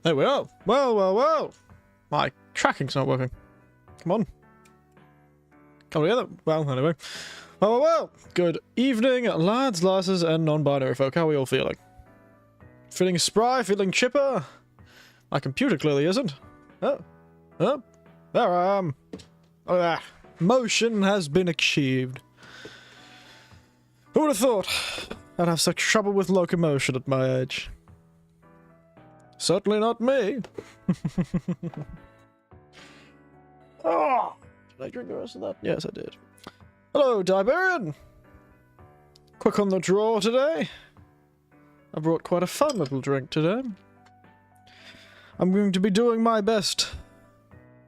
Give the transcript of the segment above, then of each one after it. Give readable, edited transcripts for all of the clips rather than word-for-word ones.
There we are. Well. My tracking's not working. Come on. Come together. Well, anyway. Well. Good evening, lads, lasses, and non-binary folk. How are we all feeling? Feeling spry? Feeling chipper? My computer clearly isn't. Oh. There I am. Motion has been achieved. Who would have thought I'd have such trouble with locomotion at my age? Certainly not me. Oh, did I drink the rest of that? Yes, I did. Hello, Tiberian. Quick on the draw today. I brought quite a fun little drink today. I'm going to be doing my best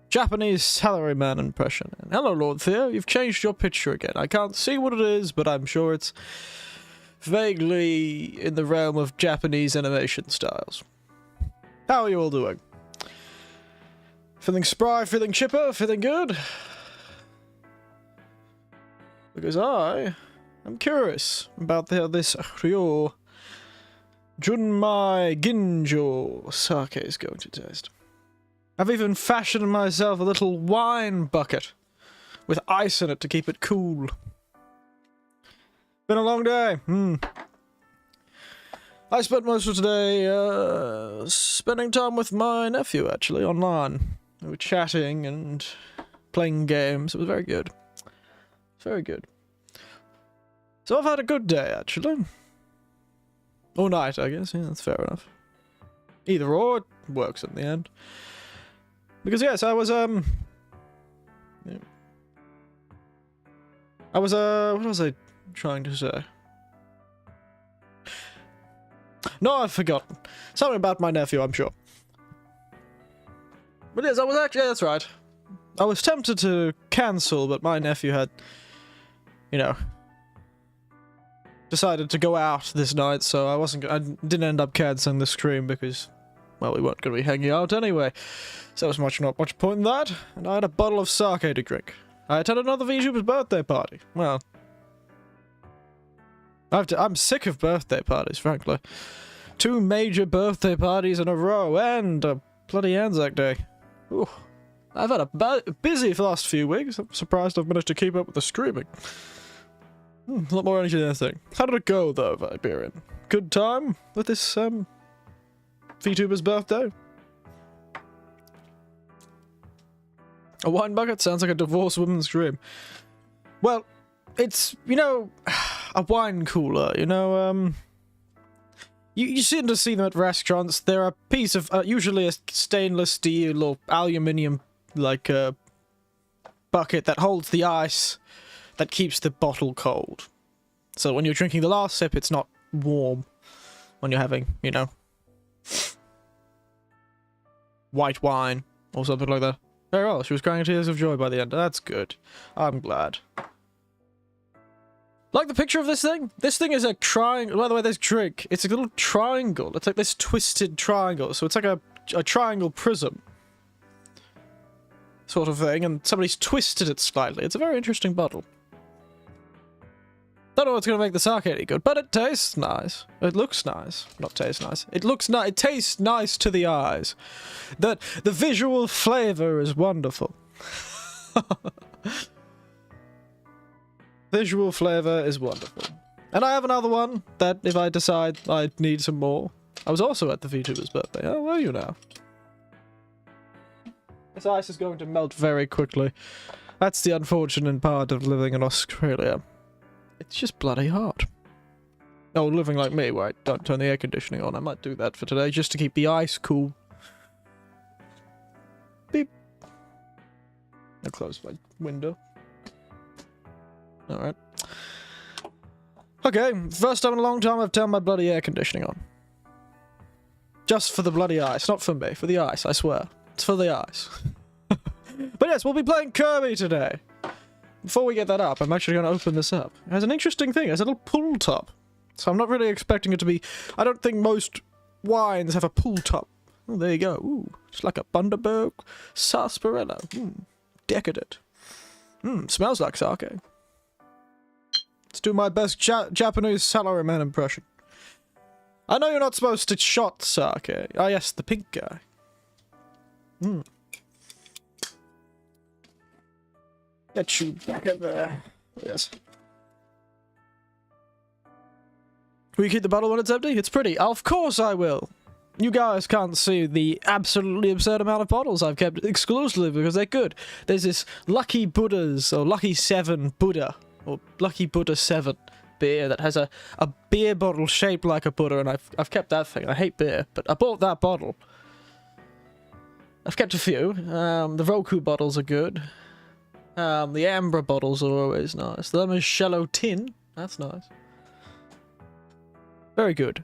Japanese salaryman impression. And hello, Lord Theo. You've changed your picture again. I can't see what it is, but I'm sure it's vaguely in the realm of Japanese animation styles. How are you all doing? Feeling spry, feeling chipper, feeling good? Because I am curious about how this Ryo Junmai Ginjo sake is going to taste. I've even fashioned myself a little wine bucket with ice in it to keep it cool. Been a long day. I spent most of today spending time with my nephew, actually, online. We were chatting and playing games. It was very good. Very good. So I've had a good day, actually. Or night, I guess. Yeah, that's fair enough. Either or, it works in the end. Because, yes, I was, yeah. What was I trying to say? No, I've forgotten. Something about my nephew, I'm sure. But yes, I was actually, yeah, that's right. I was tempted to cancel, but my nephew had, you know, decided to go out this night, so I didn't end up cancelling the stream because, well, we weren't going to be hanging out anyway. So there was not much point in that, and I had a bottle of sake to drink. I attended another Vtuber's birthday party. Well, I'm sick of birthday parties, frankly. 2 major birthday parties in a row, and a bloody Anzac Day. Ooh. I've had a busy for the last few weeks. I'm surprised I've managed to keep up with the streaming. A lot more energy than I think. How did it go, though, Viberian? Good time with this, VTuber's birthday? A wine bucket sounds like a divorced woman's dream. Well, it's, you know, a wine cooler, you know, You seem to see them at restaurants. They're a piece of, usually a stainless steel or aluminium, like, bucket that holds the ice that keeps the bottle cold. So when you're drinking the last sip, it's not warm when you're having, you know, white wine or something like that. Very well, she was crying tears of joy by the end. That's good. I'm glad. Like the picture of this thing? This thing is a triangle. By the way, there's drink. It's a little triangle. It's like this twisted triangle. So it's like a triangle prism sort of thing, and somebody's twisted it slightly. It's a very interesting bottle. Don't know what's going to make the sake any good, but it tastes nice. It looks nice. Not tastes nice. It looks nice. It tastes nice to the eyes. The visual flavor is wonderful. Visual flavor is wonderful. And I have another one that if I decide I need some more. I was also at the VTuber's birthday. How are you now? This ice is going to melt very quickly. That's the unfortunate part of living in Australia. It's just bloody hot. Oh, living like me, where I don't turn the air conditioning on. I might do that for today, just to keep the ice cool. Beep. I'll close my window. Alright. Okay, first time in a long time I've turned my bloody air conditioning on. Just for the bloody ice, not for me, for the ice, I swear. It's for the ice. But yes, we'll be playing Kirby today. Before we get that up, I'm actually going to open this up. It has an interesting thing, it has a little pull top. So I'm not really expecting it to be... I don't think most wines have a pull top. Oh, there you go. Ooh, it's like a Bundaberg sarsaparilla. Decadent. Smells like sake. Let's do my best Japanese salaryman impression. I know you're not supposed to shot sake. Ah yes, the pink guy. Mm. Get you back up there. Yes. Will you keep the bottle when it's empty? It's pretty. Of course I will. You guys can't see the absolutely absurd amount of bottles I've kept exclusively because they're good. There's this Lucky Buddha's, or Lucky 7 Buddha, or Lucky Buddha 7 beer that has a beer bottle shaped like a Buddha, and I've kept that thing. I hate beer, but I bought that bottle. I've kept a few. The Roku bottles are good. The Amber bottles are always nice. The Limoncello tin, that's nice. Very good.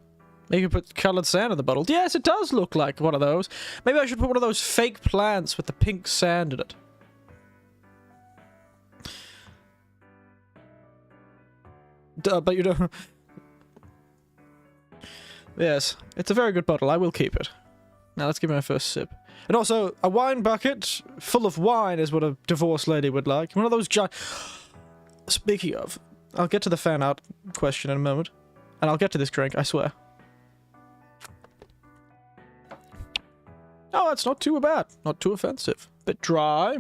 You can put coloured sand in the bottle. Yes, it does look like one of those. Maybe I should put one of those fake plants with the pink sand in it. Duh, but you don't... Yes, it's a very good bottle. I will keep it. Now let's give me my first sip. And also, a wine bucket full of wine is what a divorced lady would like. One of those giant... Speaking of, I'll get to the fan art question in a moment. And I'll get to this drink, I swear. Oh, that's not too bad. Not too offensive. Bit dry.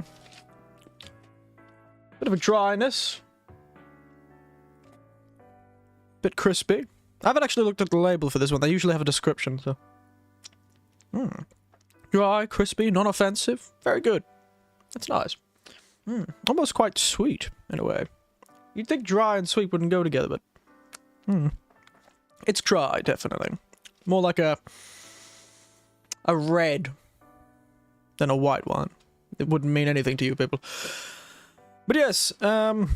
Bit of a dryness. Bit crispy. I haven't actually looked at the label for this one. They usually have a description, so... Dry, crispy, non-offensive. Very good. That's nice. Almost quite sweet, in a way. You'd think dry and sweet wouldn't go together, but... It's dry, definitely. More like a red than a white one. It wouldn't mean anything to you people. But yes, I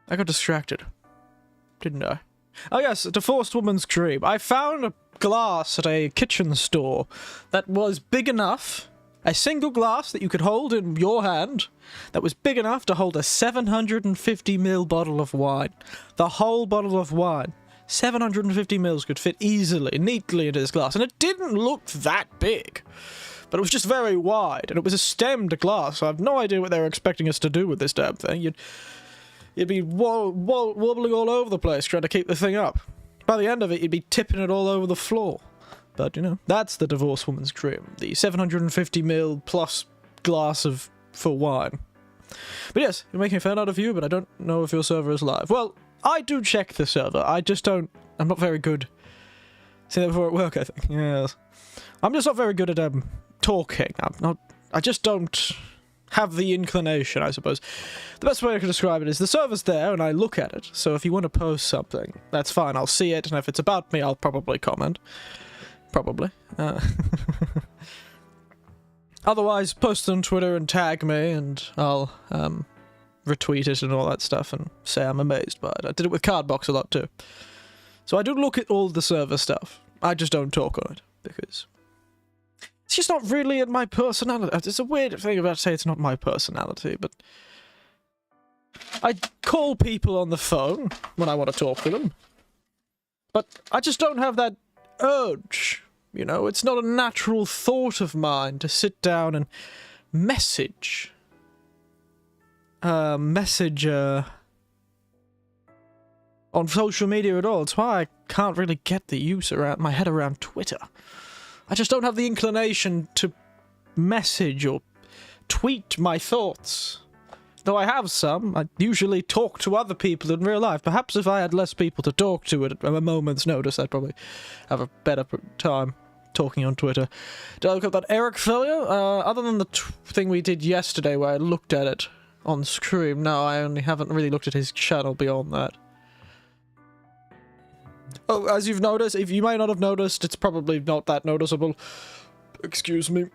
got distracted. Didn't I? Oh yes, a divorced woman's dream. I found a glass at a kitchen store that was big enough, a single glass that you could hold in your hand, that was big enough to hold a 750ml bottle of wine. The whole bottle of wine. 750ml could fit easily, neatly into this glass, and it didn't look that big. But it was just very wide, and it was a stemmed glass, so I have no idea what they were expecting us to do with this damn thing. You'd be wobbling all over the place trying to keep the thing up. By the end of it, you'd be tipping it all over the floor. But, you know, that's the divorced woman's dream. The 750ml plus glass for wine. But yes, you're making a fan out of you, but I don't know if your server is live. Well, I do check the server. I just don't... I'm not very good. See that before at work, I think. Yes. I'm just not very good at talking. I just don't have the inclination, I suppose. The best way I can describe it is the server's there and I look at it. So if you want to post something, that's fine. I'll see it, and if it's about me, I'll probably comment. Probably. Otherwise, post on Twitter and tag me, and I'll retweet it and all that stuff and say I'm amazed by it. I did it with Cardbox a lot too. So I do look at all the server stuff. I just don't talk on it, because it's just not really in my personality. It's a weird thing about to say it's not my personality, but I call people on the phone when I want to talk to them. But I just don't have that urge, you know? It's not a natural thought of mine to sit down and message on social media at all. It's why I can't really get the use around my head around Twitter. I just don't have the inclination to message or tweet my thoughts. Though I have some, I usually talk to other people in real life. Perhaps if I had less people to talk to at a moment's notice, I'd probably have a better time talking on Twitter. Did I look up that Eric failure? Other than the thing we did yesterday where I looked at it on stream, no, I only haven't really looked at his channel beyond that. Oh, as you've noticed, if you might not have noticed, it's probably not that noticeable. Excuse me.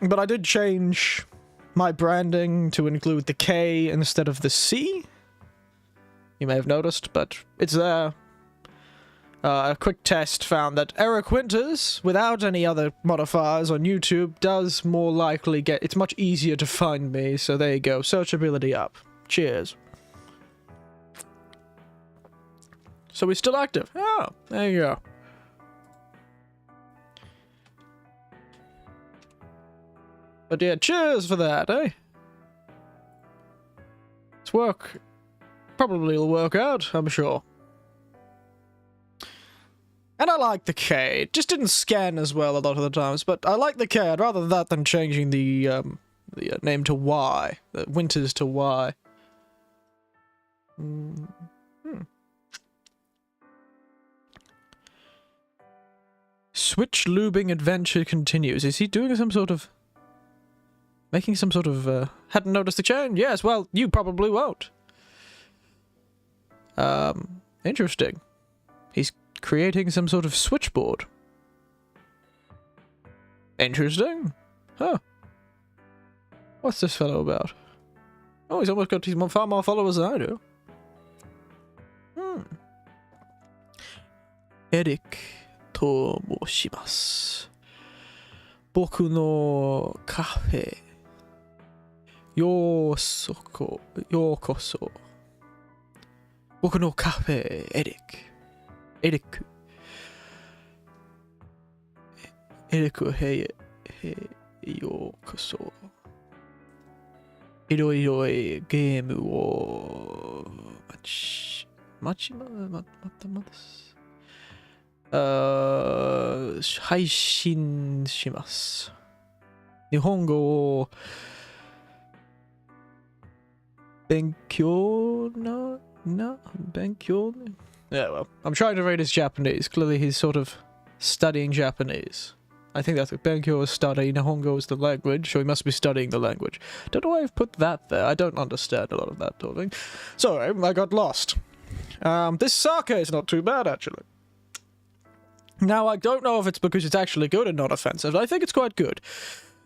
But I did change my branding to include the K instead of the C. You may have noticed, but it's there. A quick test found that Eric Winters, without any other modifiers on YouTube, does more likely get... It's much easier to find me, so there you go. Searchability up. Cheers. So we're still active. Oh, there you go. But yeah, cheers for that, eh? It's work. Probably will work out, I'm sure. And like the K. It just didn't scan as well a lot of the times, but I like the K. I'd rather that than changing the name to Y. The Winters to Y. Switch lubing adventure continues. Is he doing some sort of... making some sort of, hadn't noticed the change? Yes, well, you probably won't. Interesting. He's creating some sort of switchboard. Interesting. Huh. What's this fellow about? Oh, he's almost got far more followers than I do. Eric to moshimasu. Boku no cafe. Yokoso. Boku no cafe, Eric. Eric. Eric, hey, yokoso. いろいろゲームを配信します。日本語を勉強勉強? Yeah, well, I'm trying to read his Japanese. Clearly he's sort of studying Japanese. I think that's what Benkyo is studying. Nihongo is the language, so he must be studying the language. Don't know why I've put that there. I don't understand a lot of that sort of thing. Sorry, I got lost. This sake is not too bad, actually. Now, I don't know if it's because it's actually good and not offensive. I think it's quite good.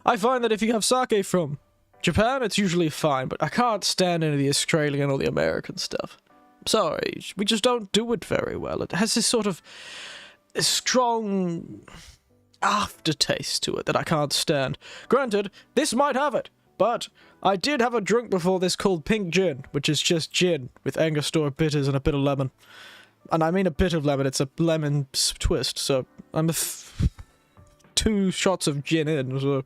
I find that if you have sake from Japan, it's usually fine, but I can't stand any of the Australian or the American stuff. Sorry, we just don't do it very well. It has this sort of strong aftertaste to it that I can't stand. Granted, this might have it, but I did have a drink before this called Pink Gin, which is just gin with Angostura bitters and a bit of lemon. And I mean a bit of lemon, it's a lemon twist, so I'm 2 shots of gin in, so...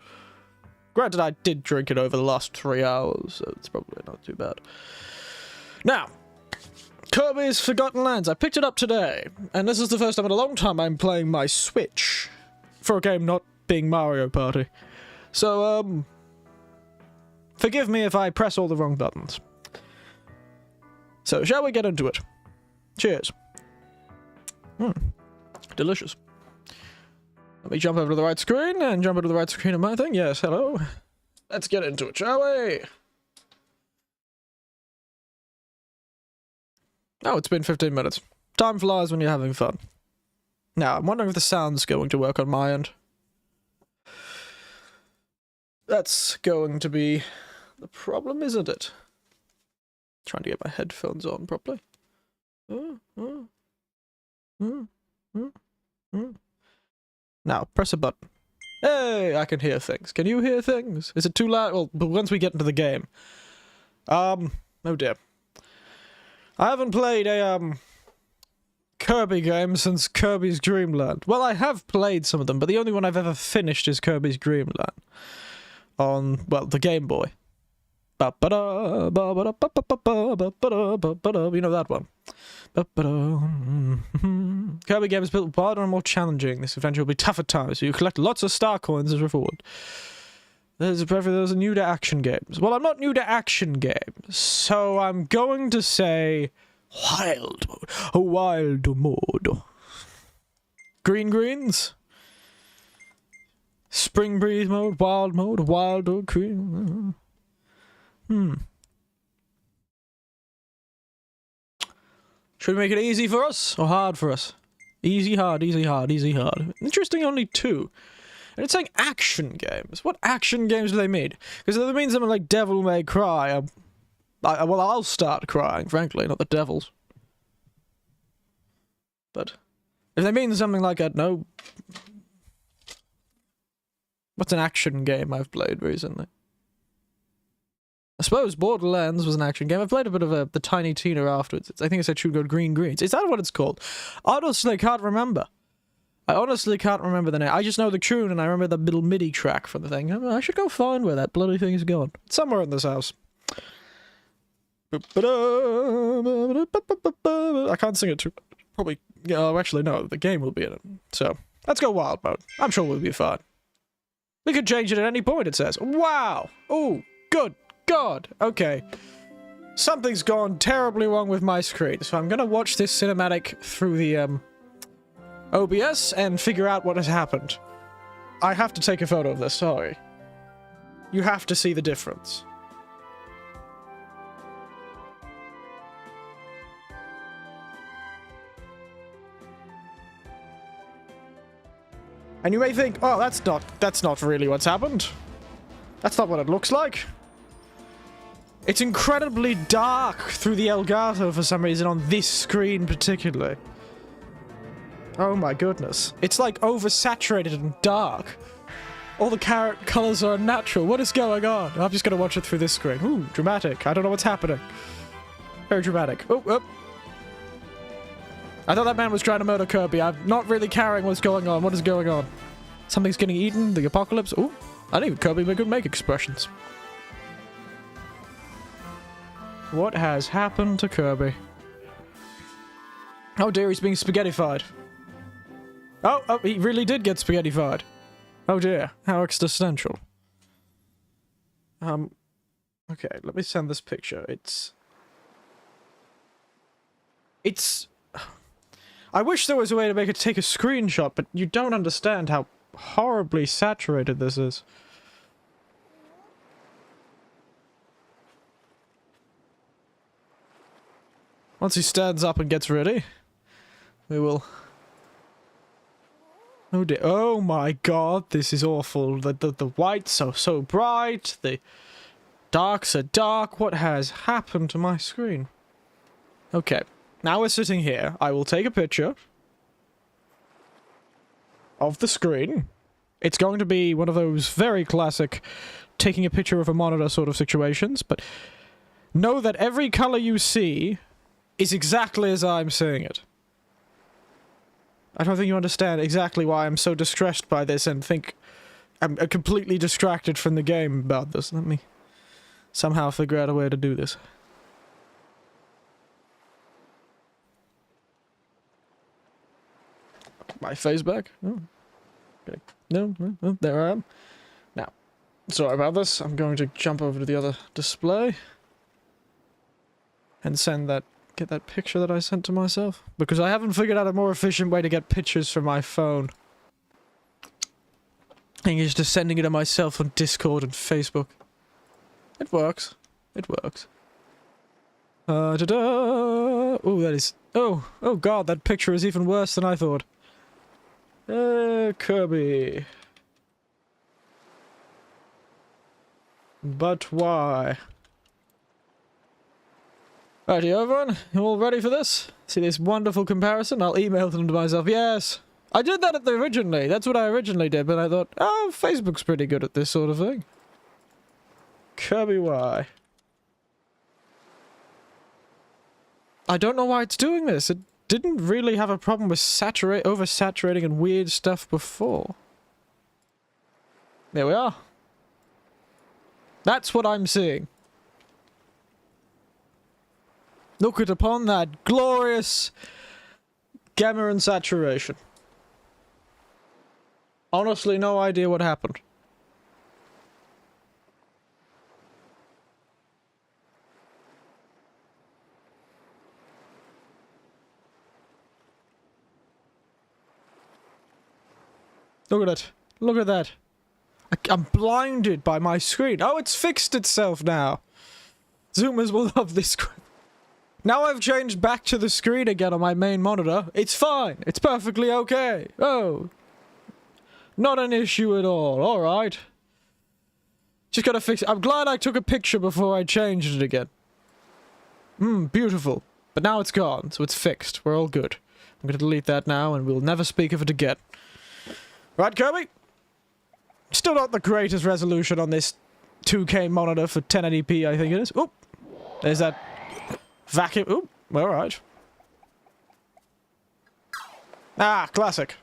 Granted, I did drink it over the last 3 hours, so it's probably not too bad. Now, Kirby's Forgotten Lands. I picked it up today, and this is the first time in a long time I'm playing my Switch for a game not being Mario Party. So, forgive me if I press all the wrong buttons. So, shall we get into it? Cheers. Delicious. Let me jump over to the right screen and jump over to the right screen of my thing. Yes, hello. Let's get into it, shall we? Oh, it's been 15 minutes. Time flies when you're having fun. Now, I'm wondering if the sound's going to work on my end. That's going to be the problem, isn't it? Trying to get my headphones on properly. Now, press a button. Hey, I can hear things. Can you hear things? Is it too loud? Well, but once we get into the game. Oh dear. I haven't played a, Kirby game since Kirby's Dream Land. Well, I have played some of them, but the only one I've ever finished is Kirby's Dream Land. On, well, the Game Boy. You know that one. Kirby game is built harder and more challenging. This adventure will be tough at times, so you collect lots of star coins as reward. Those are new to action games. Well, I'm not new to action games, so I'm going to say wild mode. A wild mode. Greens. Spring breeze mode, wild or green. Should we make it easy for us or hard for us? Easy, hard, easy, hard, easy, hard. Interesting, only 2. And it's saying action games. What action games do they mean? Because if they mean something like Devil May Cry, well, I'll start crying, frankly, not the devils. But if they mean something like, I don't know... What's an action game I've played recently? I suppose Borderlands was an action game. I played a bit of the Tiny Tina afterwards. I think it said Should Go Green Greens. Is that what it's called? Honestly, I can't remember. I honestly can't remember the name. I just know the tune and I remember the little MIDI track from the thing. I should go find where that bloody thing is going. It's somewhere in this house. I can't sing it too. Probably Oh, actually, no, the game will be in it. So, let's go wild mode. I'm sure we'll be fine. We could change it at any point, it says. Wow! Oh, good God! Okay. Something's gone terribly wrong with my screen, so I'm gonna watch this cinematic through the, OBS and figure out what has happened. I have to take a photo of this, sorry. You have to see the difference. And you may think, oh, that's not really what's happened. That's not what it looks like. It's incredibly dark through the Elgato for some reason on this screen particularly. Oh my goodness. It's like oversaturated and dark. All the colors are unnatural. What is going on? I'm just gonna watch it through this screen. Ooh, dramatic. I don't know what's happening. Very dramatic. Oh, oh. I thought that man was trying to murder Kirby. I'm not really carrying what's going on. What is going on? Something's getting eaten? The apocalypse? Ooh, I think Kirby could make expressions. What has happened to Kirby? Oh dear, he's being spaghettified. Oh, he really did get spaghettified. Oh dear, how existential. Okay, let me send this picture. It's... I wish there was a way to make it take a screenshot, but you don't understand how horribly saturated this is. Once he stands up and gets ready, we will... Oh dear. Oh my god, this is awful. The whites are so bright, the darks are dark. What has happened to my screen? Okay. Now we're sitting here. I will take a picture of the screen. It's going to be one of those very classic taking a picture of a monitor sort of situations, but know that every color you see is exactly as I'm seeing it. I don't think you understand exactly why I'm so distressed by this and think I'm completely distracted from the game about this. Let me somehow figure out a way to do this. My face back? Oh. Okay. No, there I am. Now, sorry about this. I'm going to jump over to the other display and get that picture that I sent to myself. Because I haven't figured out a more efficient way to get pictures from my phone. I think it's just sending it to myself on Discord and Facebook. It works. It works. Ta-da! Oh, that is... Oh god, that picture is even worse than I thought. Kirby. But why? Righty, everyone, you all ready for this? See this wonderful comparison? I'll email them to myself. Yes! I did that originally. That's what I originally did, but I thought, oh, Facebook's pretty good at this sort of thing. Kirby, why? I don't know why it's doing this. It didn't really have a problem with oversaturating and weird stuff before. There we are. That's what I'm seeing. Look at upon that glorious gamma and saturation. Honestly, no idea what happened. Look at it. Look at that. I'm blinded by my screen. Oh, it's fixed itself now. Zoomers will love this screen. Now I've changed back to the screen again on my main monitor. It's fine. It's perfectly okay. Oh. Not an issue at all. Alright. Just gotta fix it. I'm glad I took a picture before I changed it again. Beautiful. But now it's gone, so it's fixed. We're all good. I'm gonna delete that now, and we'll never speak of it again. Right, Kirby? Still not the greatest resolution on this 2K monitor for 1080p, I think it is. Oop! There's that vacuum. Oop! Alright. Ah, classic.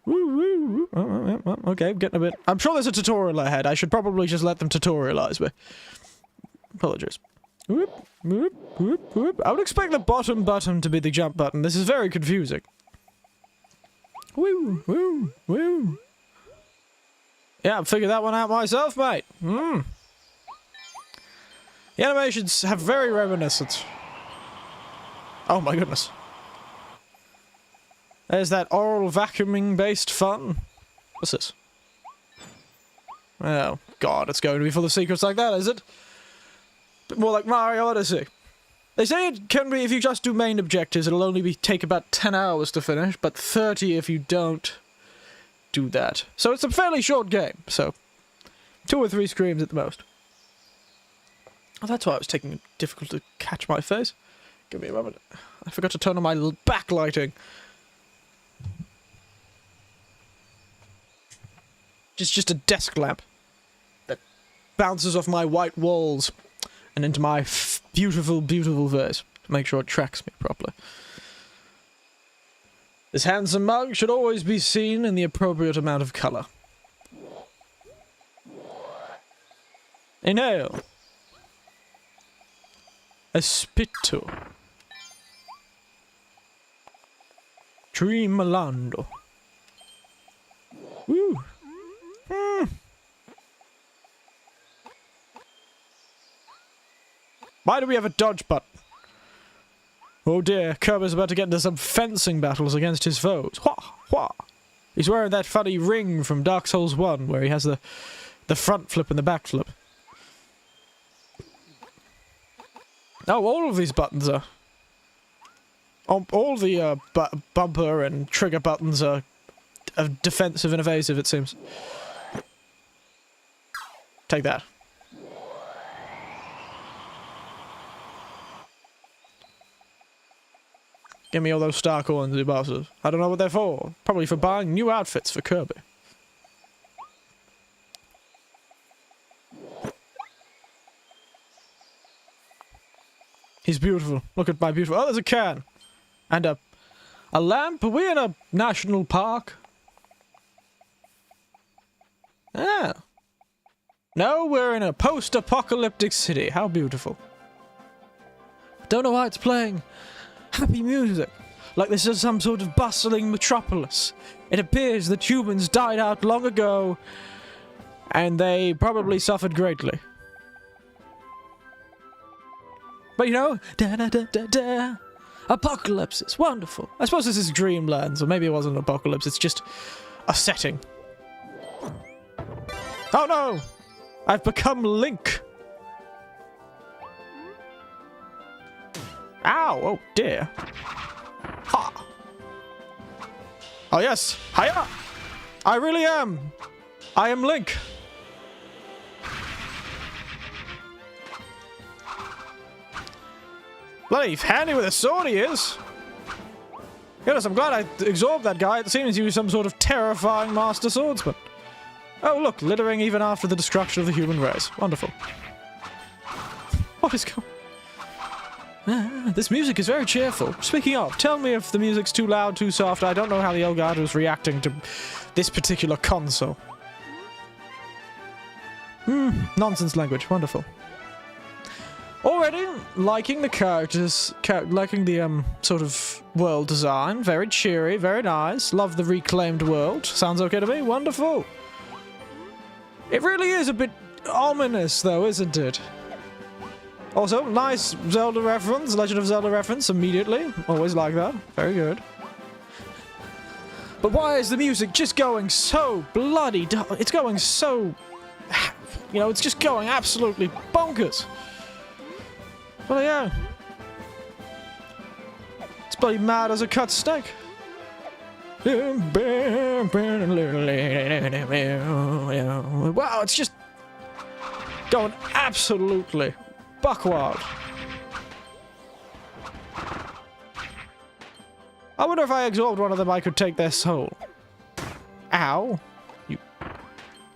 Woo, woo, woo. Okay, getting a bit... I'm sure there's a tutorial ahead. I should probably just let them tutorialize me. Apologies. Whoop, whoop, whoop, whoop. I would expect the bottom button to be the jump button. This is very confusing. Woo, woo, woo. Yeah, I figured that one out myself, mate. The animations have very reminiscent. Oh my goodness. There's that oral vacuuming-based fun. What's this? Oh, God, it's going to be full of secrets like that, is it? Bit more like Mario Odyssey. They say it can be, if you just do main objectives, it'll only take about 10 hours to finish, but 30 if you don't do that. So it's a fairly short game, so 2 or 3 screams at the most. Oh, that's why it was taking difficult to catch my face. Give me a moment. I forgot to turn on my backlighting. Just a desk lamp that bounces off my white walls and into my beautiful, beautiful face to make sure it tracks me properly. This handsome mug should always be seen in the appropriate amount of color. Inhale. Aspetto. Tremolando. Woo. Why do we have a dodge button? Oh dear, Kirby's about to get into some fencing battles against his foes. Hwah! Hwah! He's wearing that funny ring from Dark Souls 1, where he has the front flip and the back flip. Oh, all of these buttons are... all the bumper and trigger buttons are defensive and evasive, it seems. Take that. Give me all those star coins, you bastards. I don't know what they're for. Probably for buying new outfits for Kirby. He's beautiful. Look at my beautiful... Oh, there's a can! And a lamp? Are we in a national park? Ah. No, we're in a post-apocalyptic city. How beautiful. Don't know why it's playing happy music, like this is some sort of bustling metropolis. It appears that humans died out long ago, and they probably suffered greatly. But you know, da-da-da-da-da, apocalypse, it's wonderful. I suppose this is Dreamlands, or maybe it wasn't an apocalypse, it's just a setting. Oh no! I've become Link! Ow! Oh dear. Ha! Oh yes! Hiya! I really am! I am Link! Bloody handy with a sword he is! Goodness, I'm glad I absorbed that guy. It seems he was some sort of terrifying master swordsman. Oh look, littering even after the destruction of the human race. Wonderful. What is going on? This music is very cheerful. Speaking of, tell me if the music's too loud, too soft. I don't know how the Elgato is reacting to this particular console. Nonsense language. Wonderful. Already liking the characters, liking the sort of world design. Very cheery, very nice. Love the reclaimed world. Sounds okay to me. Wonderful. It really is a bit ominous though, isn't it? Also, nice Zelda reference, Legend of Zelda reference immediately. Always like that. Very good. But why is the music just going so bloody... It's going so... You know, it's just going absolutely bonkers. But yeah. It's bloody mad as a cut steak. Wow, it's just... going absolutely... buckwild. I wonder if I absorbed one of them I could take their soul. Ow. You...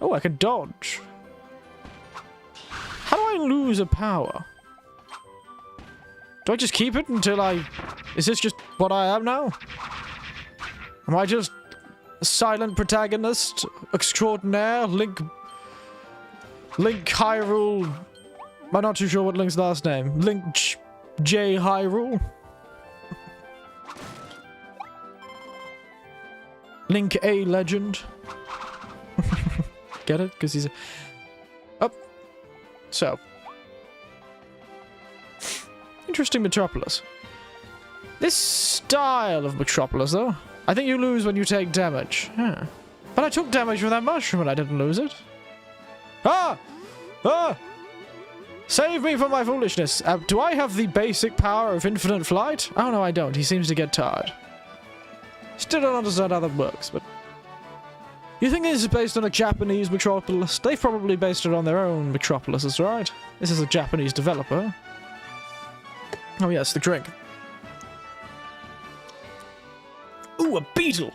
Oh, I can dodge. How do I lose a power? Do I just keep it until I... Is this just what I am now? Am I just a silent protagonist extraordinaire? Link Hyrule I'm not too sure what Link's last name. Link J Hyrule? Link A Legend? Get it? Because he's a... Oh. So. Interesting Metropolis. This style of Metropolis, though. I think you lose when you take damage. Huh. But I took damage from that mushroom and I didn't lose it. Ah! Ah! Save me from my foolishness. Do I have the basic power of infinite flight? Oh, no, I don't. He seems to get tired. Still don't understand how that works, but... You think this is based on a Japanese metropolis? They've probably based it on their own metropolises, right? This is a Japanese developer. Oh, yes, the drink. Ooh, a beetle!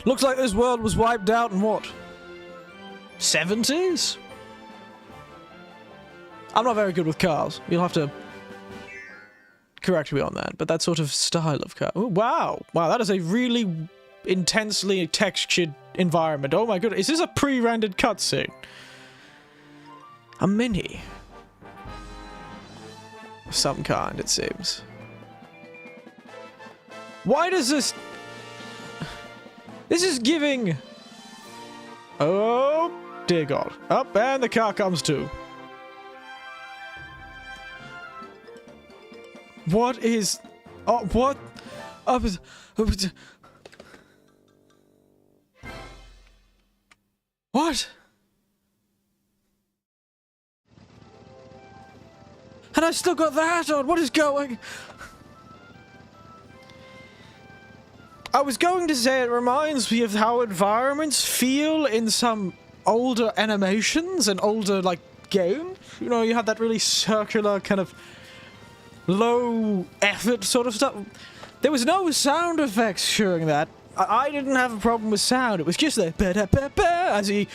Looks like this world was wiped out in what? 70s? I'm not very good with cars. You'll have to correct me on that, but that sort of style of car. Oh, wow. Wow, that is a really intensely textured environment. Oh my goodness. Is this a pre-rendered cutscene? A mini. Of some kind, it seems. Why does this... This is giving... Oh, dear God. Up, and the car comes too. What is... Oh, what? What? And I still got the hat on. What is going... I was going to say it reminds me of how environments feel in some older animations and older, like, games. You know, you have that really circular kind of low effort sort of stuff. There was no sound effects during that. I didn't have a problem with sound. It was just a ba-da-ba-ba as he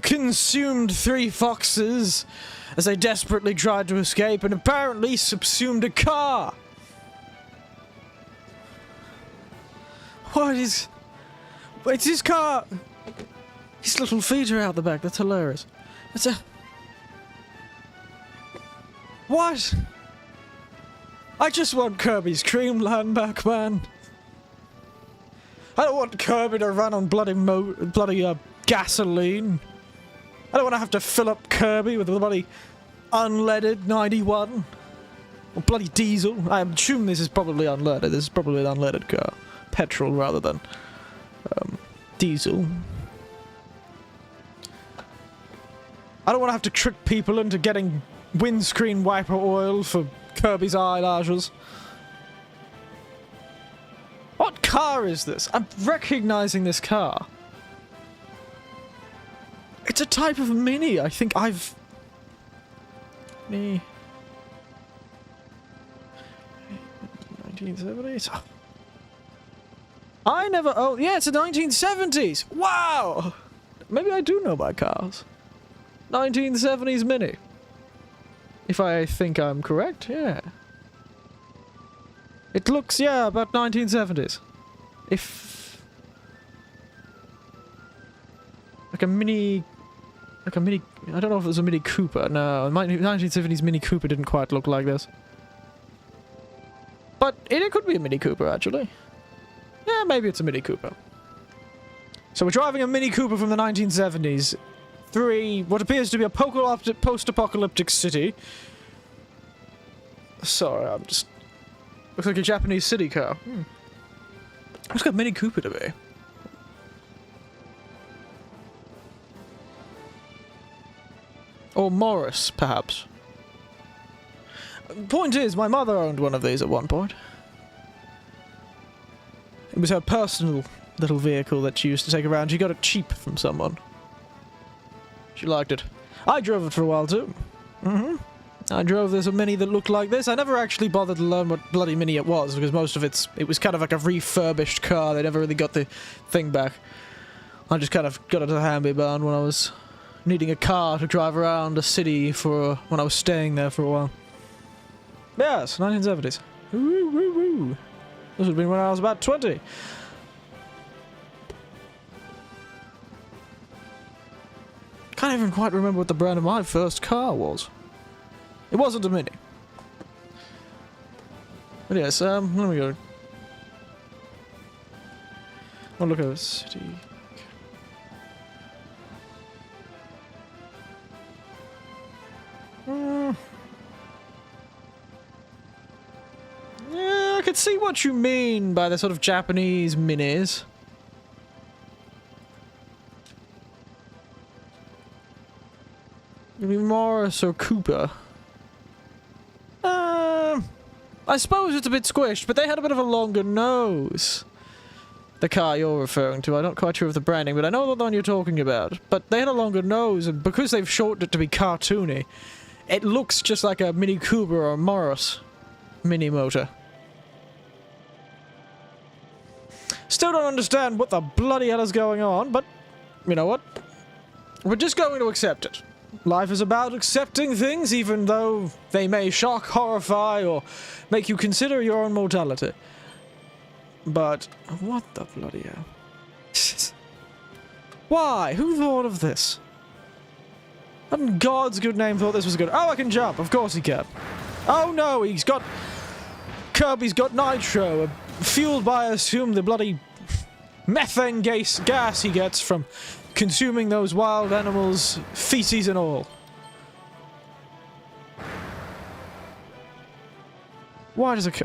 consumed 3 foxes as they desperately tried to escape and apparently subsumed a car. What is... It's his car! His little feet are out the back. That's hilarious. It's a... What? I just want Kirby's Dreamland back, man. I don't want Kirby to run on bloody gasoline. I don't want to have to fill up Kirby with a bloody unleaded 91. Or bloody diesel. I assume this is probably unleaded. This is probably an unleaded car. Petrol rather than diesel. I don't want to have to trick people into getting windscreen wiper oil for Kirby's eyelashes. What car is this? I'm recognizing this car. It's a type of Mini. I think I've... Me... 1970s? I never... Oh, yeah, it's a 1970s! Wow! Maybe I do know my cars. 1970s Mini. If I think I'm correct, yeah. It looks, yeah, about 1970s. If... Like a Mini... Like a Mini... I don't know if it was a Mini Cooper. No, 1970s Mini Cooper didn't quite look like this. But it could be a Mini Cooper, actually. Yeah, maybe it's a Mini Cooper. So we're driving a Mini Cooper from the 1970s through what appears to be a post-apocalyptic city. Sorry, I'm just... Looks like a Japanese city car. What's got Mini Cooper to be? Or Morris, perhaps. Point is, my mother owned one of these at one point. It was her personal little vehicle that she used to take around. She got it cheap from someone. She liked it. I drove it for a while too. I drove this a Mini that looked like this. I never actually bothered to learn what bloody Mini it was, because most of it was kind of like a refurbished car. They never really got the thing back. I just kind of got it to hand-me-bound when I was needing a car to drive around a city for when I was staying there for a while. Yes, 1970s. Woo, woo, woo. This would have been when I was about 20. Kind can't even quite remember what the brand of my first car was. It wasn't a Mini. But yes, let me go. Oh, look at the city. Yeah, I can see what you mean by the sort of Japanese minis. Maybe Morris or Cooper. I suppose it's a bit squished, but they had a bit of a longer nose. The car you're referring to, I'm not quite sure of the branding, but I know the one you're talking about. But they had a longer nose, and because they've shortened it to be cartoony, it looks just like a Mini Cooper or Morris mini motor. Still don't understand what the bloody hell is going on, but you know what? We're just going to accept it. Life is about accepting things, even though they may shock, horrify, or make you consider your own mortality. But what the bloody hell? Why? Who thought of this? What in God's good name thought this was good? Oh, I can jump. Of course he can. Oh no, he's got... Kirby's got nitro, fueled by, I assume, the bloody methane gas he gets from consuming those wild animals, feces and all. Why does it...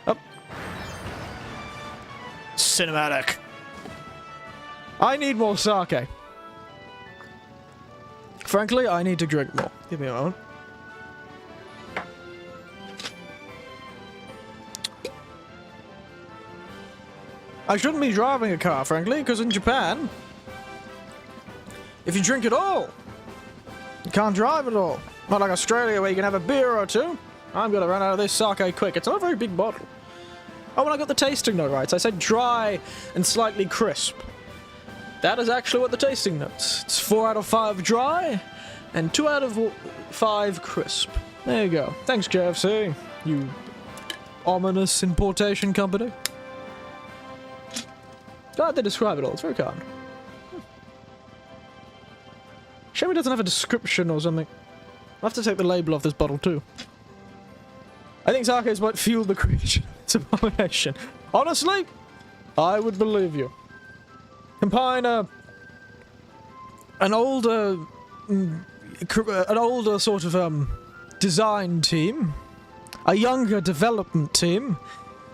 Oh. Cinematic. I need more sake. Frankly, I need to drink more. Give me a moment. I shouldn't be driving a car, frankly, because in Japan, if you drink at all, you can't drive at all. Not like Australia where you can have a beer or two. I'm gonna run out of this sake quick. It's not a very big bottle. Oh, and I got the tasting note right. So I said dry and slightly crisp. That is actually what the tasting notes. It's 4 out of 5 dry and 2 out of 5 crisp. There you go. Thanks, JFC, you ominous importation company. Glad they describe it all. It's very kind. Shame it doesn't have a description or something. I'll have to take the label off this bottle too. I think sake is what fueled the creation of its abomination. Honestly, I would believe you. Combine an older sort of design team, a younger development team,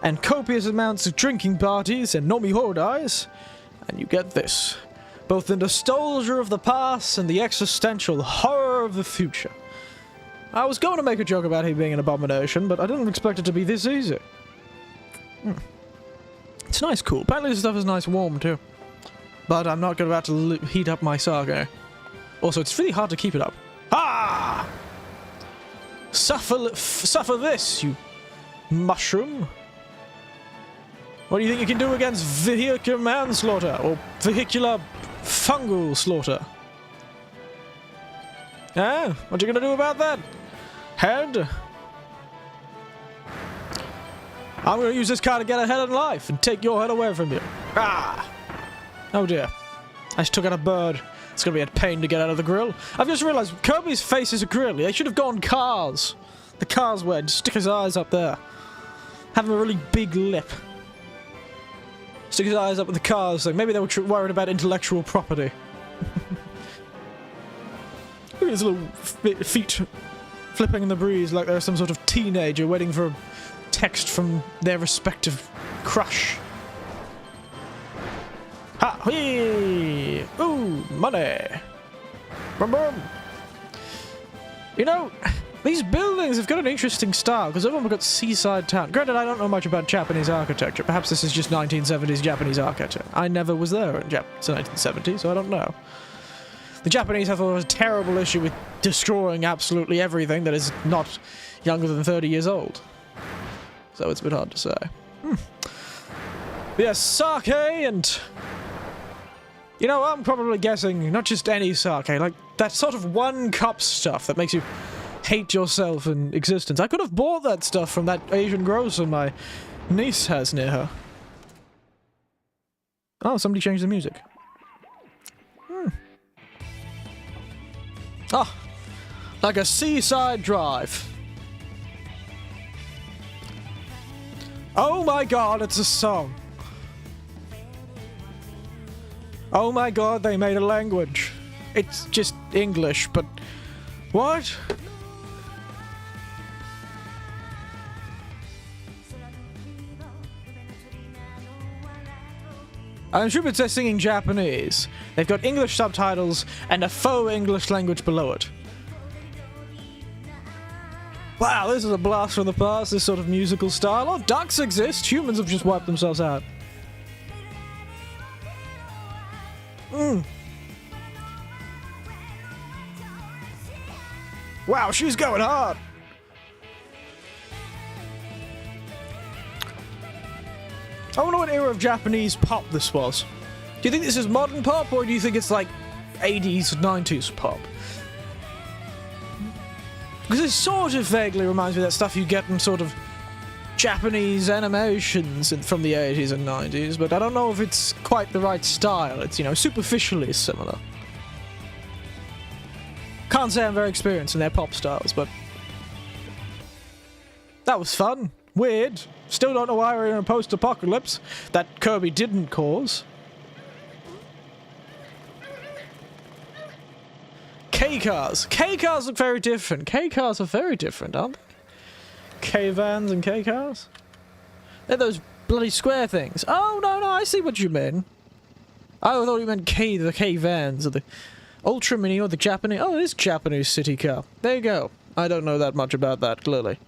and copious amounts of drinking parties and nomi hodais, and you get this. Both the nostalgia of the past and the existential horror of the future. I was going to make a joke about him being an abomination, but I didn't expect it to be this easy. It's nice cool. Apparently this stuff is nice warm too. But I'm not about to heat up my sake. Also, it's really hard to keep it up. Ah! Suffer this, you mushroom. What do you think you can do against vehicular manslaughter or vehicular fungal slaughter? Ah, what you gonna do about that? Head? I'm gonna use this car to get ahead in life and take your head away from you. Ah! Oh dear. I just took out a bird. It's gonna be a pain to get out of the grill. I've just realized Kirby's face is a grill. They should have gone cars. The cars were. Just stick his eyes up there. Have a really big lip. Stick his eyes up at the cars thing. Maybe they were worried about intellectual property. Look at his little feet flipping in the breeze like they're some sort of teenager waiting for a text from their respective crush. Ha! Whee! Ooh! Money! Boom boom! You know, these buildings have got an interesting style, because everyone got seaside town. Granted, I don't know much about Japanese architecture. Perhaps this is just 1970s Japanese architecture. I never was there in 1970s, so I don't know. The Japanese have a terrible issue with destroying absolutely everything that is not younger than 30 years old. So it's a bit hard to say. Yes, sake and... You know, I'm probably guessing not just any sake, like that sort of one cup stuff that makes you hate yourself and existence. I could have bought that stuff from that Asian grocer my niece has near her. Oh, somebody changed the music. Oh, like a seaside drive. Oh my god, it's a song. Oh my god, they made a language. It's just English, but... What? I'm sure they're singing Japanese. They've got English subtitles and a faux English language below it. Wow, this is a blast from the past, this sort of musical style. Oh, ducks exist. Humans have just wiped themselves out. Wow, she's going hard. I wonder what era of Japanese pop this was. Do you think this is modern pop, or do you think it's like 80s, 90s pop? Because it sort of vaguely reminds me of that stuff you get in sort of Japanese animations from the 80s and 90s, but I don't know if it's quite the right style. It's, you know, superficially similar. Can't say I'm very experienced in their pop styles, but... That was fun. Weird. Still don't know why we're in a post-apocalypse that Kirby didn't cause. K-cars. K-cars look very different. K-cars are very different, aren't they? K-vans and K-cars? They're those bloody square things. Oh, no, I see what you mean. I thought you meant the K-vans, or the Ultra Mini, or the Japanese... Oh, it is Japanese city car. There you go. I don't know that much about that, clearly.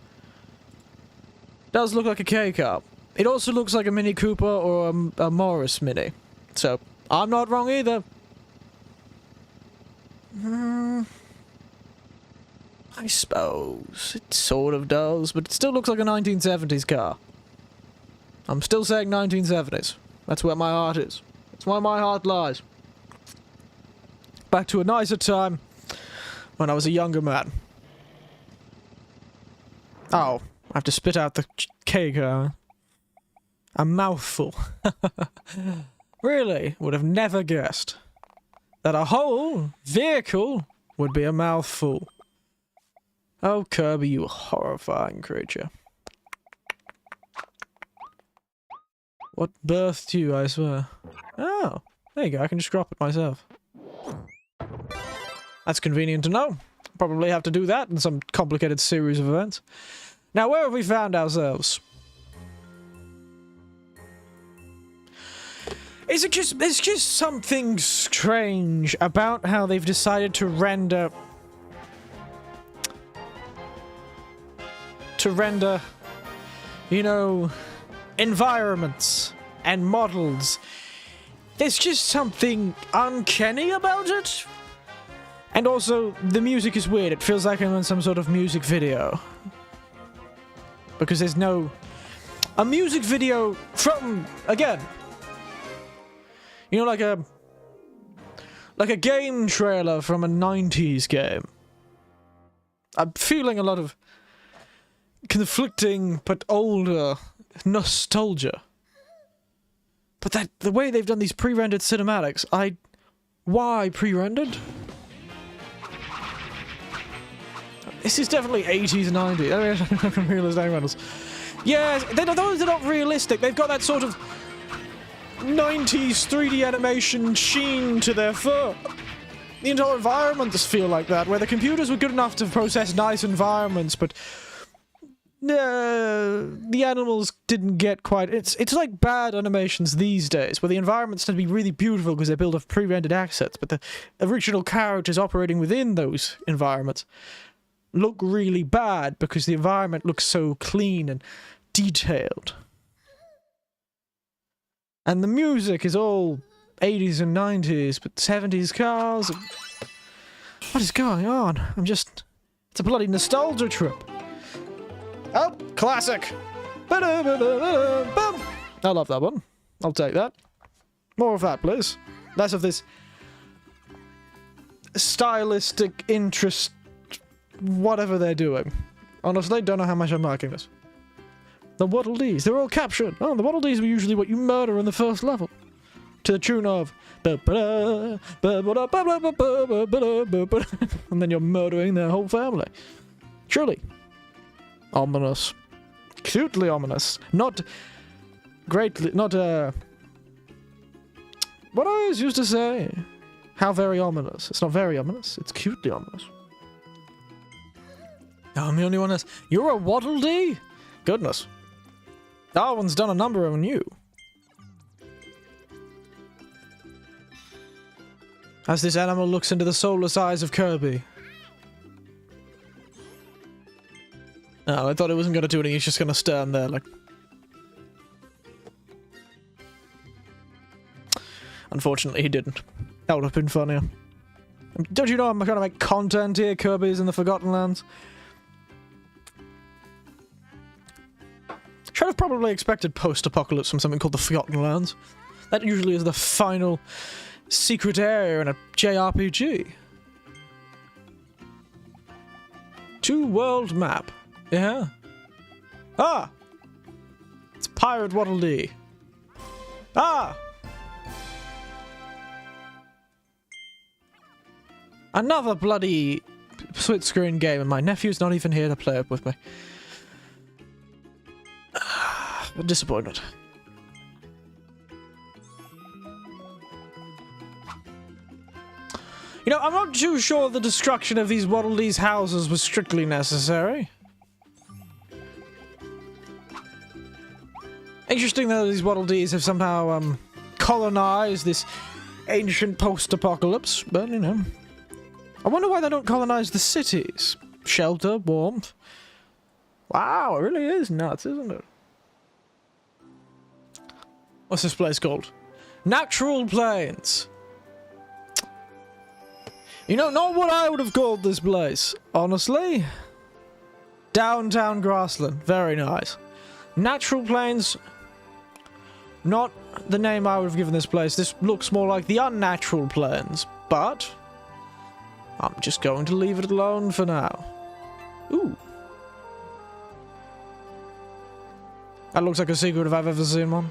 Does look like a K-car. It also looks like a Mini Cooper or a Morris Mini. So, I'm not wrong either. I suppose it sort of does, but it still looks like a 1970s car. I'm still saying 1970s. That's where my heart is. That's where my heart lies. Back to a nicer time when I was a younger man. Oh, I have to spit out the K car. A mouthful. Really? Would have never guessed that a whole vehicle would be a mouthful. Oh, Kirby, you horrifying creature. What birthed you, I swear? Oh, there you go, I can just drop it myself. That's convenient to know. Probably have to do that in some complicated series of events. Now, where have we found ourselves? It's just something strange about how they've decided to render, you know, environments and models. There's just something uncanny about it. And also, the music is weird. It feels like I'm in some sort of music video. Because there's no... A music video from, again... You know, like a game trailer from a 90s game. I'm feeling a lot of conflicting but older nostalgia. But the way they've done these pre-rendered cinematics, why pre-rendered? This is definitely 80s, 90s. I mean, realistic models. Yeah, those are not realistic. They've got that sort of 90s 3D animation sheen to their fur. The entire environments feel like that, where the computers were good enough to process nice environments, but the animals didn't get quite... It's like bad animations these days, where the environments tend to be really beautiful because they're built of pre-rendered assets, but the original characters operating within those environments look really bad because the environment looks so clean and detailed. And the music is all 80s and 90s, but 70s cars... What is going on? It's a bloody nostalgia trip. Oh, classic! I love that one. I'll take that. More of that, please. Less of this stylistic interest, whatever they're doing. Honestly, don't know how much I'm liking this. The Waddle Dees, they're all captured. Oh, the Waddle Dees were usually what you murder in the first level. to the tune of and then you're murdering their whole family. Truly ominous, cutely ominous, not greatly, not what I always used to say. How very ominous. It's not very ominous, it's cutely ominous. I'm the only one that's... You're a Waddle Dee? Goodness. Darwin's done a number on you. As this animal looks into the soulless eyes of Kirby. Oh, I thought it wasn't going to do anything, he's just going to stand there like... Unfortunately, he didn't. That would have been funnier. Don't you know I'm trying to make content here, Kirby's in the Forgotten Lands? Should have probably expected post-apocalypse from something called the Forgotten Lands. That usually is the final secret area in a JRPG. Two-world map. Yeah. Ah! It's Pirate Waddle Dee. Ah! Another bloody split screen game, and my nephew's not even here to play it with me. A disappointment. You know, I'm not too sure the destruction of these Waddle Dee's houses was strictly necessary. Interesting that these Waddle Dees have somehow, colonized this ancient post-apocalypse, but, you know. I wonder why they don't colonize the cities. Shelter, warmth. Wow, it really is nuts, isn't it? What's this place called? Natural Plains. You know, not what I would have called this place, honestly. Downtown Grassland. Very nice. Natural Plains. Not the name I would have given this place. This looks more like the Unnatural Plains, but I'm just going to leave it alone for now. Ooh. That looks like a secret if I've ever seen one.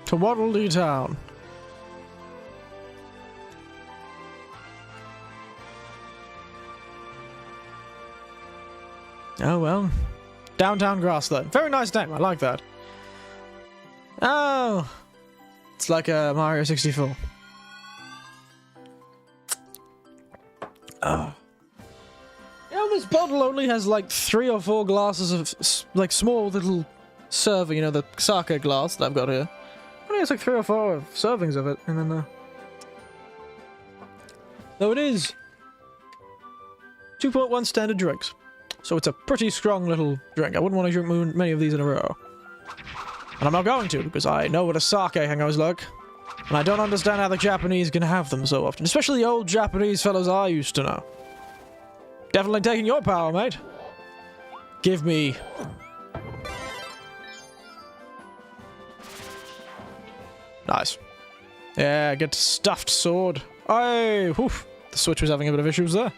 To Waddle Dee Town. Oh well. Downtown Grassland. Very nice name, I like that. Oh. It's like a Mario 64. Oh. You know, this bottle only has like 3 or 4 glasses of, like, small little serving, you know, the sake glass that I've got here. I think it's like 3 or 4 servings of it, and then, though it is 2.1 standard drinks. So it's a pretty strong little drink. I wouldn't want to drink many of these in a row. And I'm not going to, because I know what a sake hango's like. And I don't understand how the Japanese can have them so often. Especially the old Japanese fellows I used to know. Definitely taking your power, mate. Give me... Nice. Yeah, get stuffed sword. Aye, whew. The Switch was having a bit of issues there.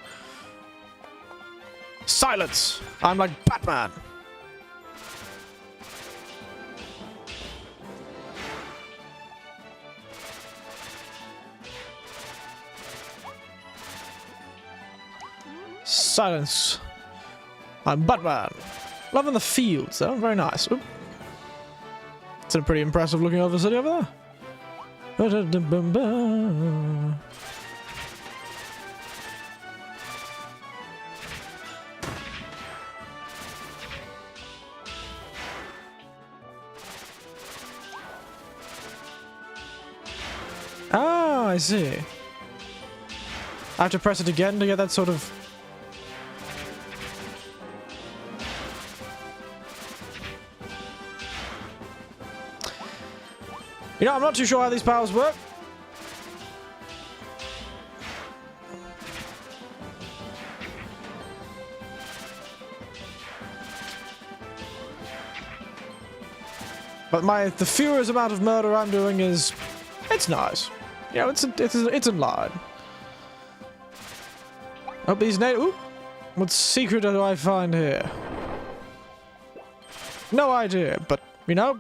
Silence! I'm like Batman. Silence. I'm Batman. Loving the fields, though. Very nice. Oop. It's a pretty impressive looking over the city over there. Ah, I see. I have to press it again to get that sort of... You know, I'm not too sure how these powers work. But the furious amount of murder I'm doing is... It's nice. You know, it's in line. Hope these Ooh! What secret do I find here? No idea, but, you know,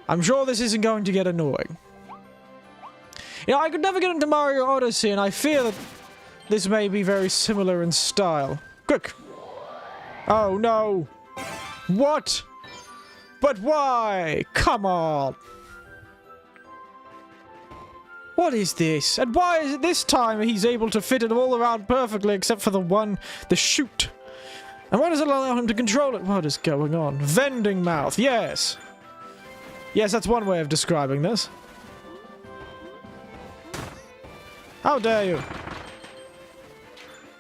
I'm sure this isn't going to get annoying. You know, I could never get into Mario Odyssey, and I fear that this may be very similar in style. Quick! Oh, no! What? But why? Come on! What is this? And why is it this time he's able to fit it all around perfectly except for the chute? And why does it allow him to control it? What is going on? Vending mouth, yes! Yes, that's one way of describing this. How dare you?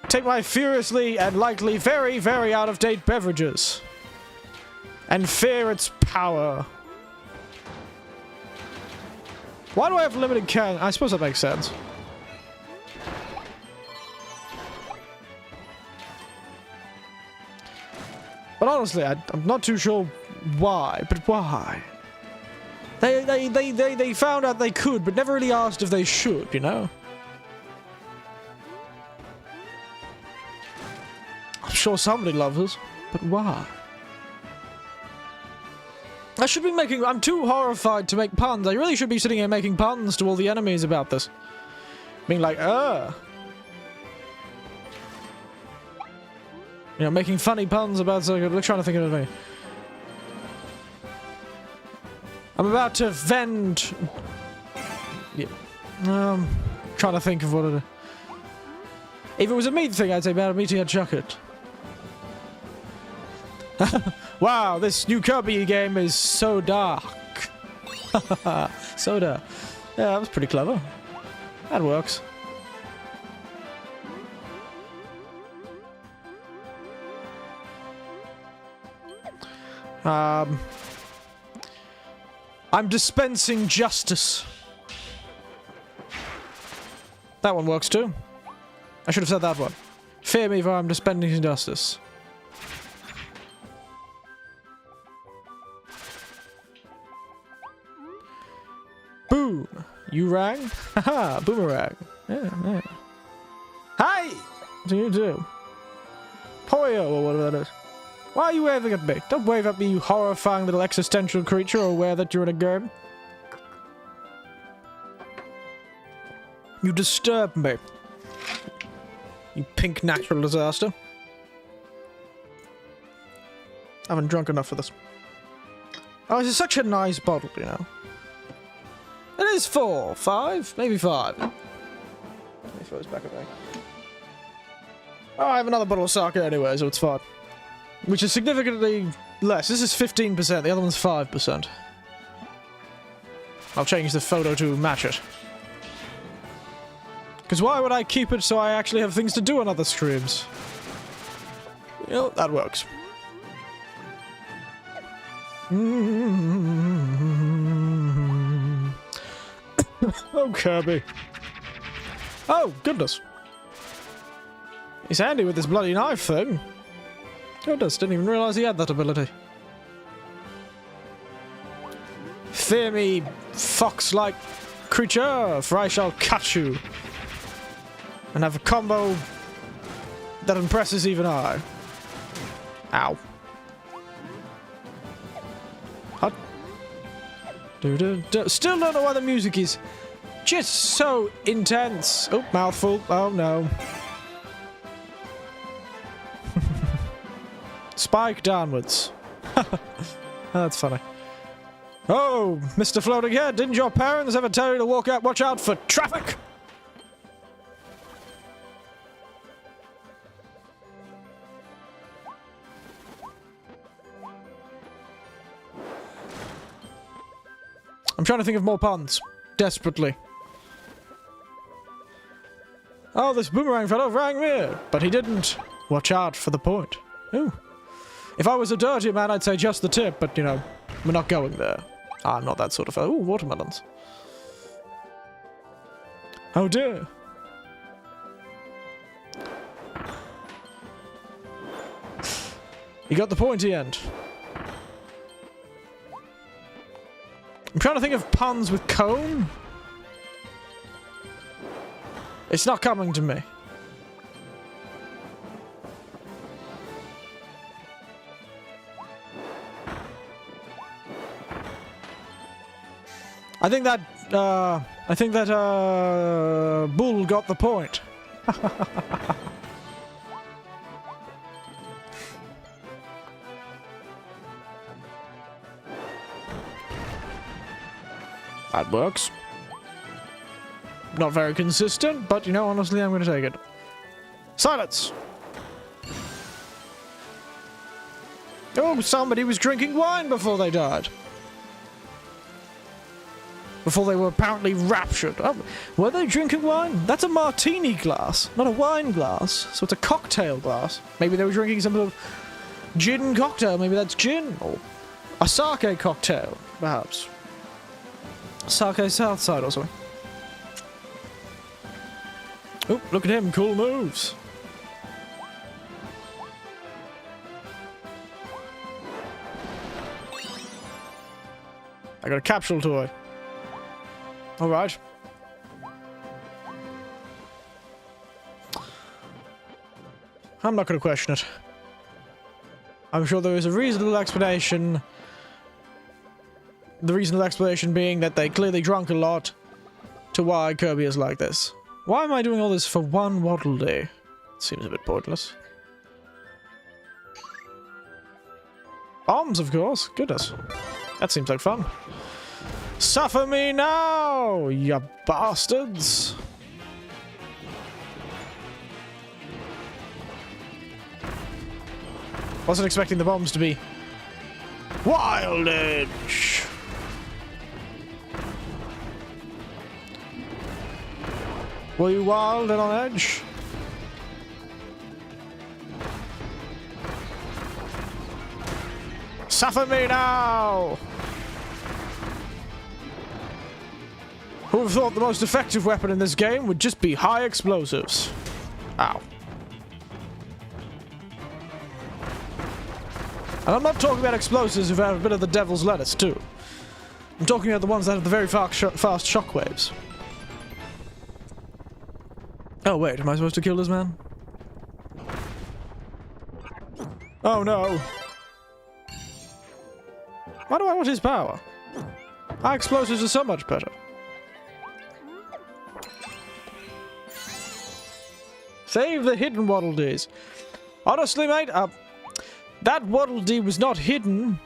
Take my furiously and likely very, very out-of-date beverages. And fear its power. Why do I have limited can? I suppose that makes sense. But honestly, I'm not too sure why. But why? They found out they could, but never really asked if they should, you know? I'm sure somebody loves us, but why? I should be making... I'm too horrified to make puns. I really should be sitting here making puns to all the enemies about this. Being like, You know, making funny puns about something. I'm trying to think of it. I'm about to vend... Yeah. Trying to think of what it... If it was a meat thing, I'd say about a meaty I'd chuck it. Wow, this new Kirby game is so dark. So dark. Yeah, that was pretty clever. That works. I'm dispensing justice. That one works too. I should have said that one. Fear me, for I'm dispensing justice. Boom! You rang? Haha, boomerang. Yeah. Hi! What do you do? Poyo, or whatever that is. Why are you waving at me? Don't wave at me, you horrifying little existential creature, or aware that you're in a game. You disturb me. You pink natural disaster. I haven't drunk enough for this. Oh, this is such a nice bottle, you know. It is 4, 5, maybe 5. Let me throw this back away. Oh, I have another bottle of sake anyway, so it's fine. Which is significantly less. This is 15%, the other one's 5%. I'll change the photo to match it. Because why would I keep it so I actually have things to do on other streams? You know, that works. Oh, Kirby. Oh, goodness. He's handy with this bloody knife thing. Goodness, didn't even realize he had that ability. Fear me, fox-like creature, for I shall cut you. And have a combo that impresses even I. Ow. Hot. Still don't know why the music is just so intense. Oh, mouthful. Oh, no. Spike downwards. That's funny. Oh, Mr. Floating Head, didn't your parents ever tell you to watch out for traffic? I'm trying to think of more puns. Desperately. Oh, this boomerang fellow rang me, but he didn't. Watch out for the point. Ooh. If I was a dirty man, I'd say just the tip, but, you know, we're not going there. I'm not that sort of fellow. Ooh, watermelons. Oh, dear. You got the pointy end. I'm trying to think of puns with cone. It's not coming to me. I think that bull got the point. That works. Not very consistent, but you know, honestly, I'm going to take it. Silence! Oh, somebody was drinking wine before they died. Before they were apparently raptured. Oh, were they drinking wine? That's a martini glass, not a wine glass. So it's a cocktail glass. Maybe they were drinking some sort of gin cocktail. Maybe that's gin. Or a sake cocktail, perhaps. Sake Southside or something. Oh, look at him. Cool moves. I got a capsule toy. Alright. I'm not going to question it. I'm sure there is a reasonable explanation. The reasonable explanation being that they clearly drunk a lot to why Kirby is like this. Why am I doing all this for one Waddle Dee? Seems a bit pointless. Bombs, of course. Goodness. That seems like fun. Suffer me now, you bastards! Wasn't expecting the bombs to be Wild Edge! Were you wild and on edge? Suffer me now! Who would have thought the most effective weapon in this game would just be high explosives? Ow. And I'm not talking about explosives who have a bit of the devil's lettuce, too. I'm talking about the ones that have the very fast shockwaves. Oh, wait, am I supposed to kill this man? Oh, no. Why do I want his power? High explosives are so much better. Save the hidden Waddle Dees. Honestly, mate, that Waddle Dee was not hidden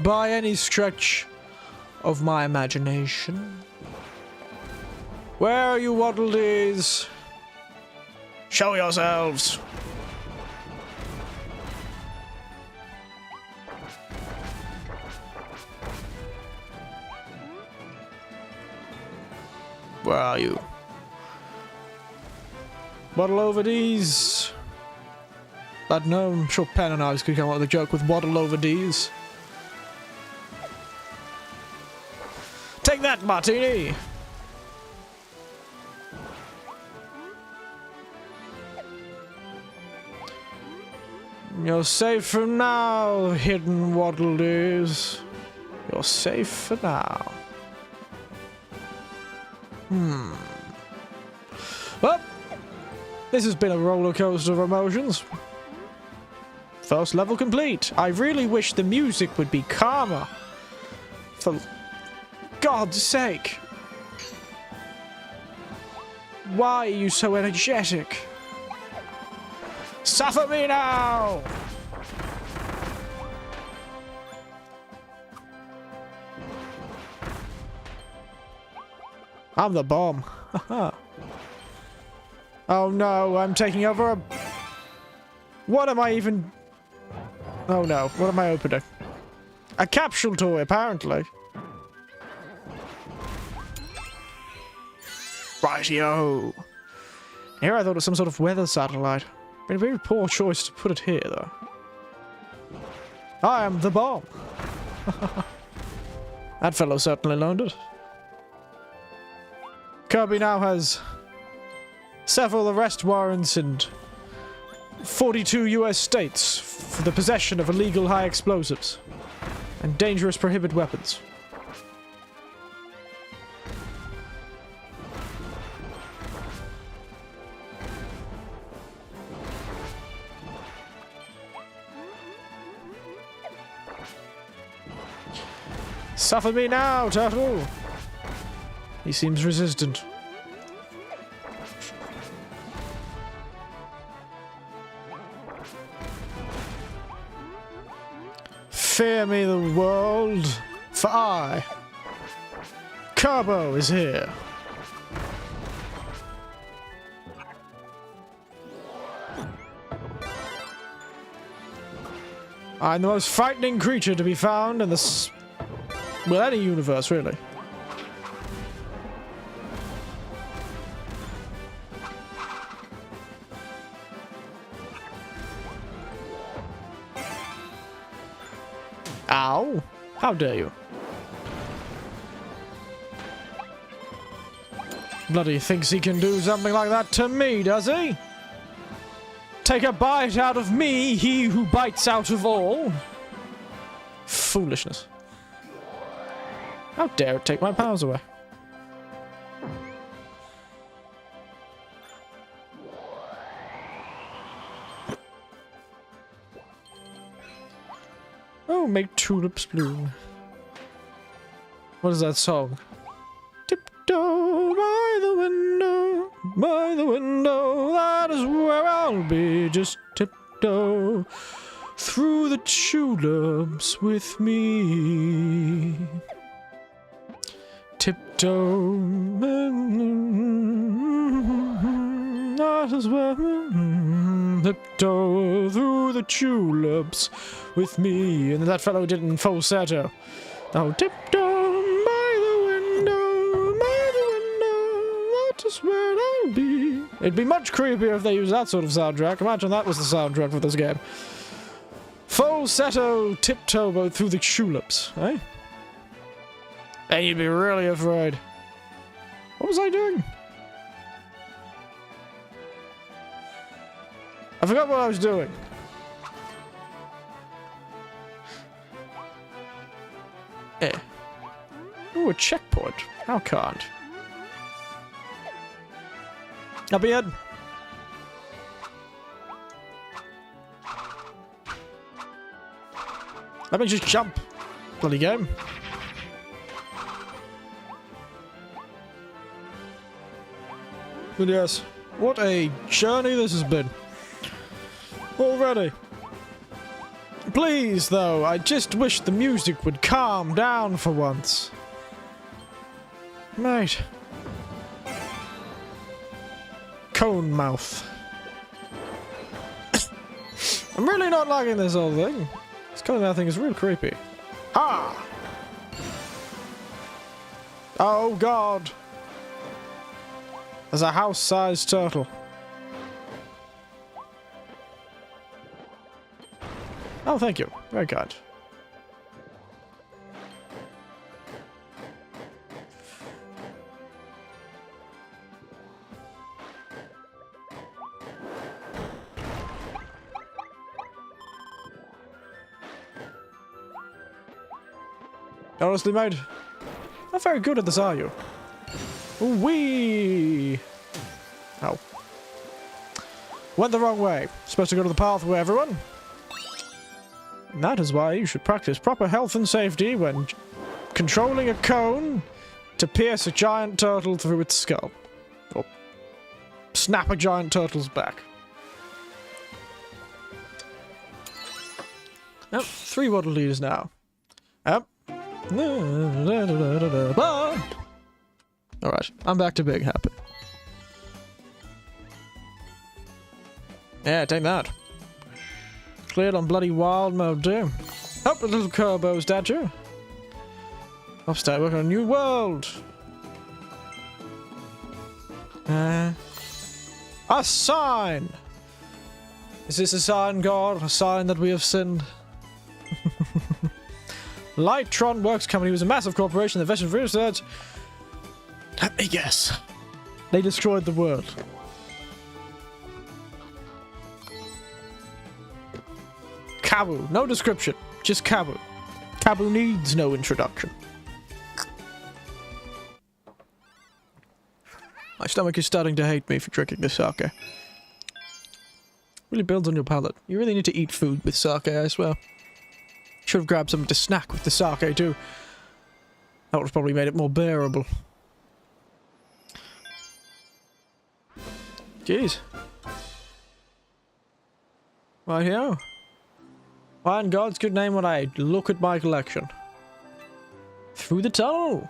by any stretch of my imagination. Where are you, Waddle Dees? Show yourselves. Where are you? Waddle over these. But no, I'm sure Pen and I could come up with a joke with waddle over these. Take that, Martini! You're safe for now, hidden Waddle Dees. You're safe for now. Well, this has been a roller coaster of emotions. First level complete. I really wish the music would be calmer. For God's sake. Why are you so energetic? Suffer me now! I'm the bomb. Oh no, I'm taking over a... What am I even... Oh no, what am I opening? A capsule toy, apparently. Rightio. Here I thought it was some sort of weather satellite. Been a very poor choice to put it here, though. I am the bomb. That fellow certainly learned it. Kirby now has several arrest warrants and 42 US states for the possession of illegal high explosives and dangerous prohibited weapons. Suffer me now, turtle! He seems resistant. Fear me the world, for I, Kirby, is here. I'm the most frightening creature to be found in this... well, any universe, really. Ow! How dare you? Bloody thinks he can do something like that to me, does he? Take a bite out of me, he who bites out of all. Foolishness. How dare it take my powers away? Oh, make tulips bloom. What is that song? Tiptoe by the window, that is where I'll be. Just tiptoe through the tulips with me. Tiptoe, that is where, tiptoe through the tulips with me. And that fellow did it in falsetto. Oh, tiptoe by the window, that is where I'll be. It'd be much creepier if they used that sort of soundtrack. Imagine that was the soundtrack for this game. Falsetto tiptoe through the tulips, eh? And you'd be really afraid. What was I doing? I forgot what I was doing. Eh. Ooh, a checkpoint. How can't? Up ahead. Let me just jump. Bloody game. But yes, what a journey this has been. Already. Please, though, I just wish the music would calm down for once. Mate. Cone mouth. I'm really not liking this whole thing. This cone mouth thing is real creepy. Ha! Oh god. There's a house-sized turtle. Oh, thank you. Very kind. Honestly, mate, not very good at this, are you? Wee! Oh. Went the wrong way. Supposed to go to the pathway, everyone. And that is why you should practice proper health and safety when controlling a cone to pierce a giant turtle through its skull. Or snap a giant turtle's back. Oh, 3 water leaders now. Yep. Alright, I'm back to being happy. Yeah, take that. Cleared on bloody wild mode too. Help the little Kirby statue. I'll start working on a new world. A sign! Is this a sign, God? A sign that we have sinned? Lightron Works Company was a massive corporation that invested in research. Let me guess. They destroyed the world. Kabu. No description. Just Kabu. Kabu needs no introduction. My stomach is starting to hate me for drinking this sake. Really builds on your palate. You really need to eat food with sake, I swear. Should have grabbed something to snack with the sake too. That would have probably made it more bearable. Jeez. Right here. Why in God's good name would I look at my collection? Through the tunnel.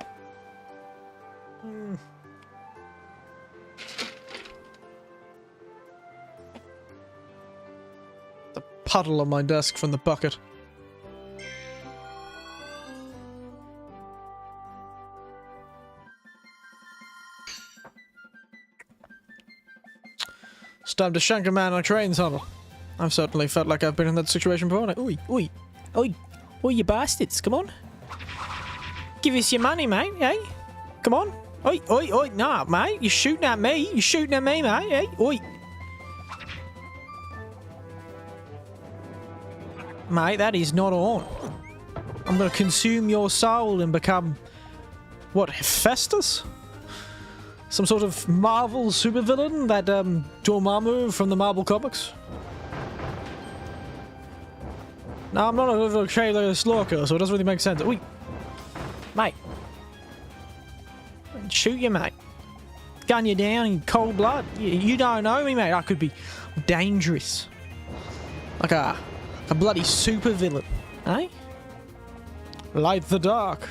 The puddle on my desk from the bucket. It's time to shank a man on a train tunnel. I've certainly felt like I've been in that situation before. Like, oi, oi, oi, oi, you bastards, come on. Give us your money, mate, eh? Come on. Oi, oi, oi, nah, mate, you're shooting at me. You're shooting at me, mate, eh? Oi. Mate, that is not on. I'm gonna consume your soul and become... what, Hephaestus? Some sort of Marvel supervillain? That, Dormammu from the Marvel comics? No, I'm not a trailer stalker, so it doesn't really make sense. Oi! Mate. Shoot you, mate. Gun you down in cold blood. You don't know me, mate. I could be dangerous. Like a bloody supervillain, eh? Light the dark.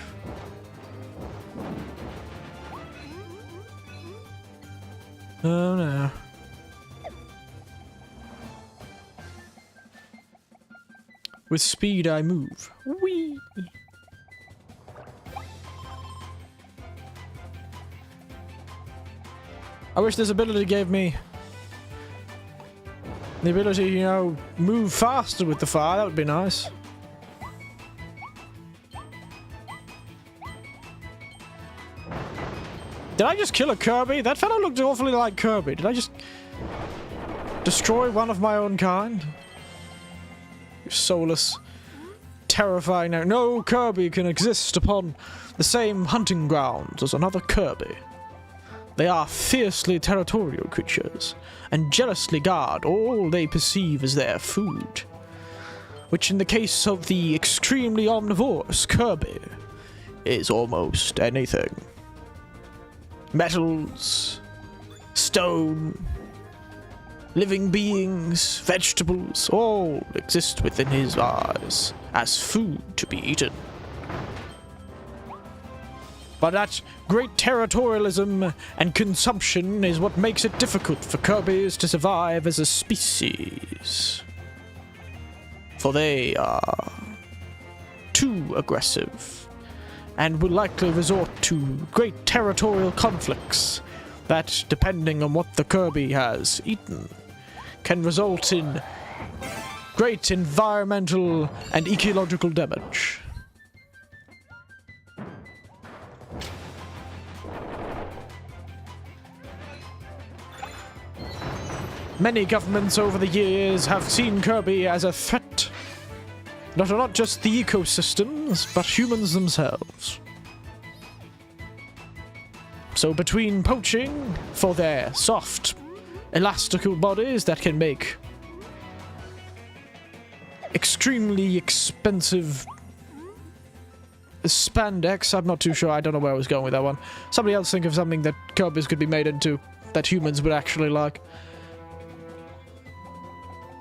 Oh no. With speed I move. Whee! I wish this ability gave me the ability, you know, move faster with the fire. That would be nice. Did I just kill a Kirby? That fellow looked awfully like Kirby. Did I just destroy one of my own kind? You soulless, terrifying. No Kirby can exist upon the same hunting grounds as another Kirby. They are fiercely territorial creatures, and jealously guard all they perceive as their food. Which in the case of the extremely omnivorous Kirby, is almost anything. Metals, stone, living beings, vegetables, all exist within his eyes as food to be eaten. But that great territorialism and consumption is what makes it difficult for Kirbys to survive as a species. For they are too aggressive, and will likely resort to great territorial conflicts that, depending on what the Kirby has eaten, can result in great environmental and ecological damage. Many governments over the years have seen Kirby as a threat, not just the ecosystems, but humans themselves. So between poaching for their soft, elastical bodies that can make extremely expensive spandex, I'm not too sure, I don't know where I was going with that one. Somebody else think of something that Kirbys could be made into that humans would actually like.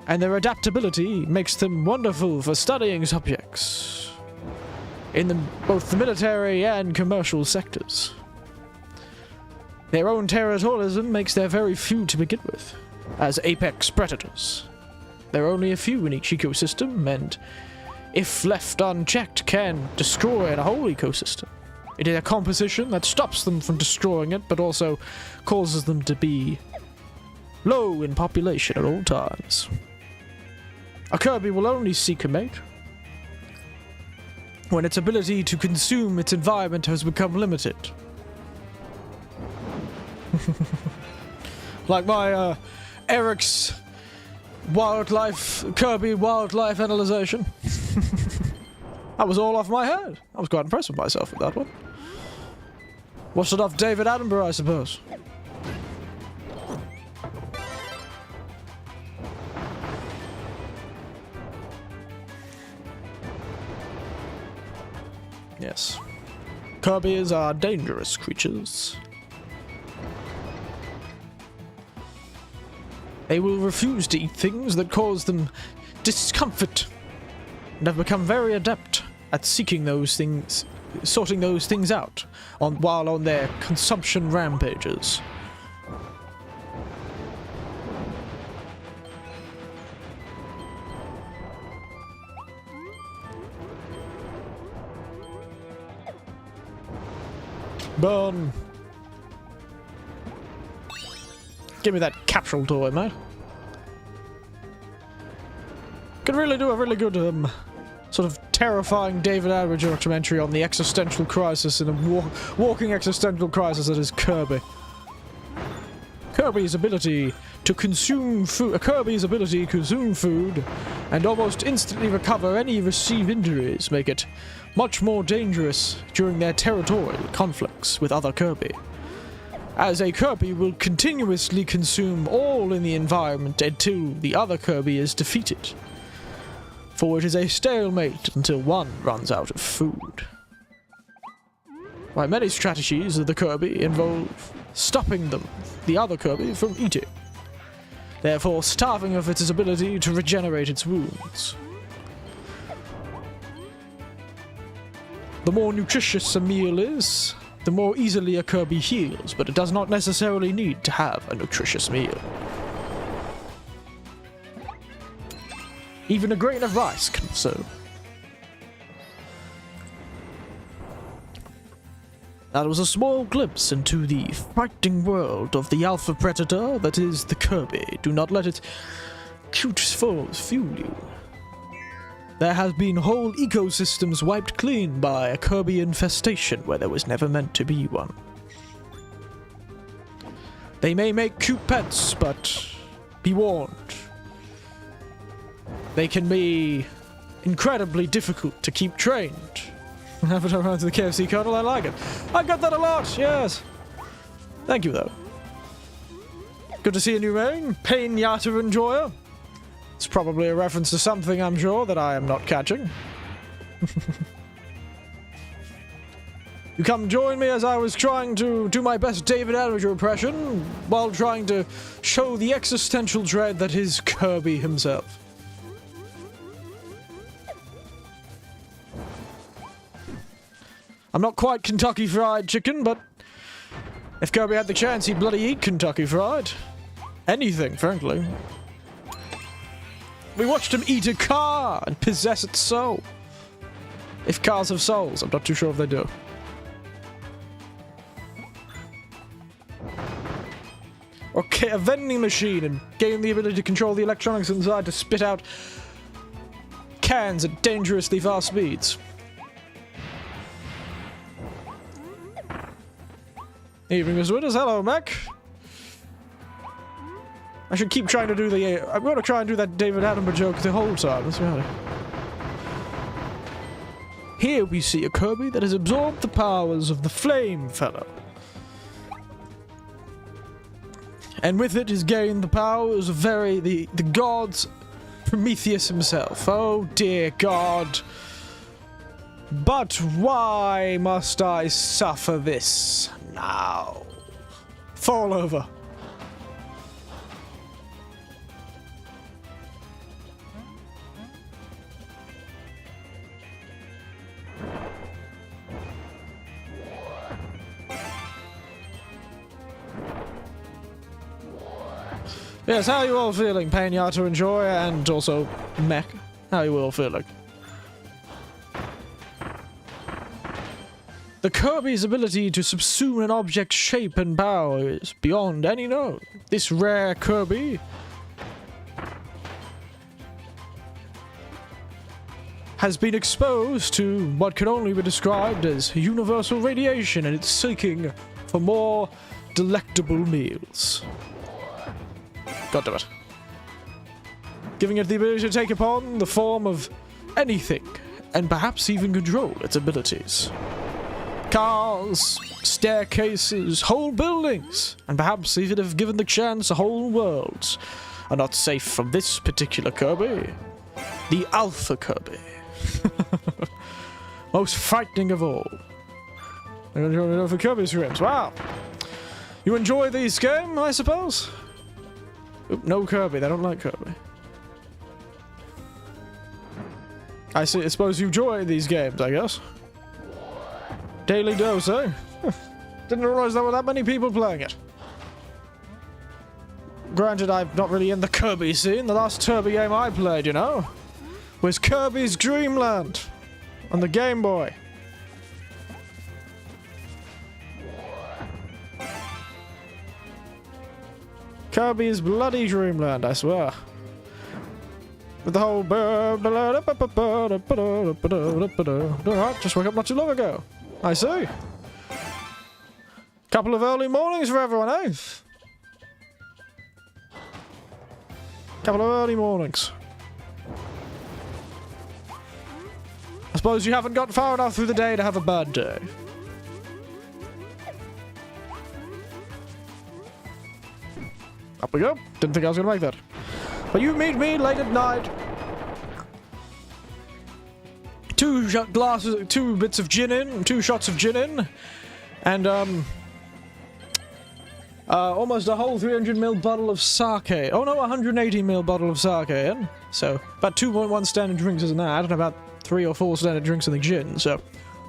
And their adaptability makes them wonderful for studying subjects in both the military and commercial sectors. Their own territorialism makes there very few to begin with, as apex predators. There are only a few in each ecosystem, and if left unchecked, can destroy a whole ecosystem. It is a composition that stops them from destroying it, but also causes them to be low in population at all times. A Kirby will only seek a mate when its ability to consume its environment has become limited. Like my Eric's Kirby wildlife analyzation. That was all off my head. I was quite impressed with myself with that one. Watched it off David Attenborough, I suppose. Yes. Kirbys are dangerous creatures. They will refuse to eat things that cause them discomfort, and have become very adept at seeking those things, sorting those things out while on their consumption rampages. Burn. Give me that capsule toy, mate. Could really do a really good, sort of terrifying David Attenborough documentary on the existential crisis in a walking existential crisis that is Kirby. Kirby's ability to consume food, and almost instantly recover any received injuries make it much more dangerous during their territorial conflicts with other Kirby, as a Kirby will continuously consume all in the environment until the other Kirby is defeated, for it is a stalemate until one runs out of food. While many strategies of the Kirby involve stopping the other Kirby from eating, therefore starving of its ability to regenerate its wounds. The more nutritious a meal is, the more easily a Kirby heals, but it does not necessarily need to have a nutritious meal. Even a grain of rice can serve. That was a small glimpse into the frightening world of the alpha predator that is the Kirby. Do not let its cute foes fool you. There have been whole ecosystems wiped clean by a Kirby infestation where there was never meant to be one. They may make cute pets, but be warned. They can be incredibly difficult to keep trained. Have it around to the KFC Colonel, I like it. I got that a lot, yes. Thank you, though. Good to see a new name, Painata Enjoyer. It's probably a reference to something, I'm sure, that I am not catching. You come join me as I was trying to do my best David Attenborough impression, while trying to show the existential dread that is Kirby himself. I'm not quite Kentucky Fried Chicken, but if Kirby had the chance, he'd bloody eat Kentucky Fried. Anything, frankly. We watched him eat a car and possess its soul. If cars have souls, I'm not too sure if they do. Okay, a vending machine and gain the ability to control the electronics inside to spit out cans at dangerously fast speeds. Evening, Mr. Winters. Hello, Mac. I should keep trying to do the... I'm going to try and do that David Attenborough joke the whole time. Let's go. Here we see a Kirby that has absorbed the powers of the Flame Fellow. And with it has gained the powers of the gods Prometheus himself. Oh dear God. But why must I suffer this now? Fall over. Yes, how are you all feeling, Painata Enjoy, and also Mech? How are you all feeling? The Kirby's ability to subsume an object's shape and power is beyond any known. This rare Kirby has been exposed to what can only be described as universal radiation, and it's seeking for more delectable meals. God damn it. Giving it the ability to take upon the form of anything, and perhaps even control its abilities. Cars, staircases, whole buildings, and perhaps even if given the chance, whole worlds are not safe from this particular Kirby. The Alpha Kirby. Most frightening of all. For Kirby streams. Wow. You enjoy these games, I suppose? Oop, no Kirby. They don't like Kirby. I suppose you enjoy these games, I guess. Daily dose, eh? Didn't realize there were that many people playing it. Granted, I'm not really in the Kirby scene. The last Kirby game I played, you know, was Kirby's Dream Land on the Game Boy. Kirby's bloody Dreamland, I swear. With the whole... Just woke up not too long ago. I see. Couple of early mornings for everyone, eh? Couple of early mornings. I suppose you haven't got far enough through the day to have a bad day. Up we go. Didn't think I was gonna make that. But you meet me late at night. Two bits of gin in, 2 shots of gin in, and almost a whole 300ml bottle of sake. Oh no, 180ml bottle of sake in. So about 2.1 standard drinks in that, and about 3 or 4 standard drinks in the gin. So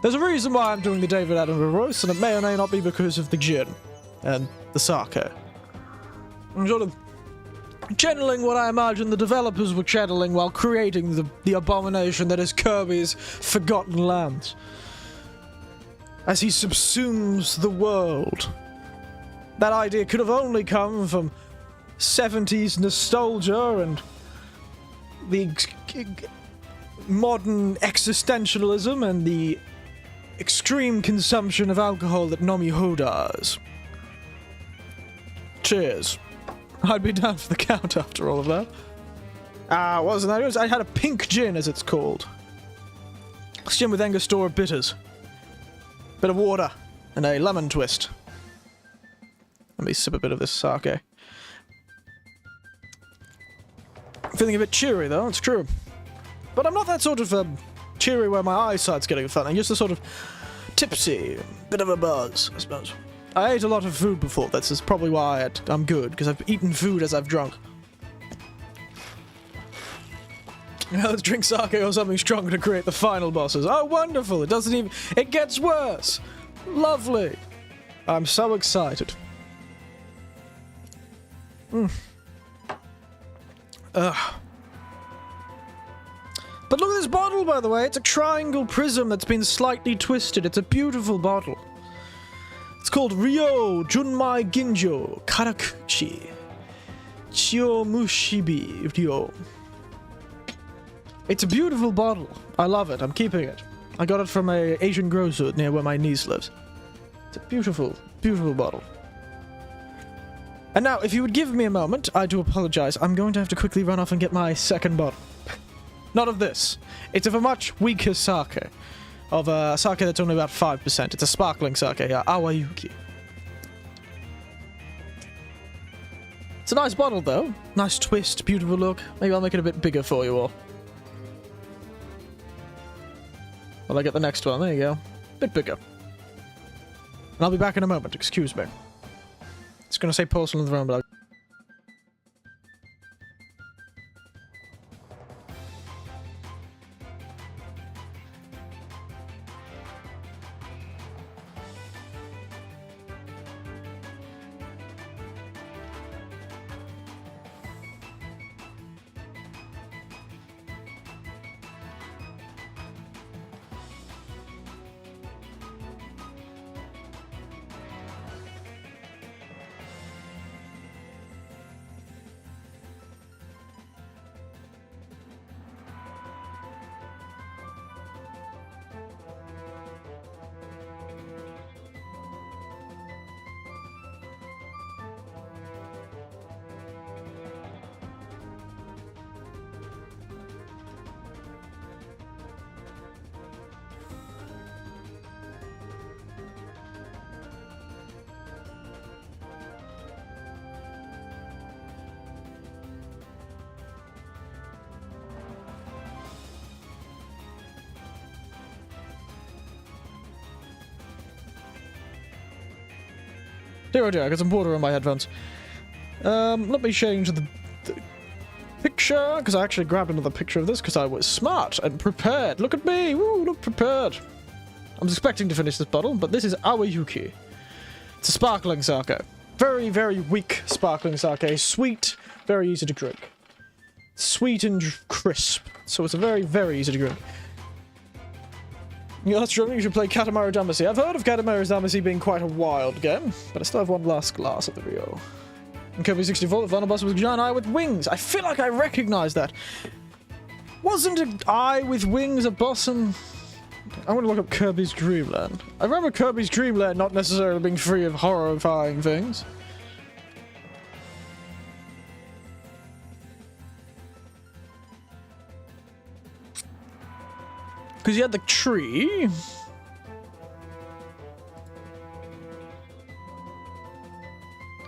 there's a reason why I'm doing the David Attenborough roast, and it may or may not be because of the gin and the sake. I'm sort of channeling what I imagine the developers were channeling while creating the abomination that is Kirby's Forgotten Lands. As he subsumes the world. That idea could have only come from 70s nostalgia and the modern existentialism and the extreme consumption of alcohol that Nomiho does. Cheers. I'd be down for the count after all of that. What was that? I had a pink gin, as it's called. It's gin with Angostura bitters. Bit of water. And a lemon twist. Let me sip a bit of this sake. Feeling a bit cheery, though, it's true. But I'm not that sort of cheery where my eyesight's getting funny. Just a sort of tipsy, bit of a buzz, I suppose. I ate a lot of food before. That's probably why I'm good, because I've eaten food as I've drunk. Let's drink sake or something stronger to create the final bosses. Oh, wonderful! It doesn't even... It gets worse! Lovely! I'm so excited. Ugh. But look at this bottle, by the way. It's a triangle prism that's been slightly twisted. It's a beautiful bottle. It's called Ryo Junmai Ginjo Karakuchi Chiyomushibi Ryo. It's a beautiful bottle. I love it. I'm keeping it. I got it from a Asian grocer near where my niece lives. It's a beautiful, beautiful bottle. And now, if you would give me a moment, I do apologize. I'm going to have to quickly run off and get my second bottle. Not of this. It's of a much weaker sake. Of a sake that's only about 5%. It's a sparkling sake, yeah, Awayuki. It's a nice bottle, though. Nice twist, beautiful look. Maybe I'll make it a bit bigger for you all. Well, I get the next one. There you go. Bit bigger. And I'll be back in a moment. Excuse me. It's gonna say porcelain throne, but dear, oh dear, I got some water in my headphones. Let me change the picture, because I actually grabbed another picture of this because I was smart and prepared. Look at me! Woo, look prepared. I was expecting to finish this bottle, but this is Awayuki. It's a sparkling sake. Very, very weak sparkling sake. Sweet, very easy to drink. Sweet and crisp. So it's a very, very easy to drink. Yeah, that's true. You should play Katamari Damacy. I've heard of Katamari Damacy being quite a wild game, but I still have one last glass of the Rio. In Kirby 64, the final boss was a giant eye with wings. I feel like I recognize that. Wasn't an eye with wings a boss in... I want to look up Kirby's Dream Land. I remember Kirby's Dream Land not necessarily being free of horrifying things. Because you had the tree.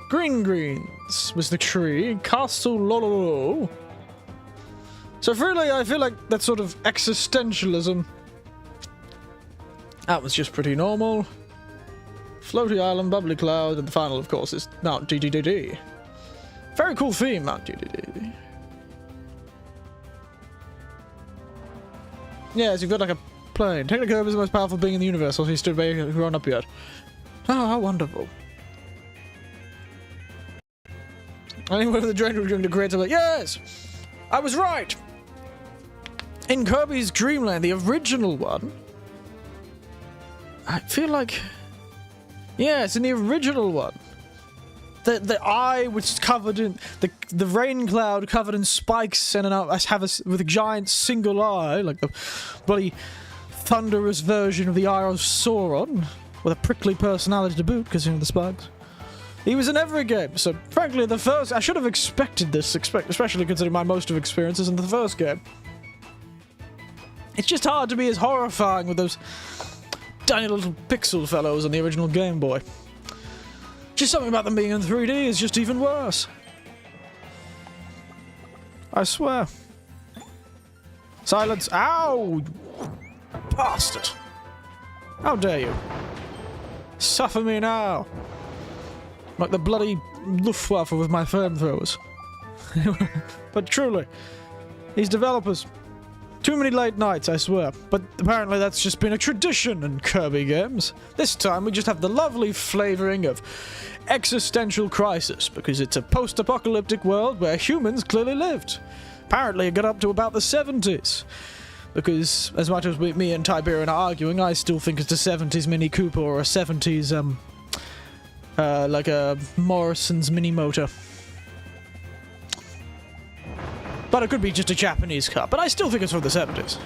Green Greens was the tree. Castle Lololo. So really, I feel like that sort of existentialism. That was just pretty normal. Floaty Island, Bubbly Cloud, and the final, of course, is Mount DDDD. Very cool theme, Mount DDD. Yes, you've got like a plane. Technically, Kirby is the most powerful being in the universe, so he stood by grown up yet. Oh, how wonderful. Anyway, the drain was going to create something. Yes! I was right! In Kirby's Dream Land, the original one, I feel like... Yes, in the original one. The eye was covered in... The rain cloud covered in spikes and with a giant single eye, like the bloody thunderous version of the Eye of Sauron, with a prickly personality to boot, because of the spikes. He was in every game, so frankly, the first... I should have expected this, especially considering my most of experiences in the first game. It's just hard to be as horrifying with those tiny little pixel fellows on the original Game Boy. Just something about them being in 3D is just even worse. I swear. Silence. Ow! Bastard! How dare you? Suffer me now! Like the bloody Luftwaffe with my flamethrowers. But truly, these developers... Too many late nights, I swear. But apparently that's just been a tradition in Kirby games. This time we just have the lovely flavoring of existential crisis, because it's a post-apocalyptic world where humans clearly lived. Apparently it got up to about the 70s. Because as much as me and Tiberian are arguing, I still think it's a 70s Mini Cooper or a 70s, like a Morrison's Mini Motor. But it could be just a Japanese car, but I still think it's from the 70s.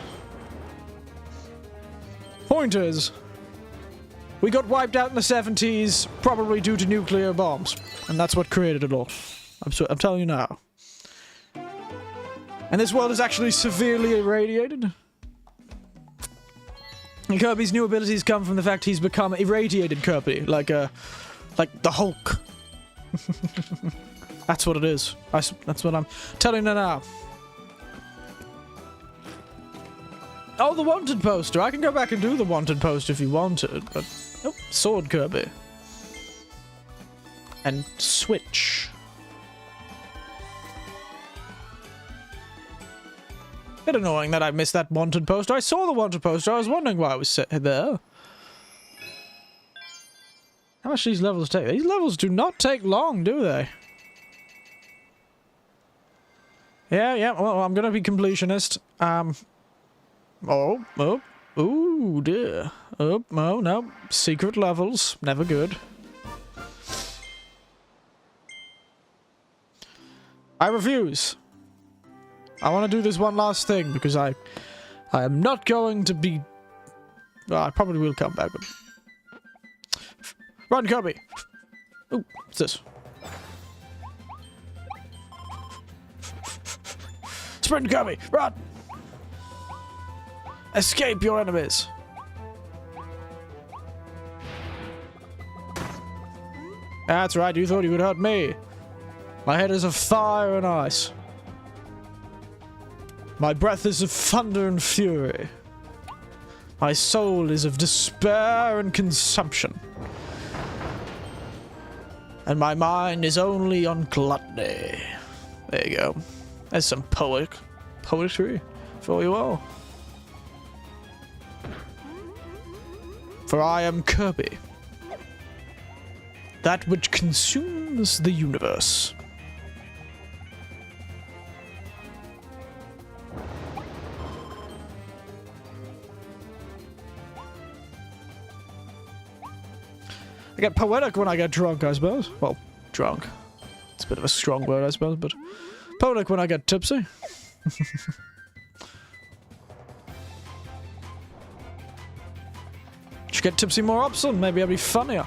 Point is, we got wiped out in the 70s, probably due to nuclear bombs. And that's what created it all. I'm telling you now. And this world is actually severely irradiated. And Kirby's new abilities come from the fact he's become irradiated Kirby, like the Hulk. That's what it is. That's what I'm telling you now. Oh, the wanted poster. I can go back and do the wanted poster if you wanted, but... Oh, Sword Kirby. And Switch. Bit annoying that I missed that wanted poster. I saw the wanted poster. I was wondering why it was set there. How much do these levels take? These levels do not take long, do they? Yeah, well, I'm gonna be completionist. Ooh, dear. Oh, no. Secret levels. Never good. I refuse. I want to do this one last thing, because I am not going to be... Well, I probably will come back, but... Run, Kirby! Ooh, what's this? Sprint, Kirby! Run! Escape your enemies! That's right, you thought you could hurt me. My head is of fire and ice. My breath is of thunder and fury. My soul is of despair and consumption. And my mind is only on gluttony. There you go. There's some poetry for you all. For I am Kirby, that which consumes the universe. I get poetic when I get drunk, I suppose. Well, drunk. It's a bit of a strong word, I suppose, but poetic when I get tipsy. Should get tipsy more often, maybe I'll be funnier.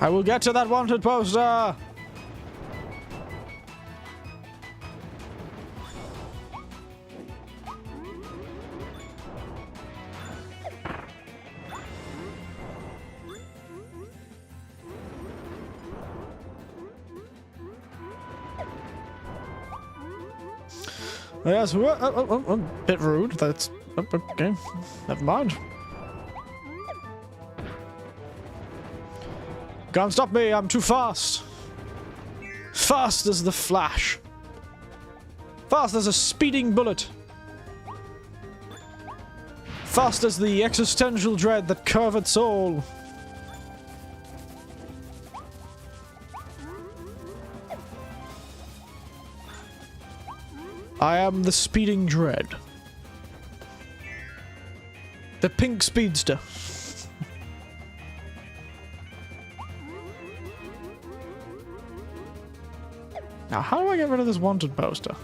I will get to that wanted poster! Yes, a bit rude. That's okay. Never mind. Can't stop me. I'm too fast. Fast as the Flash. Fast as a speeding bullet. Fast as the existential dread that covets all. I am the speeding dread. The pink speedster. Now, how do I get rid of this wanted poster?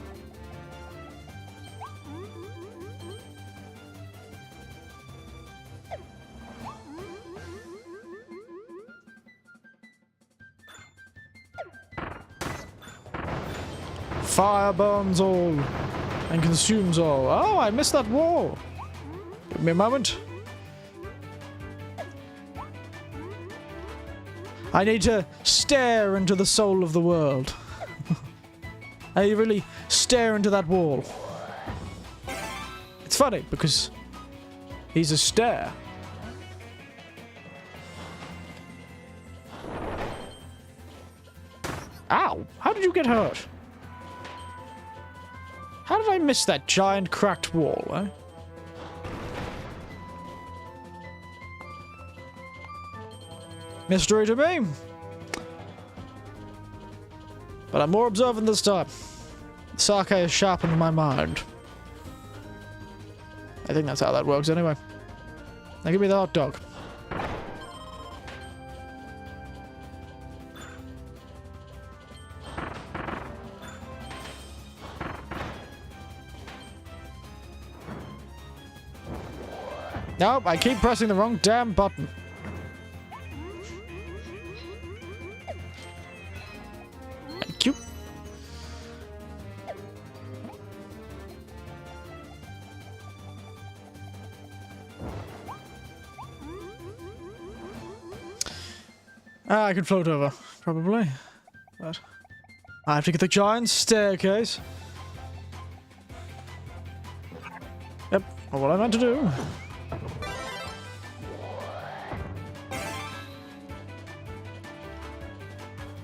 Fire burns all and consumes all. Oh, I missed that wall. Give me a moment. I need to stare into the soul of the world. I really stare into that wall. It's funny because he's a stare. Ow! How did you get hurt? How did I miss that giant cracked wall, eh? Mystery to me. But I'm more observant this time. Sake has sharpened my mind. I think that's how that works anyway. Now give me the hot dog. Nope, I keep pressing the wrong damn button. Thank you. I could float over, probably. But I have to get the giant staircase. Yep, not what I meant to do.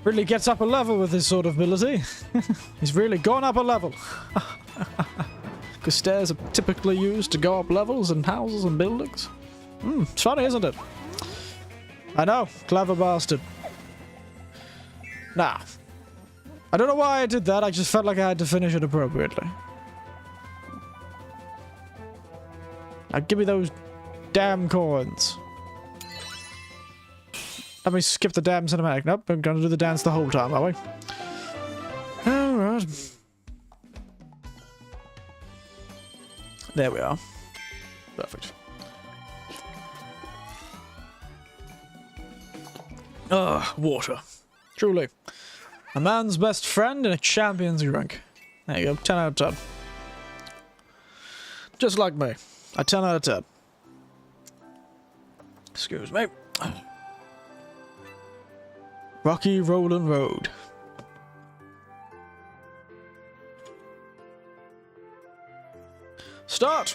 Really gets up a level with this sort of ability. He's really gone up a level. Because stairs are typically used to go up levels in houses and buildings. It's funny, isn't it? I know, clever bastard. Nah. I don't know why I did that, I just felt like I had to finish it appropriately. Now give me those damn coins. Let me skip the damn cinematic. Nope, I'm gonna do the dance the whole time, are we? Alright. There we are. Perfect. Water. Truly. A man's best friend and a champion's drink. There you go, 10 out of 10. Just like me. A 10 out of 10. Excuse me. Rocky Rollin' Road. Start!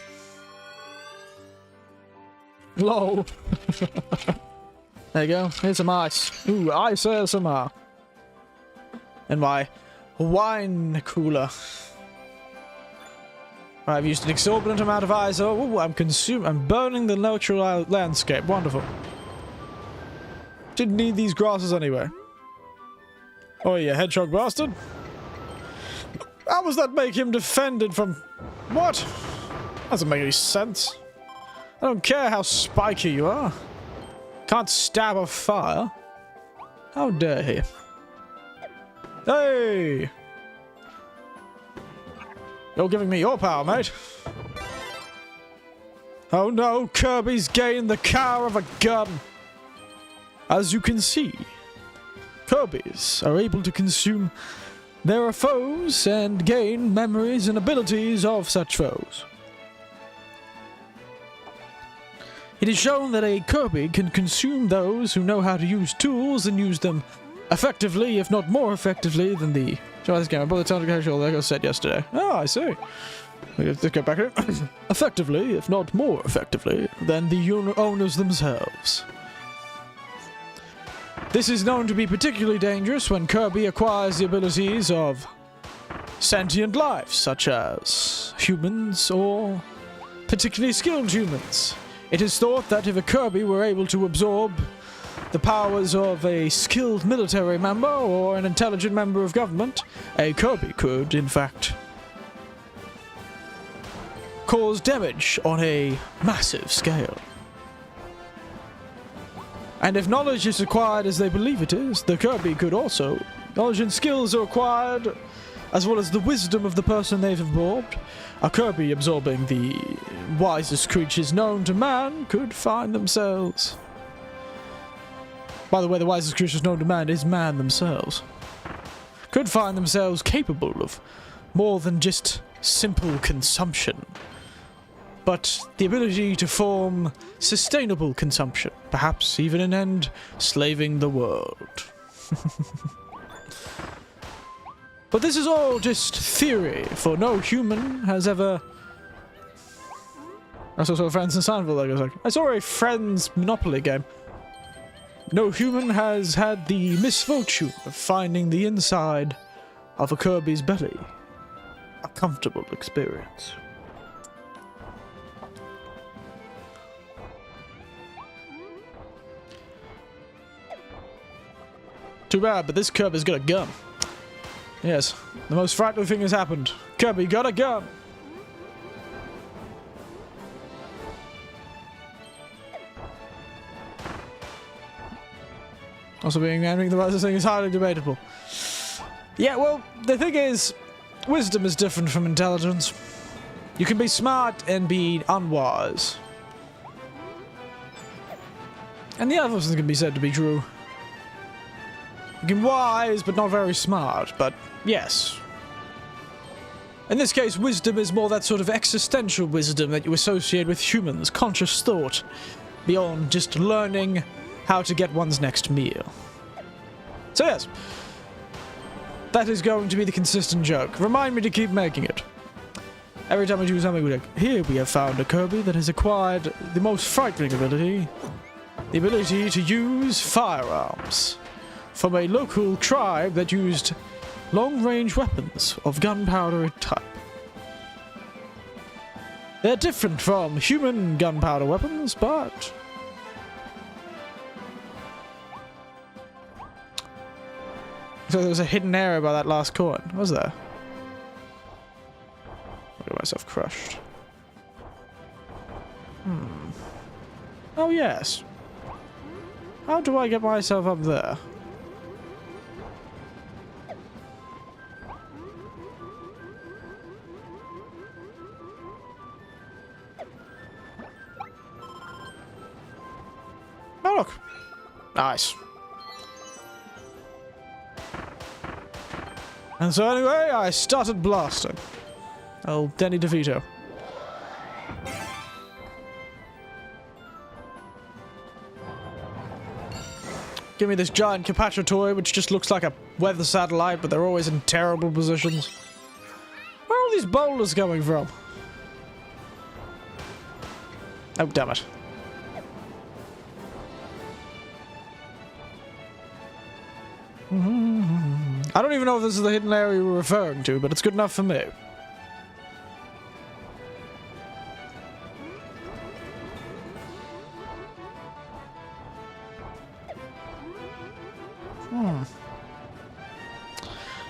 Lol. There you go. Here's some ice. Ooh, ice ASMR. And my wine cooler. I've used an exorbitant amount of ice. Oh, I'm burning the natural landscape. Wonderful. Didn't need these grasses anyway. Oh, you hedgehog bastard. How does that make him defended from... What? Doesn't make any sense. I don't care how spiky you are. Can't stab a fire. How dare he? Hey! You're giving me your power, mate. Oh no, Kirby's gained the power of a gun. As you can see, Kirby's are able to consume their foes and gain memories and abilities of such foes. It is shown that a Kirby can consume those who know how to use tools and use them effectively, if not more effectively, than the... Try this game. I bought the time to casual like I said yesterday. Oh, I see. Let's get back here. Effectively, if not more effectively, than the owners themselves. This is known to be particularly dangerous when Kirby acquires the abilities of sentient life, such as humans or particularly skilled humans. It is thought that if a Kirby were able to absorb the powers of a skilled military member or an intelligent member of government, a Kirby could, in fact, cause damage on a massive scale. And if knowledge is acquired as they believe it is, the Kirby could also... Knowledge and skills are acquired, as well as the wisdom of the person they've absorbed. A Kirby absorbing the wisest creatures known to man could find themselves... By the way, the wisest creatures known to man is man themselves. Could find themselves capable of more than just simple consumption, but the ability to form sustainable consumption, perhaps even an end slaving the world. But this is all just theory, for no human has ever... I saw Friends in Seinfeld, I saw a Friends Monopoly game. No human has had the misfortune of finding the inside of a Kirby's belly. A comfortable experience. Too bad, but this Kirby's got a gun. Yes, the most frightening thing has happened. Kirby got a gun! Also being the wisest thing is highly debatable. Yeah, well, the thing is, wisdom is different from intelligence. You can be smart and be unwise. And the other thing can be said to be true. You can be wise, but not very smart, but yes. In this case, wisdom is more that sort of existential wisdom that you associate with humans, conscious thought, beyond just learning how to get one's next meal. So yes, that is going to be the consistent joke. Remind me to keep making it. Every time I do something, we're like, here we have found a Kirby that has acquired the most frightening ability. The ability to use firearms. From a local tribe that used long-range weapons of gunpowder type. They're different from human gunpowder weapons, but... So there was a hidden area by that last coin, was there? I got myself crushed. Oh yes. How do I get myself up there? Oh look. Nice. And so anyway, I started blasting. Oh, Danny DeVito. Give me this giant Capatra toy, which just looks like a weather satellite, but they're always in terrible positions. Where are all these boulders coming from? Oh, damn it. I don't even know if this is the hidden area we're referring to, but it's good enough for me.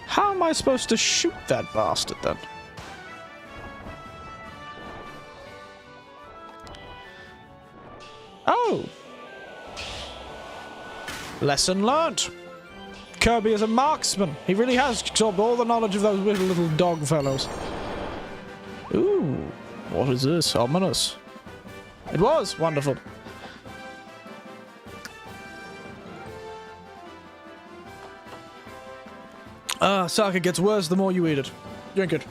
How am I supposed to shoot that bastard, then? Oh! Lesson learnt! Kirby is a marksman. He really has absorbed all the knowledge of those little dog fellows. Ooh, what is this? Ominous. It was wonderful. Sake gets worse the more you eat it. Drink it.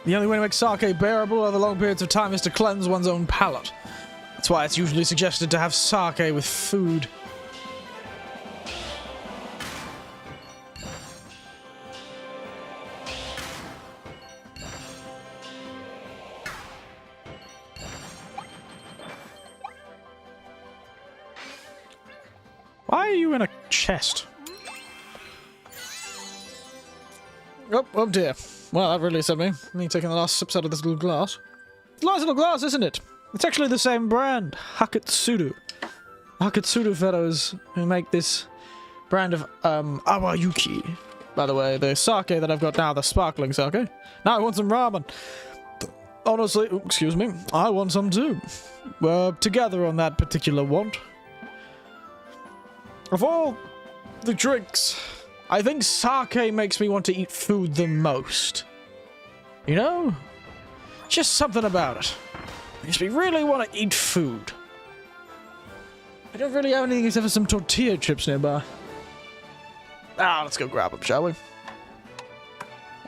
The only way to make sake bearable over long periods of time is to cleanse one's own palate. That's why it's usually suggested to have sake with food. Why are you in a chest? Oh dear. Well, that really upset me. Me taking the last sips out of this little glass. It's a nice little glass, isn't it? It's actually the same brand. Hakatsudo. Hakatsudo fellows who make this brand of, Awayuki. By the way, the sake that I've got now, the sparkling sake. Now I want some ramen. Honestly, excuse me, I want some too. We're together on that particular want. Of all the drinks, I think sake makes me want to eat food the most. You know? Just something about it. Makes me really want to eat food. I don't really have anything except for some tortilla chips nearby. Let's go grab them, shall we?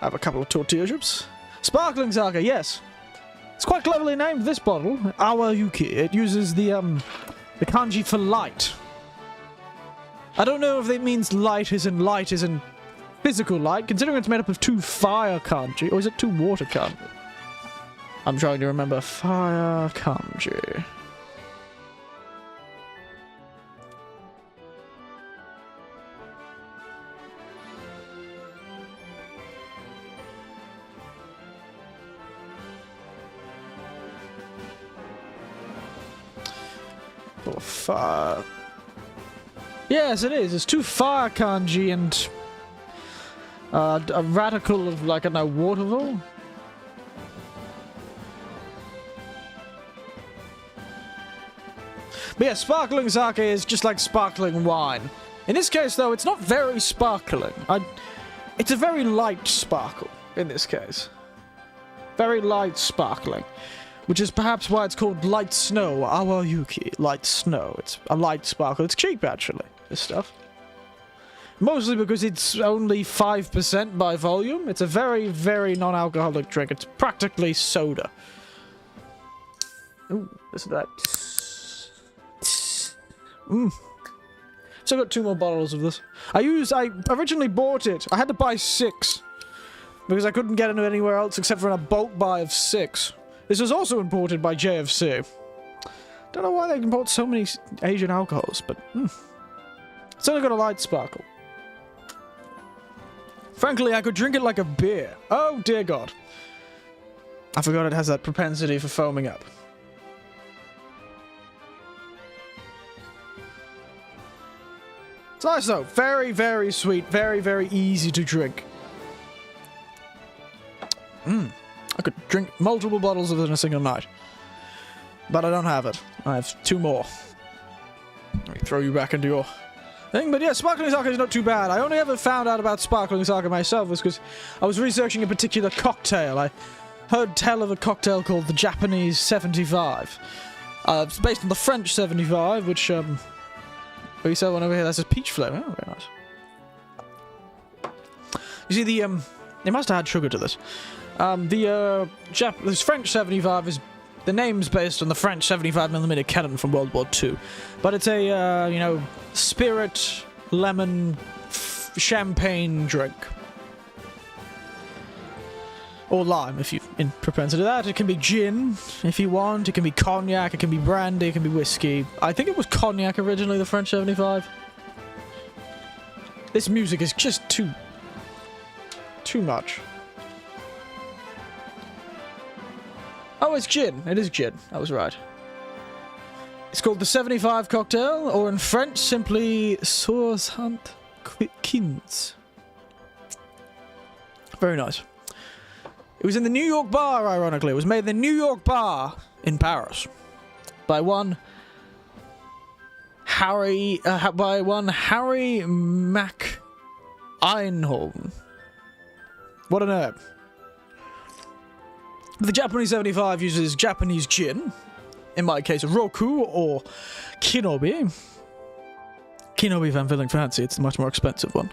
I have a couple of tortilla chips. Sparkling sake, yes. It's quite cleverly named, this bottle. Awayuki. It uses the kanji for light. I don't know if it means light is in physical light, considering it's made up of 2 fire kanji, or is it 2 water kanji? I'm trying to remember. Fire kanji. Oh, fire. Yes, it is. It's 2 fire kanji and a radical of, like, I don't know, waterfall? But yeah, sparkling sake is just like sparkling wine. In this case, though, it's not very sparkling. It's a very light sparkle, in this case. Very light sparkling. Which is perhaps why it's called light snow, Awayuki. Light snow. It's a light sparkle. It's cheap, actually, this stuff. Mostly because it's only 5% by volume. It's a very, very non-alcoholic drink. It's practically soda. Ooh, listen to that. So I got 2 more bottles of this. I originally bought it. I had to buy 6. Because I couldn't get it anywhere else except for in a bulk buy of 6. This was also imported by JFC. Don't know why they import so many Asian alcohols, but it's only got a light sparkle. Frankly, I could drink it like a beer. Oh, dear God. I forgot it has that propensity for foaming up. It's nice though. Very, very sweet. Very, very easy to drink. I could drink multiple bottles of it in a single night. But I don't have it. I have 2 more. Let me throw you back into your thing. But yeah, sparkling sake is not too bad. I only ever found out about sparkling sake myself was because I was researching a particular cocktail. I heard tell of a cocktail called the Japanese 75. It's based on the French 75, which, we sell one over here. That's a peach flavor. Oh, very nice. You see, they must have had sugar to this. This French 75 is... The name's based on the French 75mm cannon from World War II. But it's a, you know, spirit, lemon, champagne drink. Or lime, if you're in propensity to that. It can be gin, if you want. It can be cognac, it can be brandy, it can be whiskey. I think it was cognac originally, the French 75. This music is just too much. Oh, it's gin. It is gin. I was right. It's called the 75 cocktail, or in French, simply Jaunt Quins. Very nice. It was in the New York bar, ironically. It was made in the New York bar in Paris by one Harry Mac Einholm. What a name. The Japanese 75 uses Japanese gin. In my case, Roku or Kinobi. Kinobi, if I'm feeling fancy, it's a much more expensive one.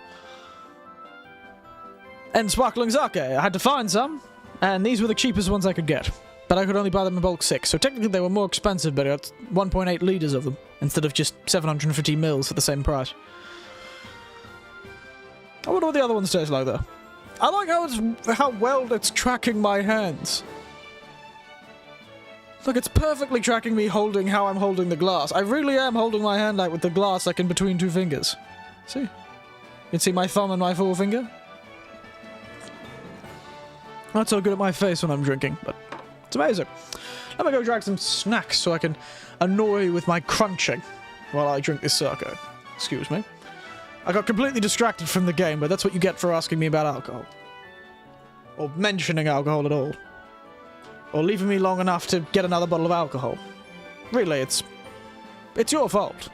And sparkling sake. I had to find some, and these were the cheapest ones I could get. But I could only buy them in bulk 6, so technically they were more expensive, but I got 1.8 litres of them, instead of just 750 mils for the same price. I wonder what the other ones taste like, though. I like how well it's tracking my hands. Look, it's perfectly tracking me holding how I'm holding the glass. I really am holding my hand out with the glass like in between two fingers. See? You can see my thumb and my forefinger. Not so good at my face when I'm drinking, but it's amazing. Let me go drag some snacks so I can annoy you with my crunching while I drink this sake. Excuse me. I got completely distracted from the game, but that's what you get for asking me about alcohol. Or mentioning alcohol at all. Or leaving me long enough to get another bottle of alcohol. Really, it's your fault.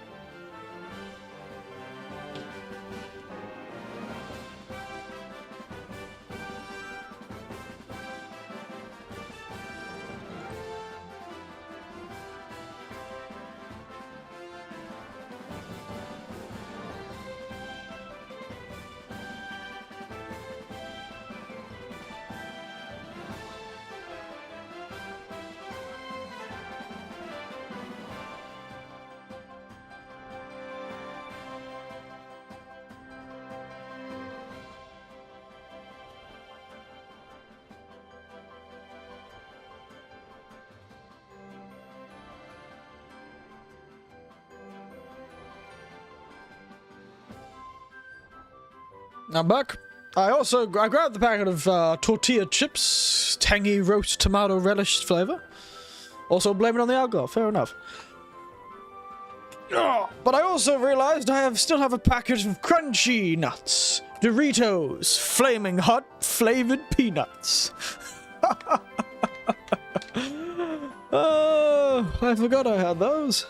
I'm back. I grabbed the packet of tortilla chips, tangy roast tomato relish flavor. Also blame it on the alcohol, fair enough. But I also realized still have a packet of crunchy nuts. Doritos, flaming hot flavored peanuts. Oh, I forgot I had those.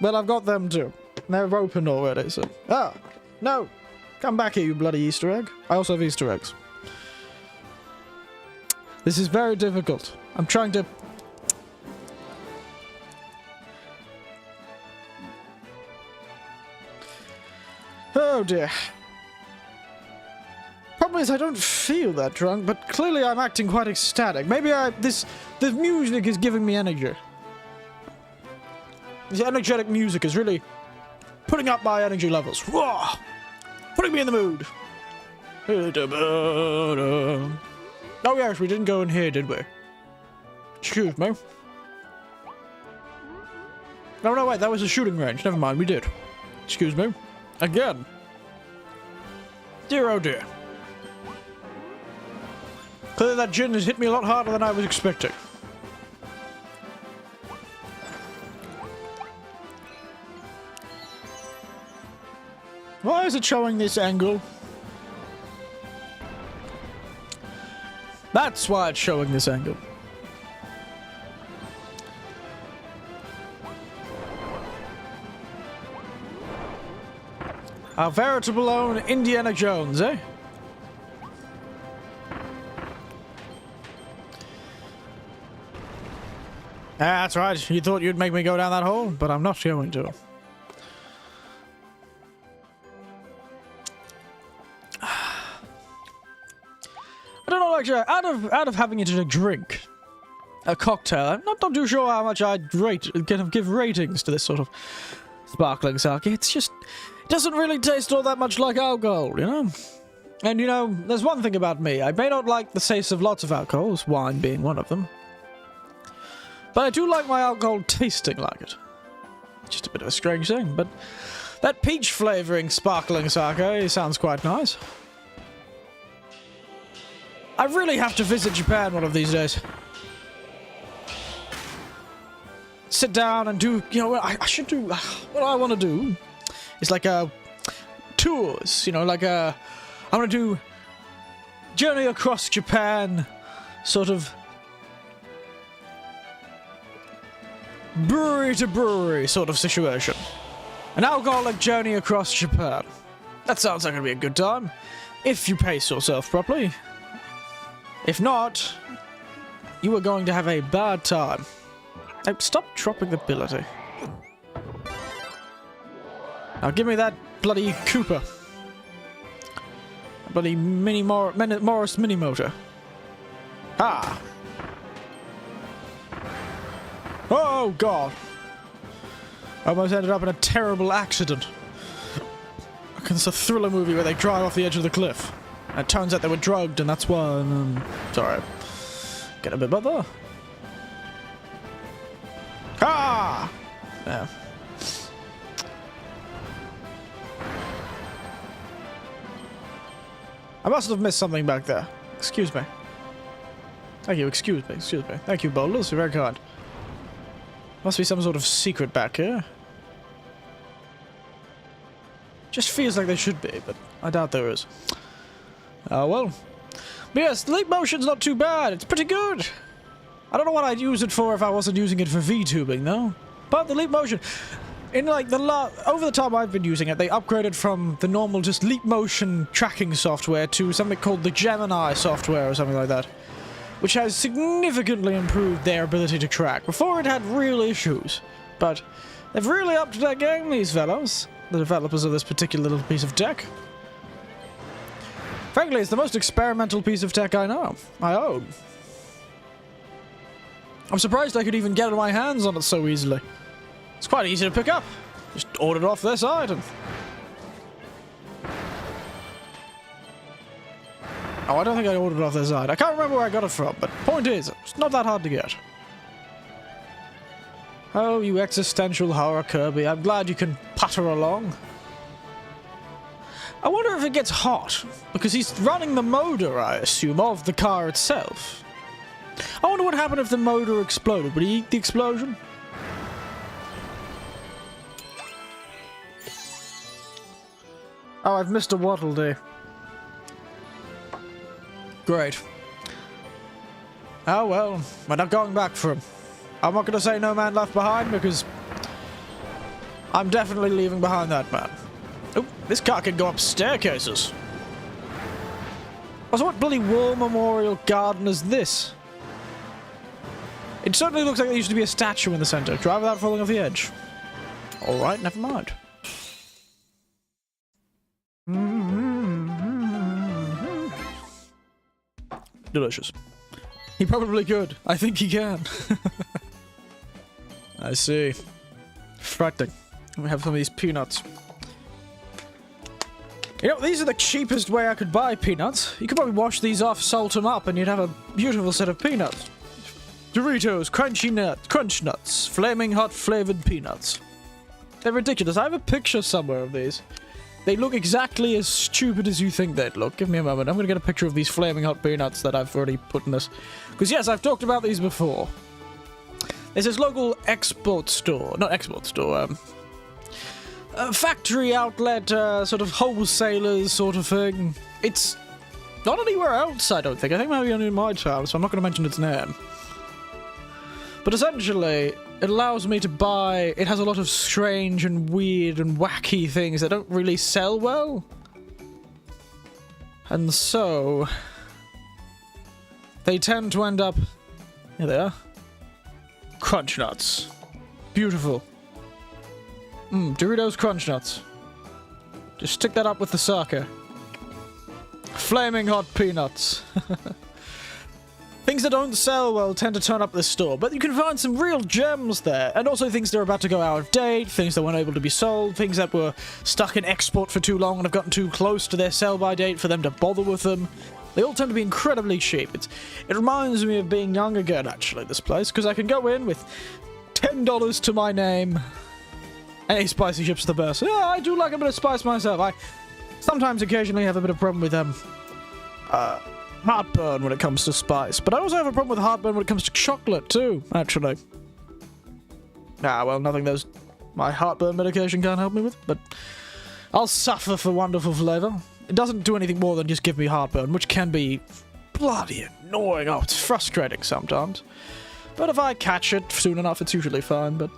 But I've got them too. They're open already, so... Ah, no. Come back here, you bloody Easter egg. I also have Easter eggs. This is very difficult. I'm trying to... Oh dear. Problem is I don't feel that drunk, but clearly I'm acting quite ecstatic. Maybe the music is giving me energy. This energetic music is really putting up my energy levels. Whoa! Putting me in the mood. Oh yes, we didn't go in here, did we? Excuse me. No, wait, that was a shooting range. Never mind, we did. Excuse me. Again. Dear oh dear. Clearly that gin has hit me a lot harder than I was expecting. Why is it showing this angle? That's why it's showing this angle. Our veritable own Indiana Jones, eh? That's right. You thought you'd make me go down that hole, but I'm not going to. I don't know, actually, out of having it in a drink, a cocktail, I'm not too sure how much I'd give ratings to this sort of sparkling sake. It's just, it doesn't really taste all that much like alcohol, you know? And, you know, there's one thing about me. I may not like the taste of lots of alcohols, wine being one of them. But I do like my alcohol tasting like it. Just a bit of a strange thing, but That peach flavoring sparkling sake sounds quite nice. I really have to visit Japan one of these days. Sit down and do, you know, I should do, what I want to do is like tours, you know, like I want to do journey across Japan, sort of brewery to brewery sort of situation. An alcoholic journey across Japan. That sounds like it'll be a good time, if you pace yourself properly. If not, you are going to have a bad time. Hey, stop dropping the ability. Now give me that bloody Cooper. Bloody Morris mini motor. Ah! Oh god! I almost ended up in a terrible accident. It's a thriller movie where they drive off the edge of the cliff. And it turns out they were drugged, and that's why. Sorry. Get a bit better. Ah! Yeah. I must have missed something back there. Excuse me. Thank you, excuse me. Thank you, boulders, you're very kind. Must be some sort of secret back here. Just feels like there should be, but I doubt there is. Oh well. But yes, the leap motion's not too bad. It's pretty good. I don't know what I'd use it for if I wasn't using it for VTubing, though. But the leap motion, in like over the time I've been using it, they upgraded from the normal just leap motion tracking software to something called the Gemini software or something like that, which has significantly improved their ability to track. Before it had real issues, but they've really upped their game, these fellows, the developers of this particular little piece of tech. Frankly, it's the most experimental piece of tech I know. I own. I'm surprised I could even get my hands on it so easily. It's quite easy to pick up. Just ordered off their site and... Oh, I don't think I ordered it off their site. I can't remember where I got it from, but point is, it's not that hard to get. Oh, you existential horror, Kirby. I'm glad you can putter along. I wonder if it gets hot, because he's running the motor, I assume, of the car itself. I wonder what happened if the motor exploded. Would he eat the explosion? Oh, I've missed a Waddle Dee. Great. Oh well, we're not going back for him. I'm not going to say no man left behind, because I'm definitely leaving behind that man. Oh, this car can go up staircases. Also, what bloody war memorial garden is this? It certainly looks like there used to be a statue in the center. Drive without falling off the edge. Alright, never mind. Delicious. He probably could. I think he can. I see. Frightening. We have some of these peanuts. You know, these are the cheapest way I could buy peanuts. You could probably wash these off, salt them up, and you'd have a beautiful set of peanuts. Doritos, crunch nuts, flaming hot flavored peanuts. They're ridiculous. I have a picture somewhere of these. They look exactly as stupid as you think they'd look. Give me a moment. I'm gonna get a picture of these flaming hot peanuts that I've already put in this. Because yes, I've talked about these before. There's this local export store. Not export store, a factory outlet, sort of wholesalers sort of thing. It's not anywhere else, I don't think. I think maybe only in my town, so I'm not gonna mention its name. But essentially, it allows me to buy... It has a lot of strange and weird and wacky things that don't really sell well. And so... they tend to end up... Here they are. Crunch nuts. Beautiful. Doritos Crunch Nuts. Just stick that up with the sake. Flaming hot peanuts. Things that don't sell well tend to turn up this store, but you can find some real gems there, and also things that are about to go out of date, things that weren't able to be sold, things that were stuck in export for too long and have gotten too close to their sell-by date for them to bother with them. They all tend to be incredibly cheap. It reminds me of being young again, actually, this place, because I can go in with $10 to my name, Any spicy chips are the best. Yeah, I do like a bit of spice myself. I sometimes occasionally have a bit of problem with heartburn when it comes to spice. But I also have a problem with heartburn when it comes to chocolate too, actually. Ah, well, nothing my heartburn medication can't help me with, but I'll suffer for wonderful flavor. It doesn't do anything more than just give me heartburn, which can be bloody annoying. Oh, it's frustrating sometimes. But if I catch it soon enough, it's usually fine, but...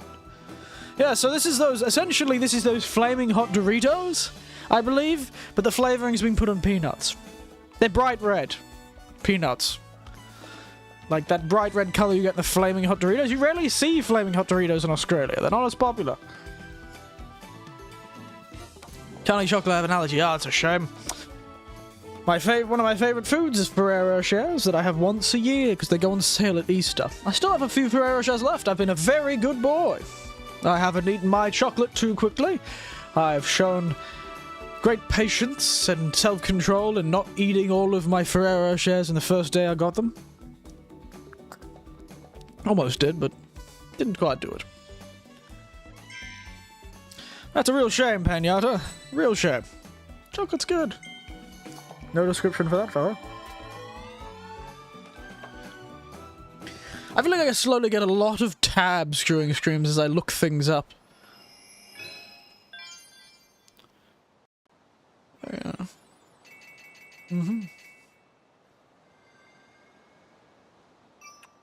Yeah, so this is those flaming hot Doritos, I believe, but the flavoring's been put on peanuts. They're bright red. Peanuts. Like that bright red color you get in the flaming hot Doritos. You rarely see flaming hot Doritos in Australia. They're not as popular. Can't eat chocolate, I have an allergy. Ah, it's a shame. One of my favourite foods is Ferrero Rochers that I have once a year because they go on sale at Easter. I still have a few Ferrero Rochers left. I've been a very good boy. I haven't eaten my chocolate too quickly. I've shown great patience and self-control in not eating all of my Ferrero Rochers in the first day I got them. Almost did, but didn't quite do it. That's a real shame, Pinata. Real shame. Chocolate's good. No description for that, fella. I feel like I slowly get a lot of tabs during streams as I look things up. Yeah.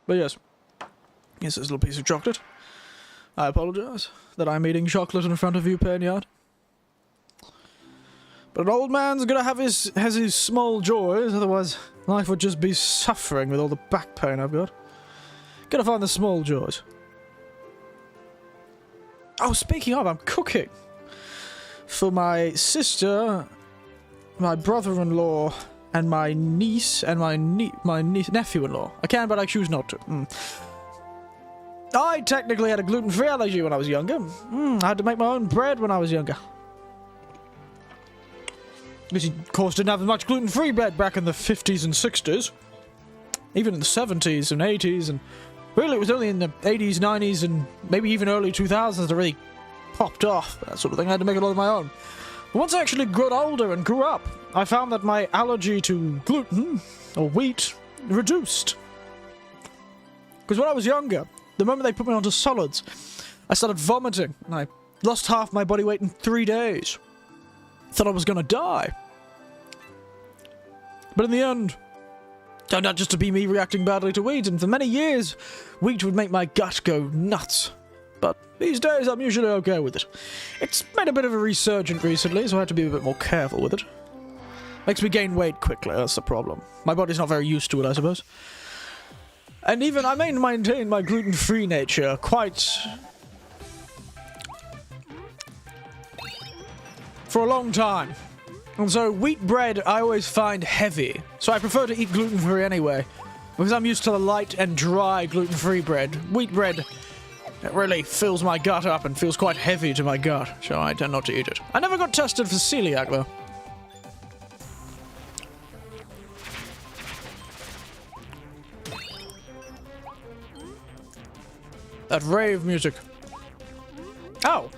But yes. Here's this little piece of chocolate. I apologize that I'm eating chocolate in front of you, Panyard. But an old man's gotta have his small joys, otherwise life would just be suffering with all the back pain I've got. Gotta find the small joys. Oh, speaking of, I'm cooking for my sister, my brother-in-law, and my niece, and my nephew-in-law. I can, but I choose not to. I technically had a gluten-free allergy when I was younger. I had to make my own bread when I was younger. Because, of course, didn't have as much gluten-free bread back in the 50s and 60s. Even in the 70s and 80s, and really it was only in the 80s, 90s, and maybe even early 2000s that it really popped off, that sort of thing. I had to make a lot of my own. But once I actually got older and grew up, I found that my allergy to gluten, or wheat, reduced. Because when I was younger, the moment they put me onto solids, I started vomiting, and I lost half my body weight in 3 days. Thought I was gonna die. But in the end, turned out just to be me reacting badly to wheat, and for many years, wheat would make my gut go nuts. But these days, I'm usually okay with it. It's made a bit of a resurgent recently, so I have to be a bit more careful with it. Makes me gain weight quickly, that's the problem. My body's not very used to it, I suppose. And even, I maintain my gluten-free nature quite... for a long time. And so wheat bread I always find heavy. So I prefer to eat gluten-free anyway. Because I'm used to the light and dry gluten-free bread. Wheat bread, it really fills my gut up and feels quite heavy to my gut. So I tend not to eat it. I never got tested for celiac though. That rave music. Oh!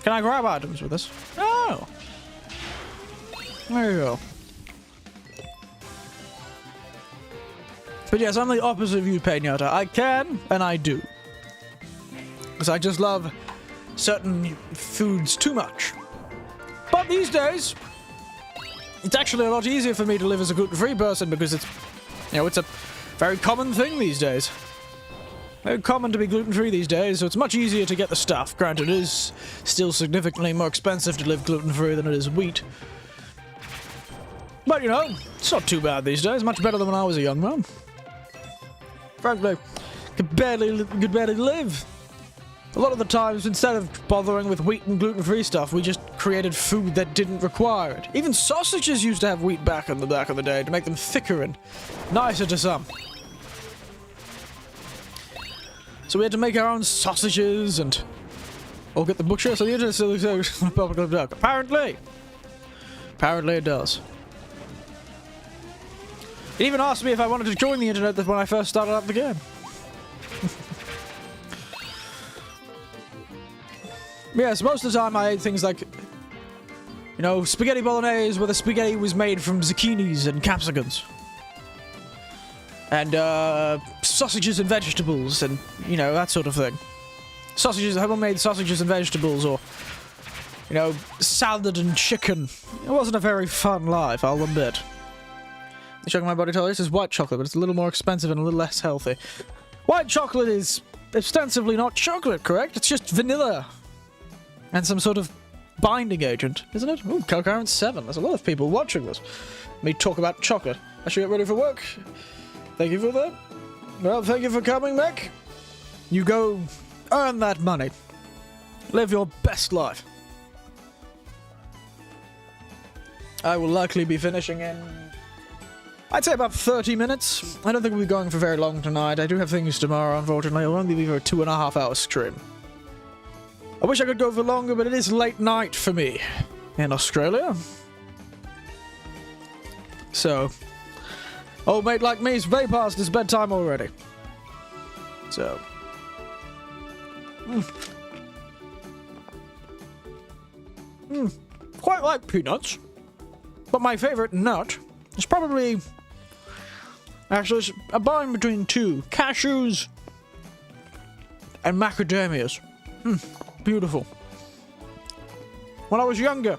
Can I grab items with this? Oh! There you go. But yes, I'm the opposite of you, Pinata. I can, and I do. Because I just love certain foods too much. But these days, it's actually a lot easier for me to live as a gluten-free person because it's, you know, it's a very common thing these days. Very common to be gluten-free these days, so it's much easier to get the stuff. Granted, it is still significantly more expensive to live gluten-free than it is wheat. But, you know, it's not too bad these days. Much better than when I was a young man. Frankly, could barely live. A lot of the times, instead of bothering with wheat and gluten-free stuff, we just created food that didn't require it. Even sausages used to have wheat back in the day to make them thicker and nicer to some. So we had to make our own sausages and... or get the butcher, so the internet still exists on the public of duck. Apparently it does. It even asked me if I wanted to join the internet when I first started up the game. Yes, most of the time I ate things like, you know, spaghetti bolognese where the spaghetti was made from zucchinis and capsicums. And, sausages and vegetables and, you know, that sort of thing. Sausages, homemade sausages and vegetables, or, you know, salad and chicken. It wasn't a very fun life, I'll admit. The chocolate my body tolerance is white chocolate, but it's a little more expensive and a little less healthy. White chocolate is ostensibly not chocolate, correct? It's just vanilla. And some sort of binding agent, isn't it? Ooh, Concurrent 7. There's a lot of people watching this. Me talk about chocolate. I should get ready for work. Thank you for that. Well, thank you for coming back. You go earn that money. Live your best life. I will likely be finishing in, I'd say, about 30 minutes. I don't think we'll be going for very long tonight. I do have things tomorrow, unfortunately. It'll only be for a 2.5-hour stream. I wish I could go for longer, but it is late night for me in Australia. So, old mate like me is way past his bedtime already. So, quite like peanuts, but my favorite nut is probably, actually, it's a bind between two: cashews and macadamias. Beautiful. When I was younger,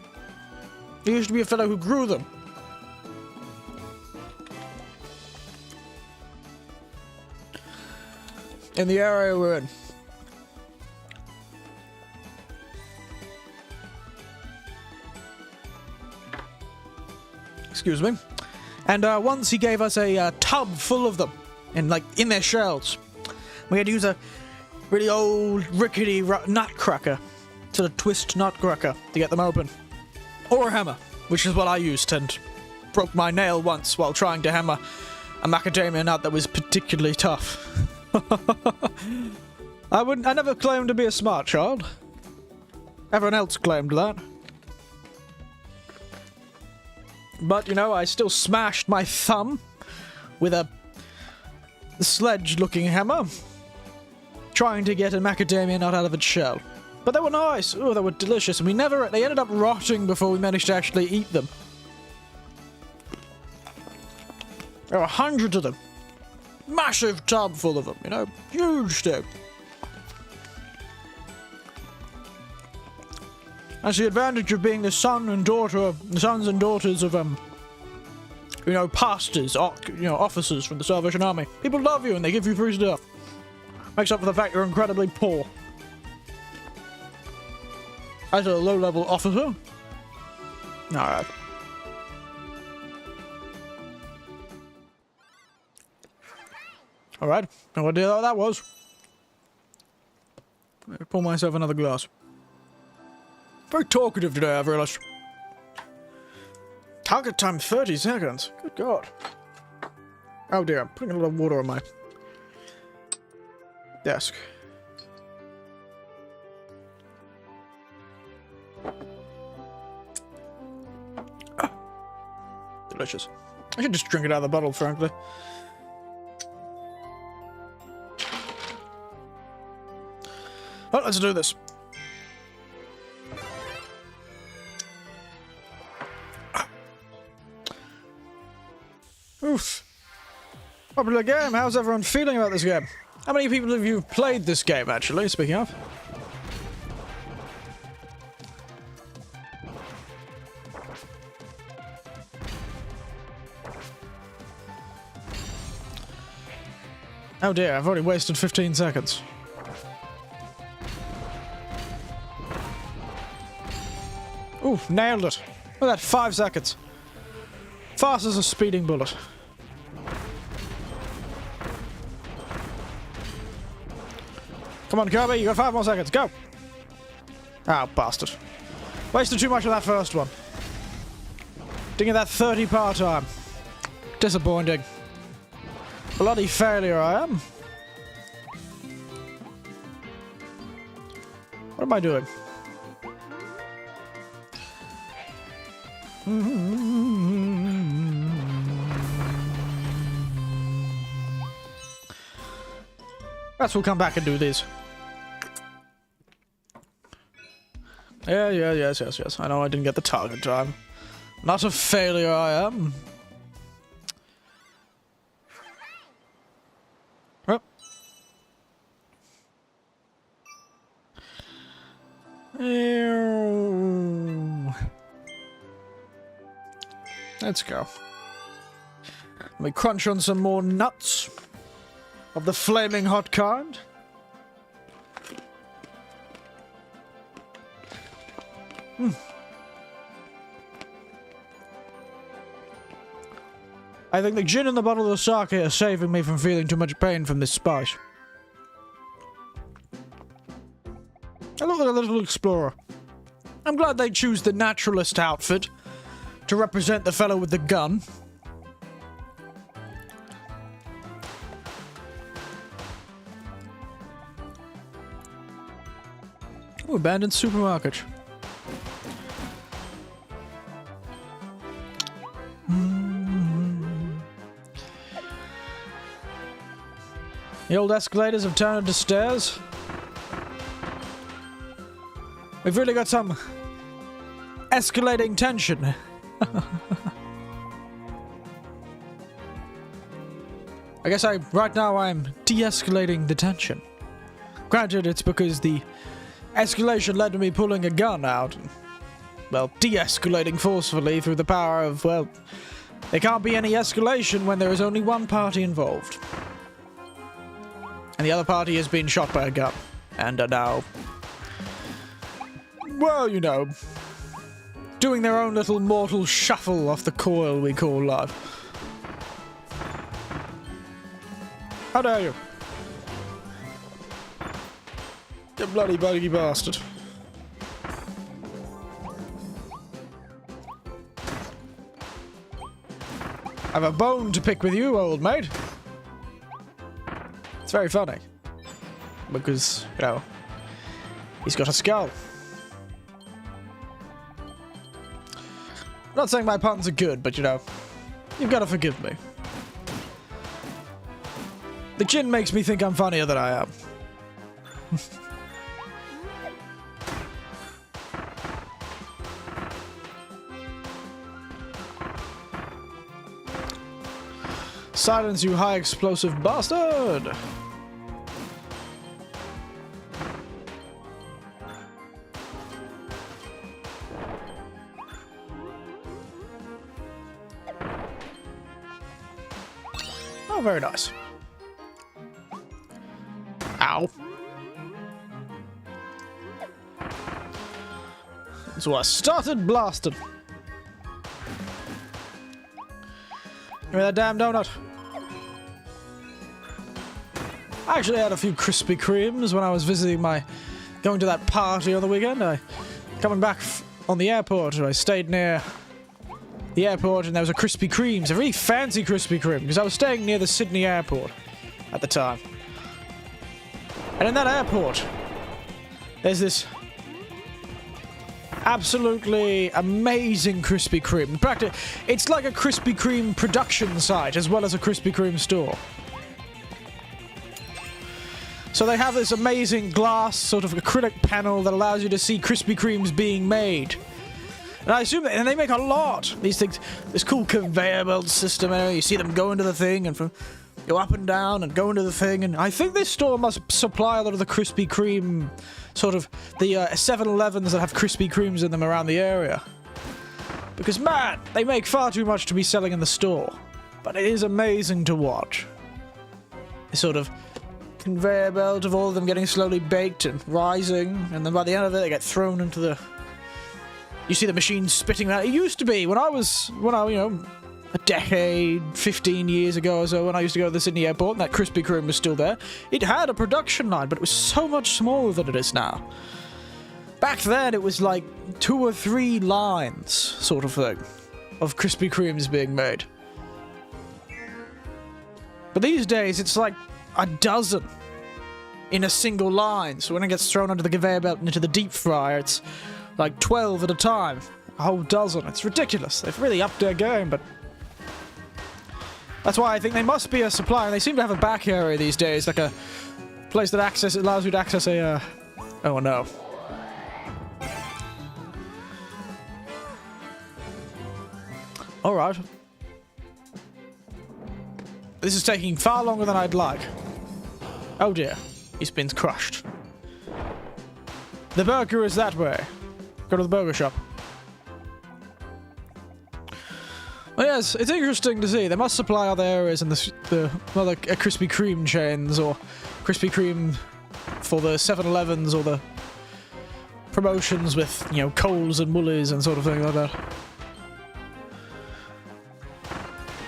there used to be a fellow who grew them. In the area we're in. Excuse me. And once he gave us a tub full of them, in their shells. We had to use a really old, rickety nutcracker, sort of twist nutcracker, to get them open. Or a hammer, which is what I used, and broke my nail once while trying to hammer a macadamia nut that was particularly tough. I never claimed to be a smart child. Everyone else claimed that. But, you know, I still smashed my thumb with a sledge-looking hammer, trying to get a macadamia nut out of its shell. But they were nice. Oh, they were delicious. And they ended up rotting before we managed to actually eat them. There were hundreds of them. Massive tub full of them, you know. Huge thing. That's the advantage of being the sons and daughters of, you know, pastors, officers from the Salvation Army. People love you and they give you free stuff. Makes up for the fact you're incredibly poor. As a low-level officer. Alright. Alright, no idea what that was. Let me pour myself another glass. Very talkative today, I've realized. Target time 30 seconds. Good God. Oh dear, I'm putting a lot of water on my desk. Ah. Delicious. I should just drink it out of the bottle, frankly. Well, let's do this. Oof. Popular game. How's everyone feeling about this game? How many people have you played this game, actually, speaking of? Oh dear, I've already wasted 15 seconds. Ooh, nailed it. Look at that, 5 seconds. Fast as a speeding bullet. Come on, Kirby, you got 5 more seconds, go! Oh, bastard. Wasted too much of that first one. Didn't get that 30 power time. Disappointing. Bloody failure I am. What am I doing? Perhaps we'll come back and do these. Yeah, yes. I know I didn't get the target time. Not a failure, I am. Oh. Let's go. Let me crunch on some more nuts of the flaming hot kind. I think the gin and the bottle of sake are saving me from feeling too much pain from this spice. I look like a little explorer. I'm glad they choose the naturalist outfit to represent the fellow with the gun. Ooh, abandoned supermarket. The old escalators have turned into stairs. We've really got some escalating tension. I guess right now I'm de-escalating the tension. Granted, it's because the escalation led to me pulling a gun out and, well, de-escalating forcefully through the power of, well, there can't be any escalation when there is only one party involved. And the other party has been shot by a gun. And are now, well, you know, doing their own little mortal shuffle off the coil we call life. How dare you? You bloody buggy bastard. I've a bone to pick with you, old mate. It's very funny. Because, you know, he's got a skull. I'm not saying my puns are good, but, you know, you've got to forgive me. The gin makes me think I'm funnier than I am. Silence, you high explosive bastard! Oh, very nice. Ow. So I started blasting. Give me that damn donut. I actually had a few Krispy Kremes when I was going to that party on the weekend. Coming back on the airport, I stayed near the airport and there was a Krispy Kremes, a really fancy Krispy Kreme, because I was staying near the Sydney airport at the time. And in that airport, there's this absolutely amazing Krispy Kreme. In fact, it's like a Krispy Kreme production site as well as a Krispy Kreme store. So they have this amazing glass sort of acrylic panel that allows you to see Krispy Kremes being made. And I assume that, and they make a lot. These things, this cool conveyor belt system, you see them go into the thing and go up and down and go into the thing. And I think this store must supply a lot of the Krispy Kreme, sort of the 7-Elevens that have Krispy Kremes in them around the area. Because, man, they make far too much to be selling in the store. But it is amazing to watch. This sort of conveyor belt of all of them getting slowly baked and rising, and then by the end of it they get thrown into the... You see the machine spitting out. It used to be, when I, you know, a decade, 15 years ago or so, when I used to go to the Sydney airport and that Krispy Kreme was still there, it had a production line, but it was so much smaller than it is now. Back then it was like 2 or 3 lines, sort of thing, of Krispy Kremes being made. But these days it's like a dozen in a single line, so when it gets thrown onto the conveyor belt and into the deep fryer, it's like 12 at a time. A whole dozen. It's ridiculous. They've really upped their game, but that's why I think they must be a supplier, and they seem to have a back area these days, like a place that allows you to access a, oh no. Alright. This is taking far longer than I'd like. Oh dear. He's been crushed. The burger is that way. Go to the burger shop. Well, yes, it's interesting to see. They must supply other areas in the other Krispy Kreme chains, or Krispy Kreme for the 7-Elevens, or the promotions with, you know, Coles and Woolies and sort of thing like that.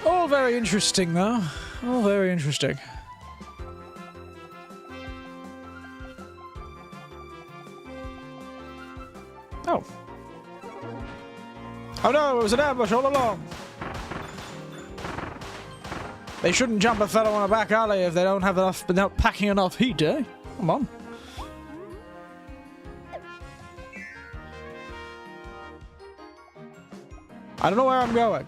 All very interesting, though. All very interesting. Oh. Oh no, it was an ambush all along. They shouldn't jump a fellow on a back alley if they don't have enough, but not packing enough heat, eh? Come on. I don't know where I'm going.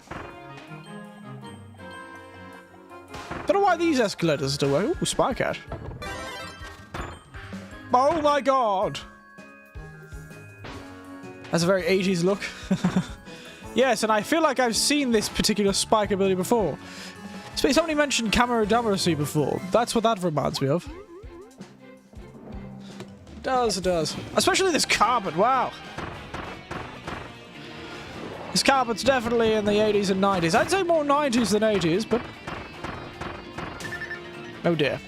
Don't know why these escalators still work. Ooh, spy cat. Oh my god! That's a very 80s look. Yes, and I feel like I've seen this particular spike ability before. Somebody mentioned camaraderie before. That's what that reminds me of. It does, it does. Especially this carpet, wow. This carpet's definitely in the 80s and 90s. I'd say more 90s than 80s, but... oh dear.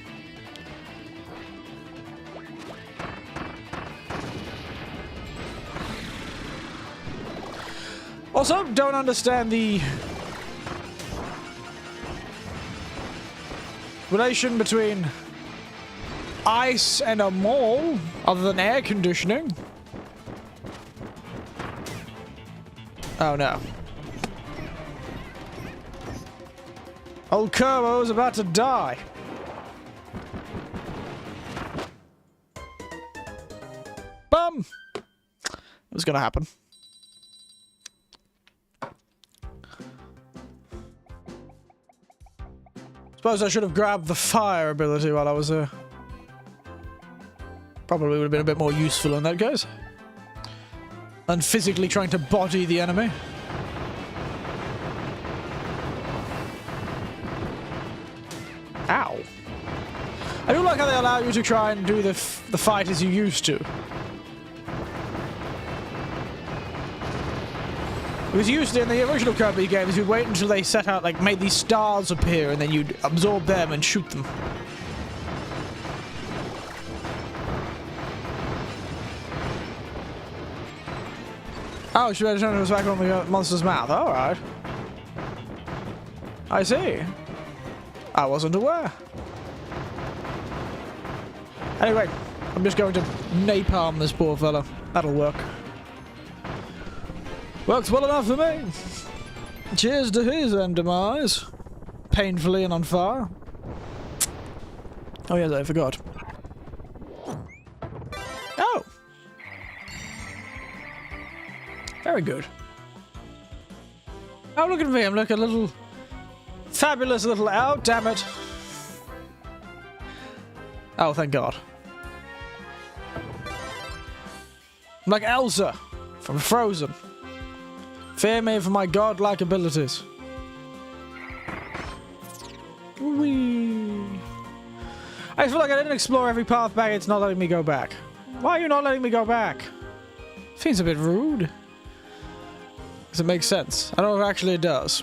Also, don't understand the relation between ice and a mall, other than air conditioning. Oh no. Old Kerbo is about to die. Bum! It was gonna happen. Suppose I should have grabbed the fire ability while I was there. Probably would have been a bit more useful in that case. Than physically trying to body the enemy. Ow. I do like how they allow you to try and do the fight as you used to. Because usually in the original Kirby games, you'd wait until they set out, like, made these stars appear, and then you'd absorb them and shoot them. Oh, she better turn us back on the monster's mouth. Alright. I see. I wasn't aware. Anyway, I'm just going to napalm this poor fella. That'll work. Works well enough for me. Cheers to his end demise. Painfully and on fire. Oh yes, I forgot. Oh! Very good. Oh, look at me. I'm like a little... fabulous little... oh, damn it. Oh, thank God. I'm like Elsa from Frozen. Fear me for my godlike abilities. Whee. I feel like I didn't explore every path back. It's not letting me go back. Why are you not letting me go back? Seems a bit rude. Does it make sense? I don't know if actually it does.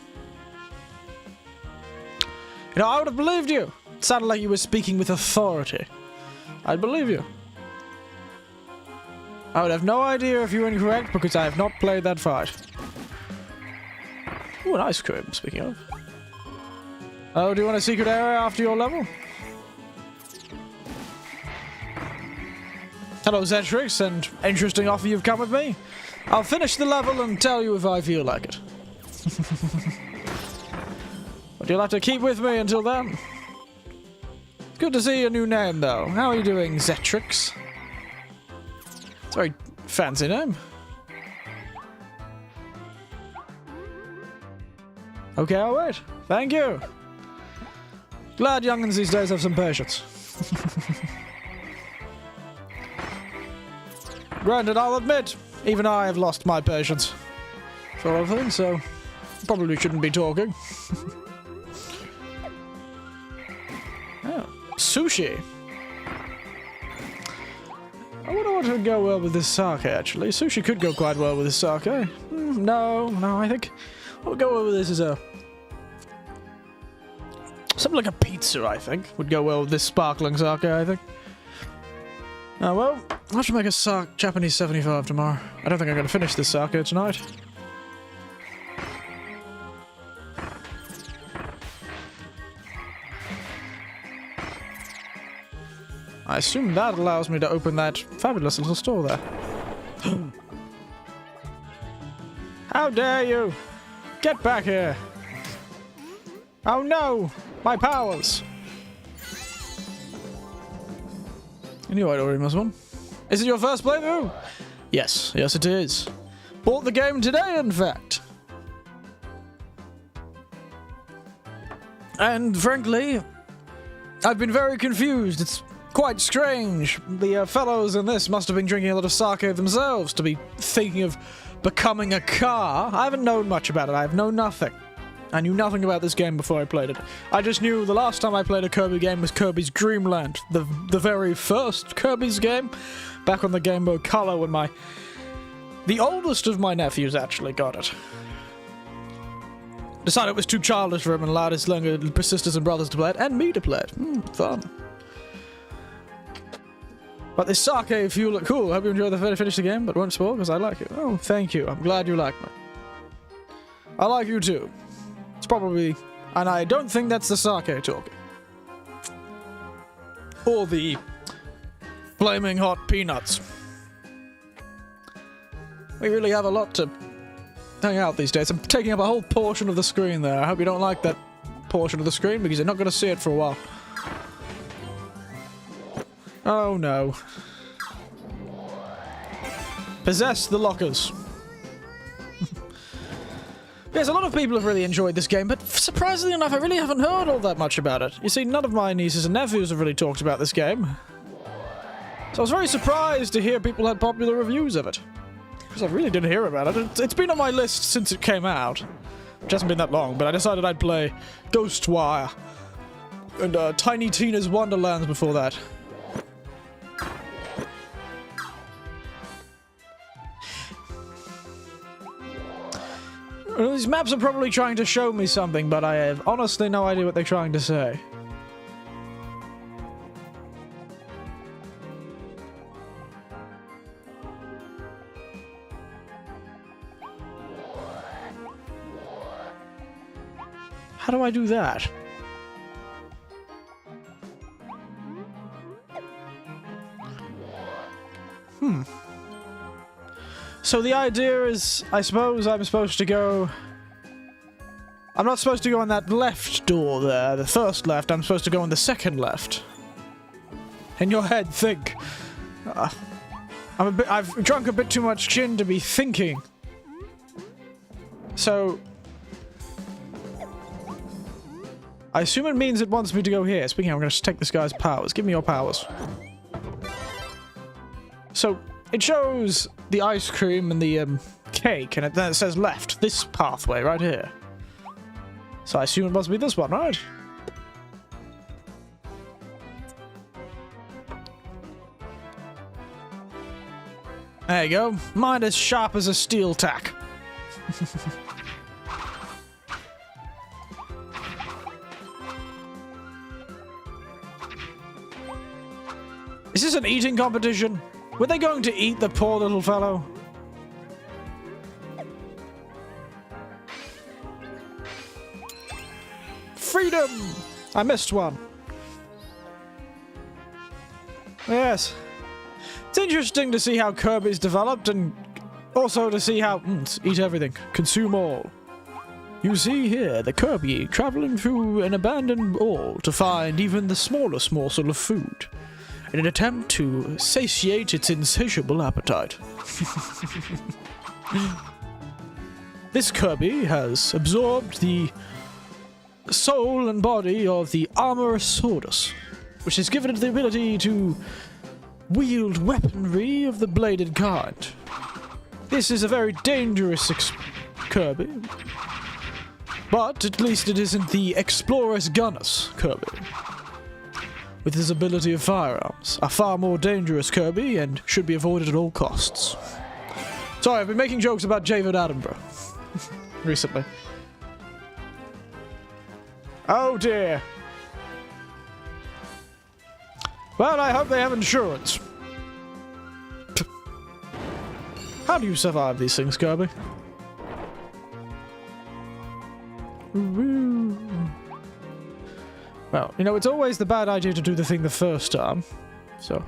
You know, I would have believed you. It sounded like you were speaking with authority. I'd believe you. I would have no idea if you were incorrect because I have not played that fight. Ooh, an ice cream, speaking of. Oh, do you want a secret area after your level? Hello, Zetrix, and interesting offer you've come with me. I'll finish the level and tell you if I feel like it. But you'll have to keep with me until then. Good to see your new name, though. How are you doing, Zetrix? It's a very fancy name. Okay, I'll wait. Thank you. Glad young'uns these days have some patience. Granted, I'll admit, even I have lost my patience for a lot of things, so probably shouldn't be talking. Oh, sushi. I wonder what would go well with this sake, actually. Sushi could go quite well with this sake. No, I think what would go well with this is something like a pizza, I think. Would go well with this sparkling sake, I think. Well, I'll have to make a Japanese 75 tomorrow. I don't think I'm going to finish this sake tonight. I assume that allows me to open that fabulous little store there. How dare you! Get back here! Oh no! My powers! I knew I'd already missed one. Is it your first playthrough? Yes, it is. Bought the game today, in fact. And frankly, I've been very confused. It's quite strange. The fellows in this must have been drinking a lot of sake themselves to be thinking of becoming a car. I haven't known much about it. I have known nothing. I knew nothing about this game before I played it. I just knew the last time I played a Kirby game was Kirby's Dream Land, the very first Kirby's game, back on the Game Boy Color when the oldest of my nephews actually got it. Decided it was too childish for him and allowed his younger sisters and brothers to play it, and me to play it. Fun. But this sake, if you look cool, I hope you enjoy the finish the game, but won't spoil because I like it. Oh, thank you. I'm glad you like me. I like you too. It's probably... And I don't think that's the sake talking. Or the flaming hot peanuts. We really have a lot to hang out these days. I'm taking up a whole portion of the screen there. I hope you don't like that portion of the screen because you're not going to see it for a while. Oh no. Possess the lockers. Yes, a lot of people have really enjoyed this game, but surprisingly enough, I really haven't heard all that much about it. You see, none of my nieces and nephews have really talked about this game. So I was very surprised to hear people had popular reviews of it. Because I really didn't hear about it. It's been on my list since it came out. Which hasn't been that long, but I decided I'd play Ghostwire and Tiny Tina's Wonderlands before that. These maps are probably trying to show me something, but I have honestly no idea what they're trying to say. How do I do that? So the idea is, I suppose I'm supposed to go... I'm not supposed to go on that left door there, the first left, I'm supposed to go on the second left. In your head, think. I've drunk a bit too much gin to be thinking. So... I assume it means it wants me to go here. Speaking of, I'm going to take this guy's powers. Give me your powers. So... It shows the ice cream and the cake, and then it says left. This pathway right here. So I assume it must be this one, right? There you go. Mine as sharp as a steel tack. Is this an eating competition? Were they going to eat the poor little fellow? Freedom! I missed one. Yes. It's interesting to see how Kirby's developed and also to see how... eat everything. Consume all. You see here the Kirby traveling through an abandoned hall to find even the smallest morsel of food, in an attempt to satiate its insatiable appetite. This Kirby has absorbed the soul and body of the Armorosaurus, which has given it the ability to wield weaponry of the bladed kind. This is a very dangerous Kirby. But at least it isn't the Explorers Gunners Kirby. With his ability of firearms. A far more dangerous Kirby and should be avoided at all costs. Sorry, I've been making jokes about David Attenborough recently. Oh dear. Well, I hope they have insurance. How do you survive these things, Kirby? Well, you know, it's always the bad idea to do the thing the first time. So,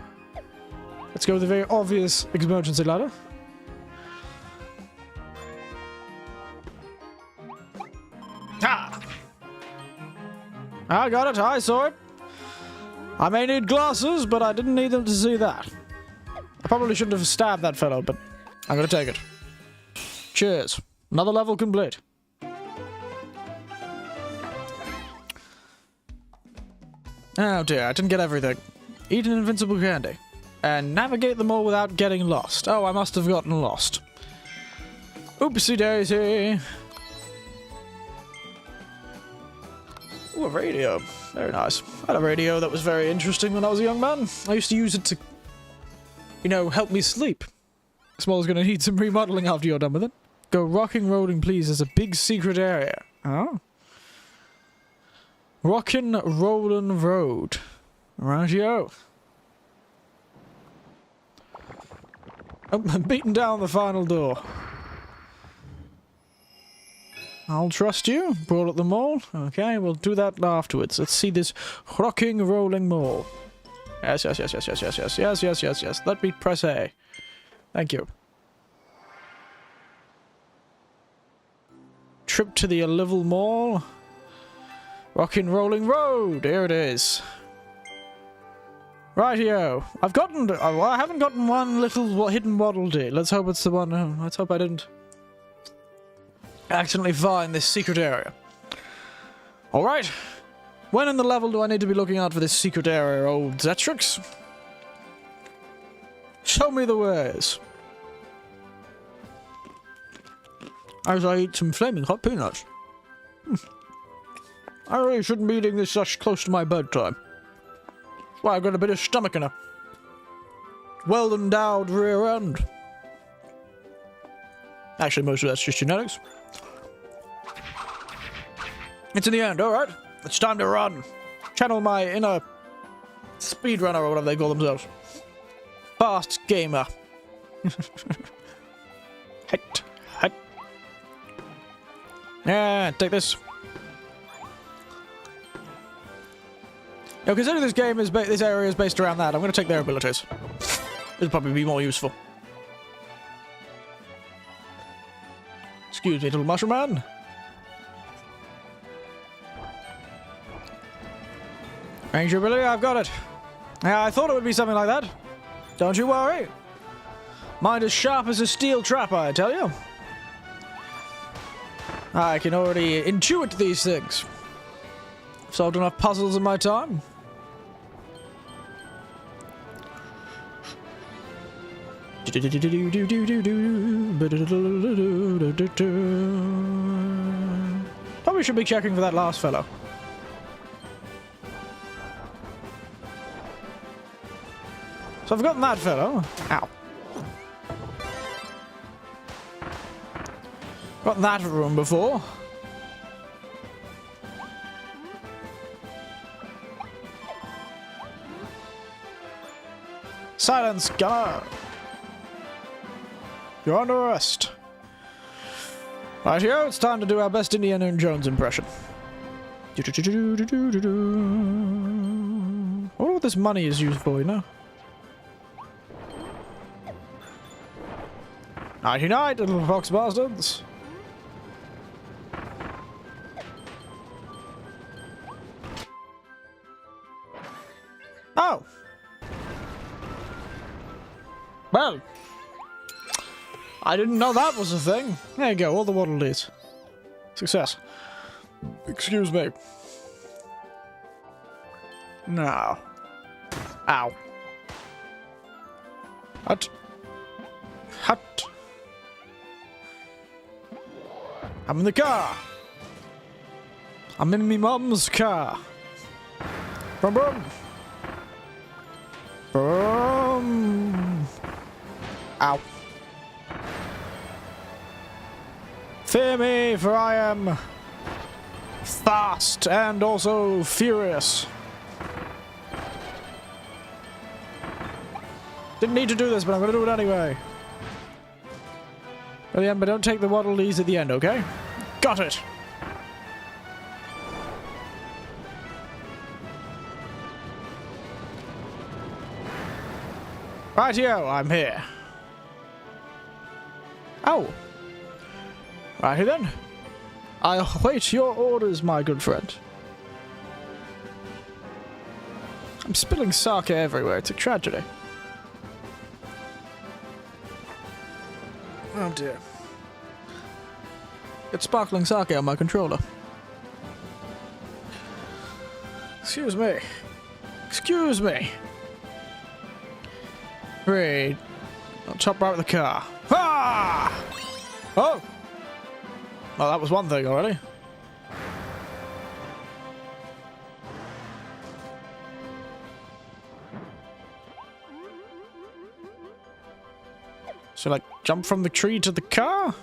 let's go with the very obvious emergency ladder. Ah! I got it, I saw it. I may need glasses, but I didn't need them to see that. I probably shouldn't have stabbed that fellow, but I'm gonna take it. Cheers. Another level complete. Oh dear, I didn't get everything. Eat an invincible candy. And navigate them all without getting lost. Oh, I must have gotten lost. Oopsie daisy. Ooh, a radio. Very nice. I had a radio that was very interesting when I was a young man. I used to use it to, you know, help me sleep. Small's gonna need some remodeling after you're done with it. Go rocking rolling, please. There's a big secret area. Oh. Rockin' Rollin' Road. Rightio. Oh, I'm beating down the final door. I'll trust you. Brawl at the mall. Okay, we'll do that afterwards. Let's see this rocking rolling mall. Yes. Let me press A. Thank you. Trip to the Olival Mall. Rockin' Rolling Road. Here it is. Rightio. I haven't gotten one little hidden Waddle Dee. Let's hope it's the one. Let's hope I didn't accidentally find this secret area. Alright. When in the level do I need to be looking out for this secret area, old Zetrix? Show me the ways. As I eat some flaming hot peanuts. I really shouldn't be eating this such close to my bedtime. That's why I've got a bit of stomach and a well-endowed rear end. Actually, most of that's just genetics. It's in the end, alright. It's time to run. Channel my inner speedrunner or whatever they call themselves. Fast gamer. Hit. Yeah, take this. Now, considering this game is this area is based around that, I'm going to take their abilities. It'll probably be more useful. Excuse me, little mushroom man. Ranger ability, I've got it. Yeah, I thought it would be something like that. Don't you worry. Mind as sharp as a steel trapper, I tell you. I can already intuit these things. Solved enough puzzles in my time. Probably should be checking for that last fellow. So I've gotten that fellow. Ow. Got that room before. Silence, gunner! You're under arrest. Right here, it's time to do our best Indiana Jones impression. I wonder what this money is used for, you know? Nighty night, little fox bastards. Oh! Well, I didn't know that was a thing. There you go, all the Waddle Dees. Success. Excuse me. No. Ow. Hut. Hut. I'm in the car. I'm in me mum's car. Brum brum. Brum. Ow. Fear me, for I am fast and also furious. Didn't need to do this, but I'm gonna do it anyway. At the end, but don't take the waddle dees at the end, okay? Got it! Rightio, I'm here. Oh. Righty then. I await your orders, my good friend. I'm spilling sake everywhere. It's a tragedy. Oh dear. It's sparkling sake on my controller. Excuse me. Excuse me. Great. I'll chop right with the car. Ah! Oh! Well, that was one thing already. So, like, jump from the tree to the car?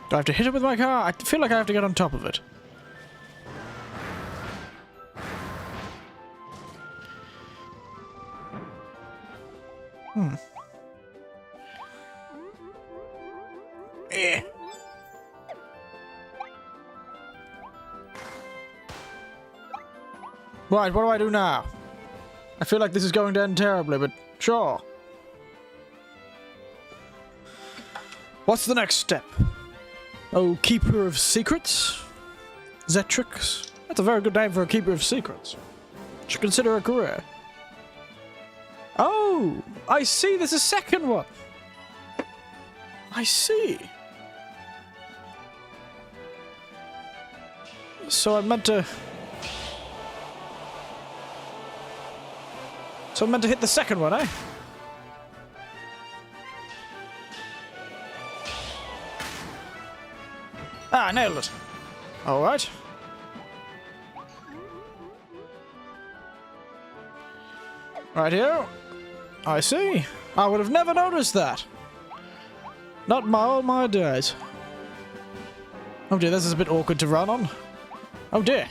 Do I have to hit it with my car? I feel like I have to get on top of it. Eh. Right, what do I do now? I feel like this is going to end terribly, but sure. What's the next step? Oh, Keeper of Secrets? Zetrix? That's a very good name for a Keeper of Secrets. Should consider a career. Oh, I see, there's a second one. I see. So I'm meant to... So I'm meant to hit the second one, eh? Ah, I nailed it. Alright. Right here. I see. I would have never noticed that. Not all my days. Oh dear, this is a bit awkward to run on. Oh dear.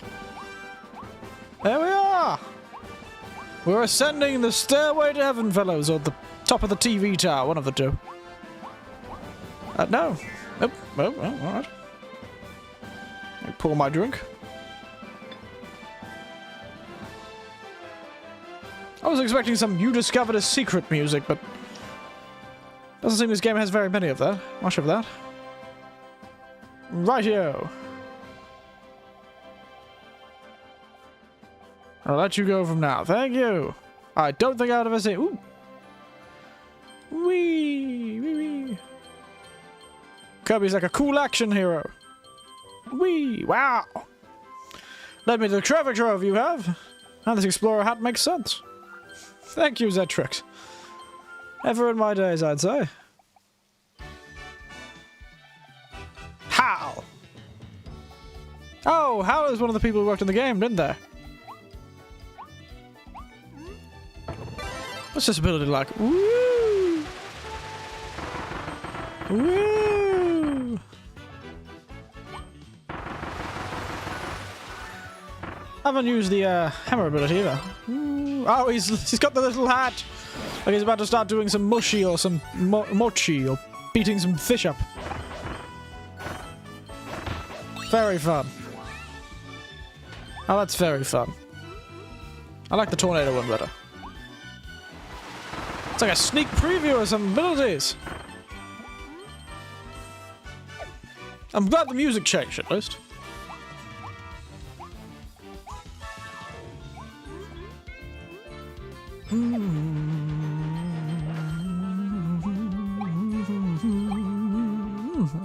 There we are. We're ascending the stairway to heaven, fellows, or the top of the TV tower, one of the two. No. Nope. Oh, alright. Let me pour my drink. I was expecting some "You Discovered a Secret" music, but doesn't seem this game has very many of that. Much of that. Rightio. I'll let you go from now. Thank you. I don't think I would ever say. Ooh. Wee, wee, wee. Kirby's like a cool action hero. Wee, wow. Led me to the treasure trove you have. Now this explorer hat makes sense. Thank you, Zetrix. Ever in my days, I'd say. Hal. Oh, Hal is one of the people who worked in the game, didn't they? What's this ability like? Woo! Woo! I haven't used the hammer ability either. Ooh. Oh, he's got the little hat. Like he's about to start doing some mushy or some mochi or beating some fish up. Very fun. Oh, that's very fun. I like the tornado one better. It's like a sneak preview of some abilities. I'm glad the music changed at least.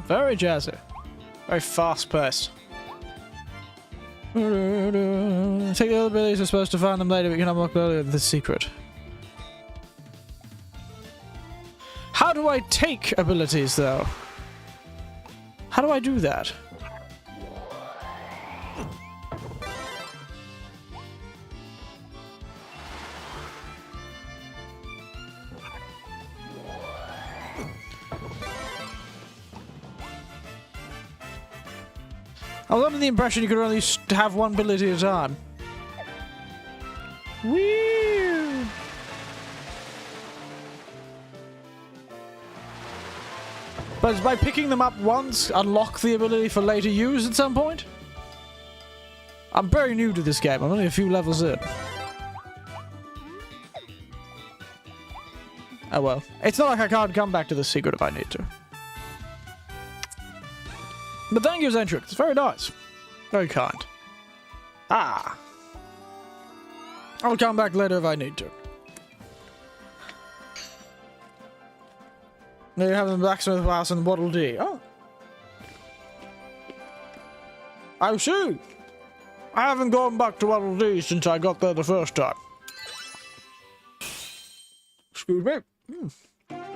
Very jazzy. Very fast-paced. Take the other abilities, we're supposed to find them later, but you can unlock earlier the secret. How do I take abilities, though? How do I do that? I was under the impression you could only have one ability at a time. Whee! But by picking them up once, unlock the ability for later use at some point? I'm very new to this game. I'm only a few levels in. Oh well. It's not like I can't come back to the secret if I need to. But thank you, Zentric. It's very nice. Very kind. Ah. I'll come back later if I need to. There you have the blacksmith house and Waddle Dee. Oh. I see. I haven't gone back to Waddle Dee since I got there the first time. Excuse me. And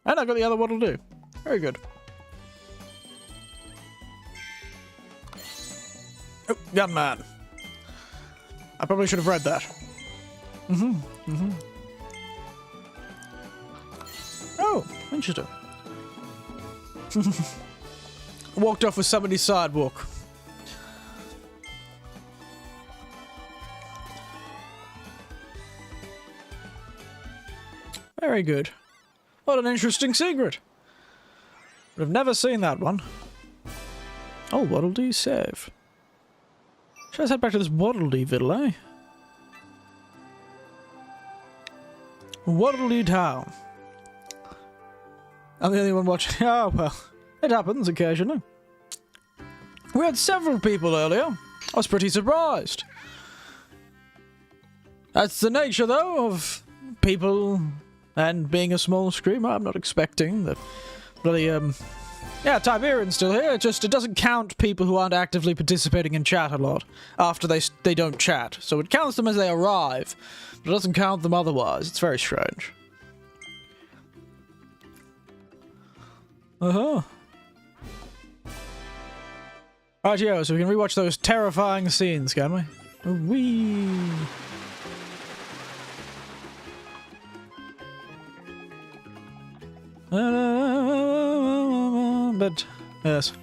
I got the other Waddle Dee. Very good. Oh, gunman. I probably should have read that. Oh, interesting. Walked off with somebody's sidewalk. Very good. What an interesting secret. I've never seen that one. Oh, Waddle Dee save. Should I head back to this Waddle Dee villa, eh? Waddle Dee town. I'm the only one watching. Oh, well. It happens occasionally. We had several people earlier. I was pretty surprised. That's the nature, though, of people and being a small stream. I'm not expecting that bloody, yeah, Tiberian's still here. It doesn't count people who aren't actively participating in chat a lot after they don't chat. So it counts them as they arrive, but it doesn't count them otherwise. It's very strange. Uh-huh. Rightio, so we can rewatch those terrifying scenes, can we? Whee! But yes,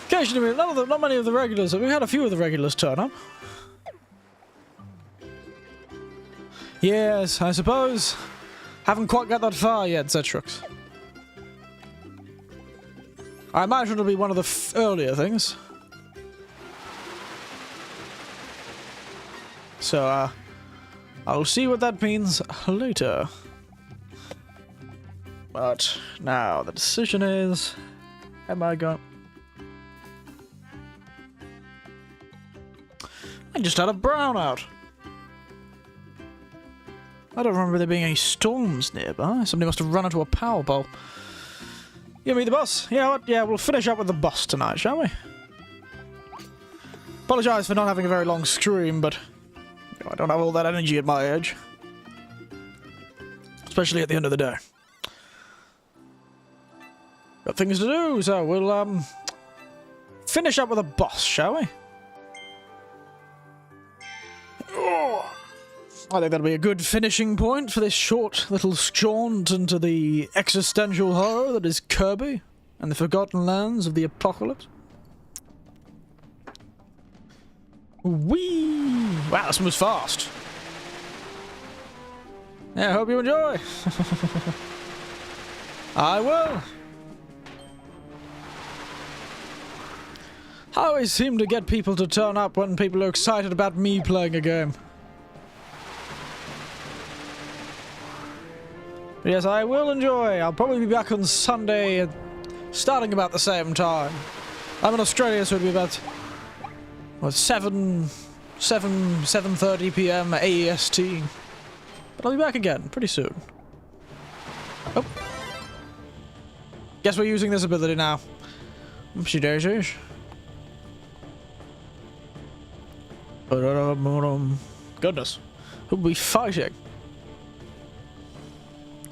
occasionally not many of the regulars. We had a few of the regulars turn up. Yes, I suppose. Haven't quite got that far yet, Zetrux. I imagine it'll be one of the earlier things. So, I'll see what that means later. But now the decision is, am I going? I just had a brownout. I don't remember there being any storms nearby. Somebody must have run into a power pole. Give me the bus. Yeah, what? Yeah, we'll finish up with the bus tonight, shall we? Apologise for not having a very long stream, but you know, I don't have all that energy at my age. Especially at the end of the day. Got things to do, so we'll, finish up with a boss, shall we? Oh, I think that'll be a good finishing point for this short little jaunt into the existential horror that is Kirby and the Forgotten Lands of the Apocalypse. Whee! Wow, this one was fast. Yeah, I hope you enjoy. I will. I always seem to get people to turn up when people are excited about me playing a game. But yes, I will enjoy. I'll probably be back on Sunday, starting about the same time. I'm in Australia, so it'll be about, what, 7:30 p.m. AEST. But I'll be back again pretty soon. Oh. Guess we're using this ability now. Oopsie daisies. Goodness. Who'll we be fighting?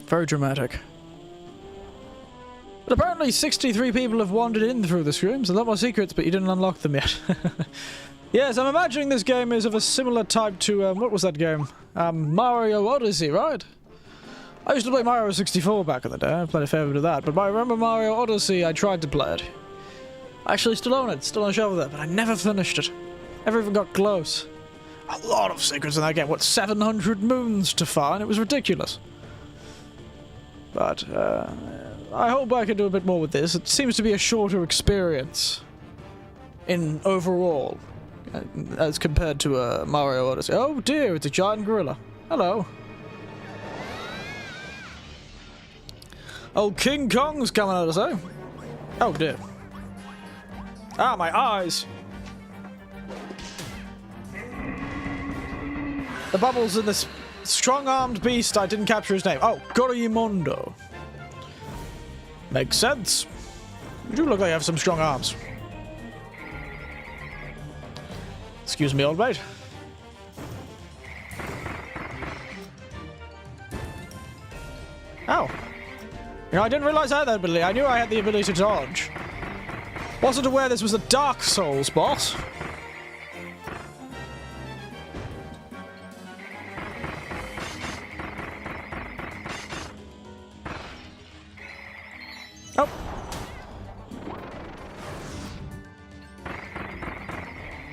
Very dramatic. But apparently 63 people have wandered in through this room. There's a lot more secrets, but you didn't unlock them yet. Yes, I'm imagining this game is of a similar type to, what was that game? Mario Odyssey, right? I used to play Mario 64 back in the day. I played a fair bit of that. But I remember Mario Odyssey, I tried to play it. I actually still own it, still on a shelf there, but I never finished it. Never even got close. A lot of secrets in that game. What, 700 moons to find? It was ridiculous. But, I hope I can do a bit more with this. It seems to be a shorter experience in overall, as compared to Mario Odyssey. Oh dear, it's a giant gorilla. Hello. Oh, King Kong's coming at us, eh? Oh dear. Ah, my eyes! The bubbles in this strong-armed beast, I didn't capture his name. Oh, Gorimondo. Makes sense. You do look like you have some strong arms. Excuse me, old mate. Oh. You know, I didn't realize I had that ability. I knew I had the ability to dodge. Wasn't aware this was a Dark Souls boss. Oh.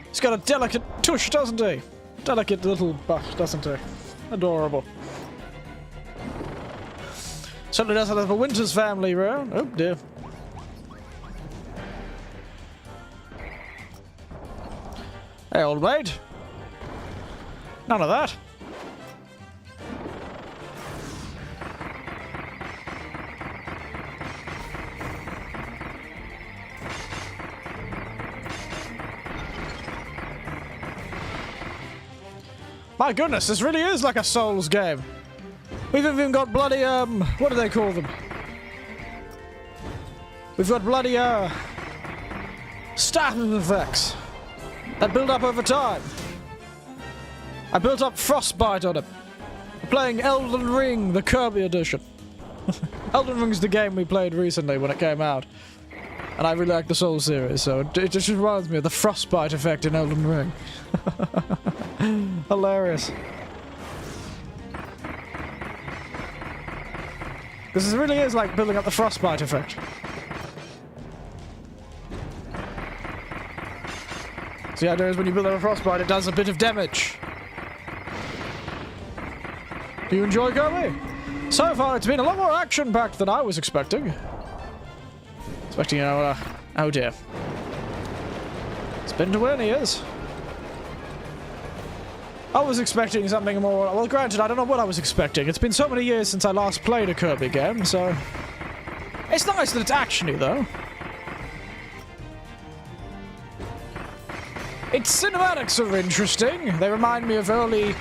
He's got a delicate tush, doesn't he? Delicate little butt, doesn't he? Adorable. Certainly doesn't have a Winter's family around. Oh dear. Hey, old mate. None of that. My goodness, this really is like a Souls game. We've even got bloody, what do they call them? We've got bloody, status effects that build up over time. I built up frostbite on it. We're playing Elden Ring, the Kirby edition. Elden Ring's the game we played recently when it came out. And I really like the Souls series, so it just reminds me of the frostbite effect in Elden Ring. Hilarious. This really is like building up the frostbite effect. So the idea is when you build up a frostbite, it does a bit of damage. Do you enjoy Kirby? So far, it's been a lot more action-packed than I was expecting. Expecting, you know, oh dear. It's been 20 years. I was expecting something more... Well, granted, I don't know what I was expecting. It's been so many years since I last played a Kirby game, so... It's nice that it's actiony, though. Its cinematics are interesting. They remind me of early...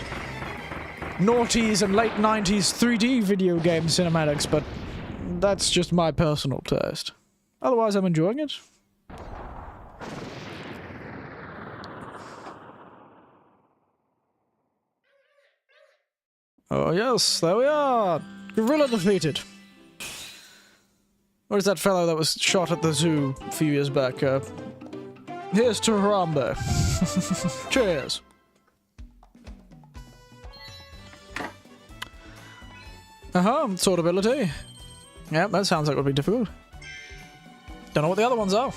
noughties and late 90s 3D video game cinematics, but... that's just my personal taste. Otherwise, I'm enjoying it. Oh yes, there we are! Gorilla defeated! Where's that fellow that was shot at the zoo a few years back? Here's to Harambe. Cheers! Sword ability. Yep, that sounds like it would be difficult. Don't know what the other ones are.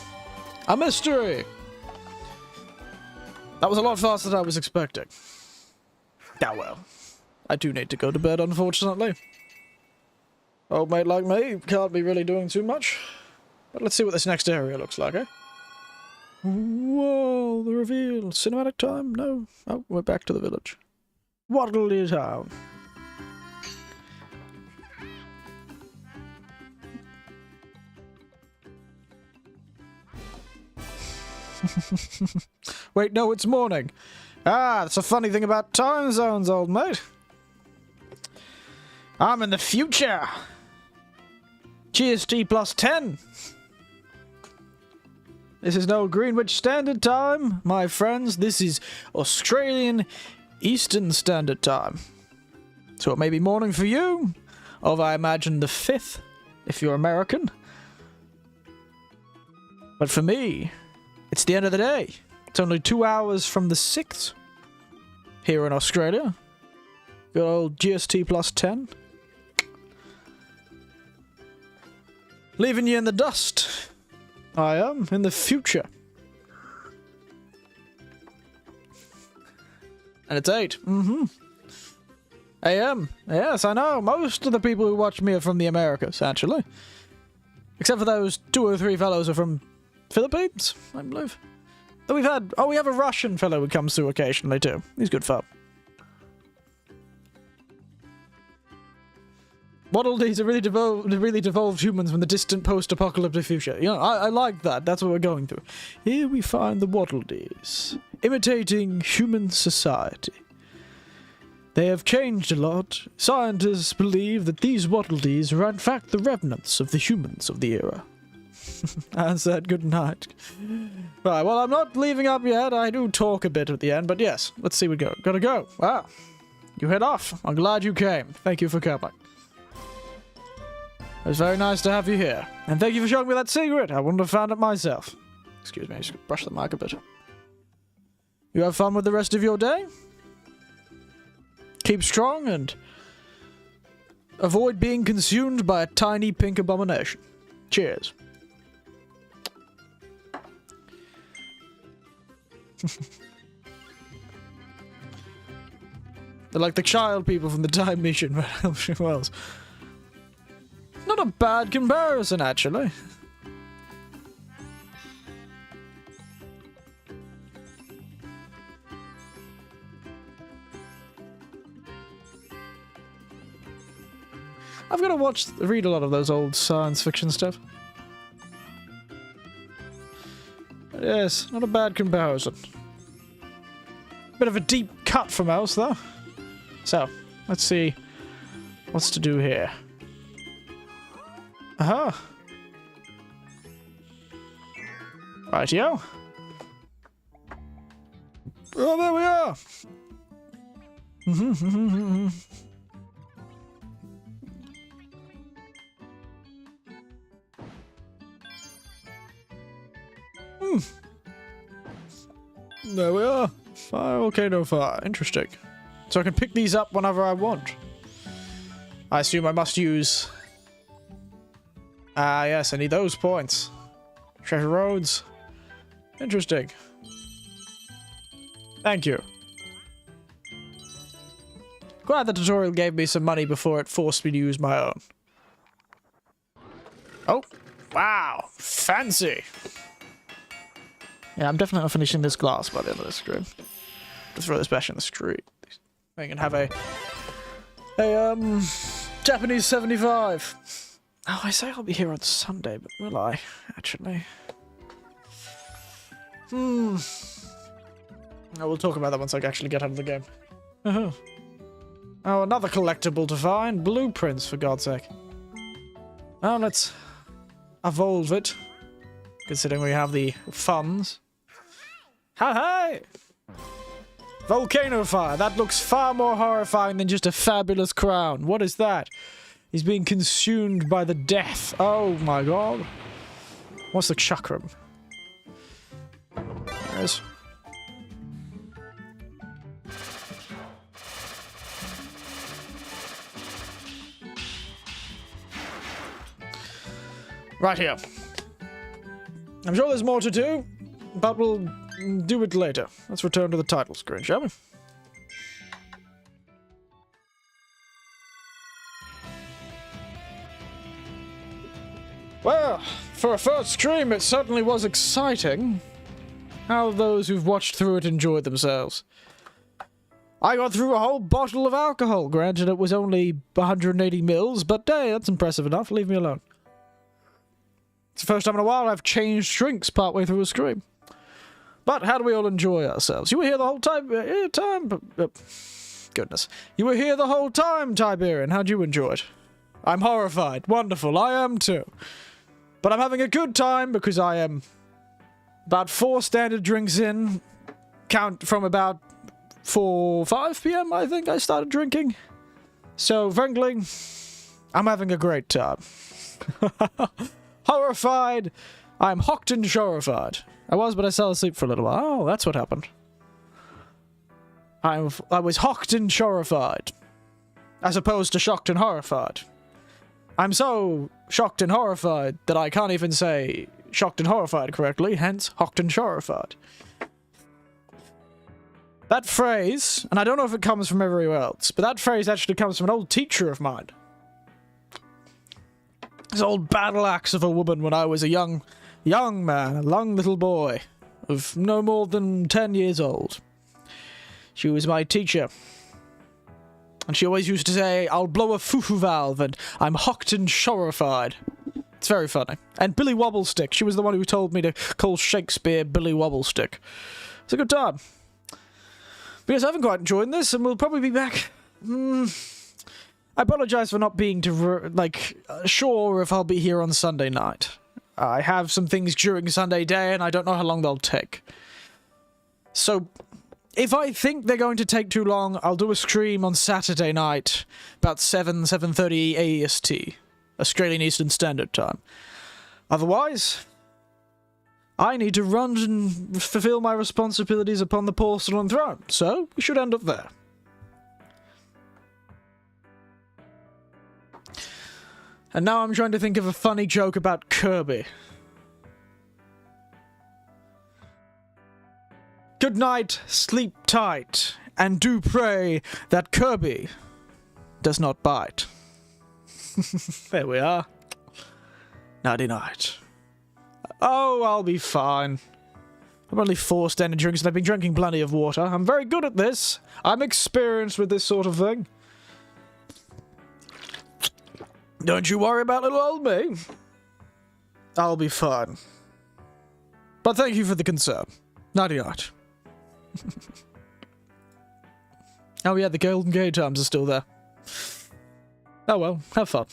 A mystery! That was a lot faster than I was expecting. Ah well. I do need to go to bed, unfortunately. Old mate like me can't be really doing too much. But let's see what this next area looks like, eh? Whoa, the reveal. Cinematic time? No. Oh, we're back to the village. Waddley Town. Wait, no, it's morning. Ah, that's a funny thing about time zones, old mate. I'm in the future. GST plus 10. This is no Greenwich Standard Time, my friends. This is Australian Eastern Standard Time. So it may be morning for you, of, I imagine, the 5th, if you're American. But for me, it's the end of the day. It's only 2 hours from the 6th here in Australia. Good old GST plus 10. Leaving you in the dust. I am in the future. And it's 8. AM. Yes, I know. Most of the people who watch me are from the Americas, actually. Except for those 2 or 3 fellows are from Philippines, I believe. Though we have a Russian fellow who comes through occasionally, too. He's good fun. Waddle Dees are really devolved humans from the distant post-apocalyptic future. You know, I like that. That's what we're going through. Here we find the Waddle Dees, imitating human society. They have changed a lot. Scientists believe that these Waddle Dees are in fact the remnants of the humans of the era. I said good night. Right, well, I'm not leaving up yet. I do talk a bit at the end, but yes, let's see we go. Gotta go. Wow. You head off. I'm glad you came. Thank you for coming. It was very nice to have you here. And thank you for showing me that secret. I wouldn't have found it myself. Excuse me, I just brush the mic a bit. You have fun with the rest of your day? Keep strong and avoid being consumed by a tiny pink abomination. Cheers. They're like the child people from the Time Mission, but who else? Not a bad comparison, actually. I've got to read a lot of those old science fiction stuff. But yes, not a bad comparison. Bit of a deep cut from else, though. So, let's see what's to do here. Aha! Rightio. Oh, there we are! There we are. Fire volcano fire. Interesting. So I can pick these up whenever I want. I assume I must use... Ah, yes, I need those points. Treasure roads. Interesting. Thank you. Glad the tutorial gave me some money before it forced me to use my own. Oh, wow. Fancy. Yeah, I'm definitely not finishing this glass by the end of this stream. To throw this back in the street. I can have a Japanese 75. Oh, I say I'll be here on Sunday, but will I, actually? I will talk about that once I actually get out of the game. Oh, another collectible to find. Blueprints, for God's sake. Oh, let's evolve it. Considering we have the funds. Hi! Volcano fire. That looks far more horrifying than just a fabulous crown. What is that? He's being consumed by the death. Oh my god. What's the chakram? There it is. Right here. I'm sure there's more to do, but we'll do it later. Let's return to the title screen, shall we? Well, for a first stream, it certainly was exciting. How have those who've watched through it enjoyed themselves? I got through a whole bottle of alcohol. Granted, it was only 180 mils, but hey, that's impressive enough. Leave me alone. It's the first time in a while I've changed drinks partway through a stream. But how do we all enjoy ourselves? You were here the whole time. Goodness. You were here the whole time, Tiberian. How'd you enjoy it? I'm horrified. Wonderful. I am too. But I'm having a good time because I am about 4 standard drinks in. Count from about 5 p.m. I think I started drinking. So, frankly, I'm having a great time. Horrified. I'm hocked and shorified. I was, but I fell asleep for a little while. Oh, that's what happened. I was hocked and shorified. As opposed to shocked and horrified. I'm so shocked and horrified that I can't even say shocked and horrified correctly, hence hocked and shorified. That phrase, and I don't know if it comes from everywhere else, but that phrase actually comes from an old teacher of mine. This old battle axe of a woman when I was a young man, a young little boy of no more than 10 years old. She was my teacher. And she always used to say, I'll blow a foo-foo valve and I'm hocked and shorified. It's very funny. And Billy Wobblestick. She was the one who told me to call Shakespeare Billy Wobblestick. It's a good time. Because I haven't quite enjoyed this, and we'll probably be back. I apologize for not being sure if I'll be here on Sunday night. I have some things during Sunday day, and I don't know how long they'll take. So, if I think they're going to take too long, I'll do a stream on Saturday night, about 7:30 AST, Australian Eastern Standard Time. Otherwise, I need to run and fulfill my responsibilities upon the porcelain throne, so we should end up there. And now I'm trying to think of a funny joke about Kirby. Good night, sleep tight, and do pray that Kirby does not bite. There we are. Nighty night. Oh, I'll be fine. I'm only forced energy drinks and I've been drinking plenty of water. I'm very good at this. I'm experienced with this sort of thing. Don't you worry about little old me. I'll be fine. But thank you for the concern. Nighty night. Oh yeah, the Golden Gate times are still there. Oh well, have fun.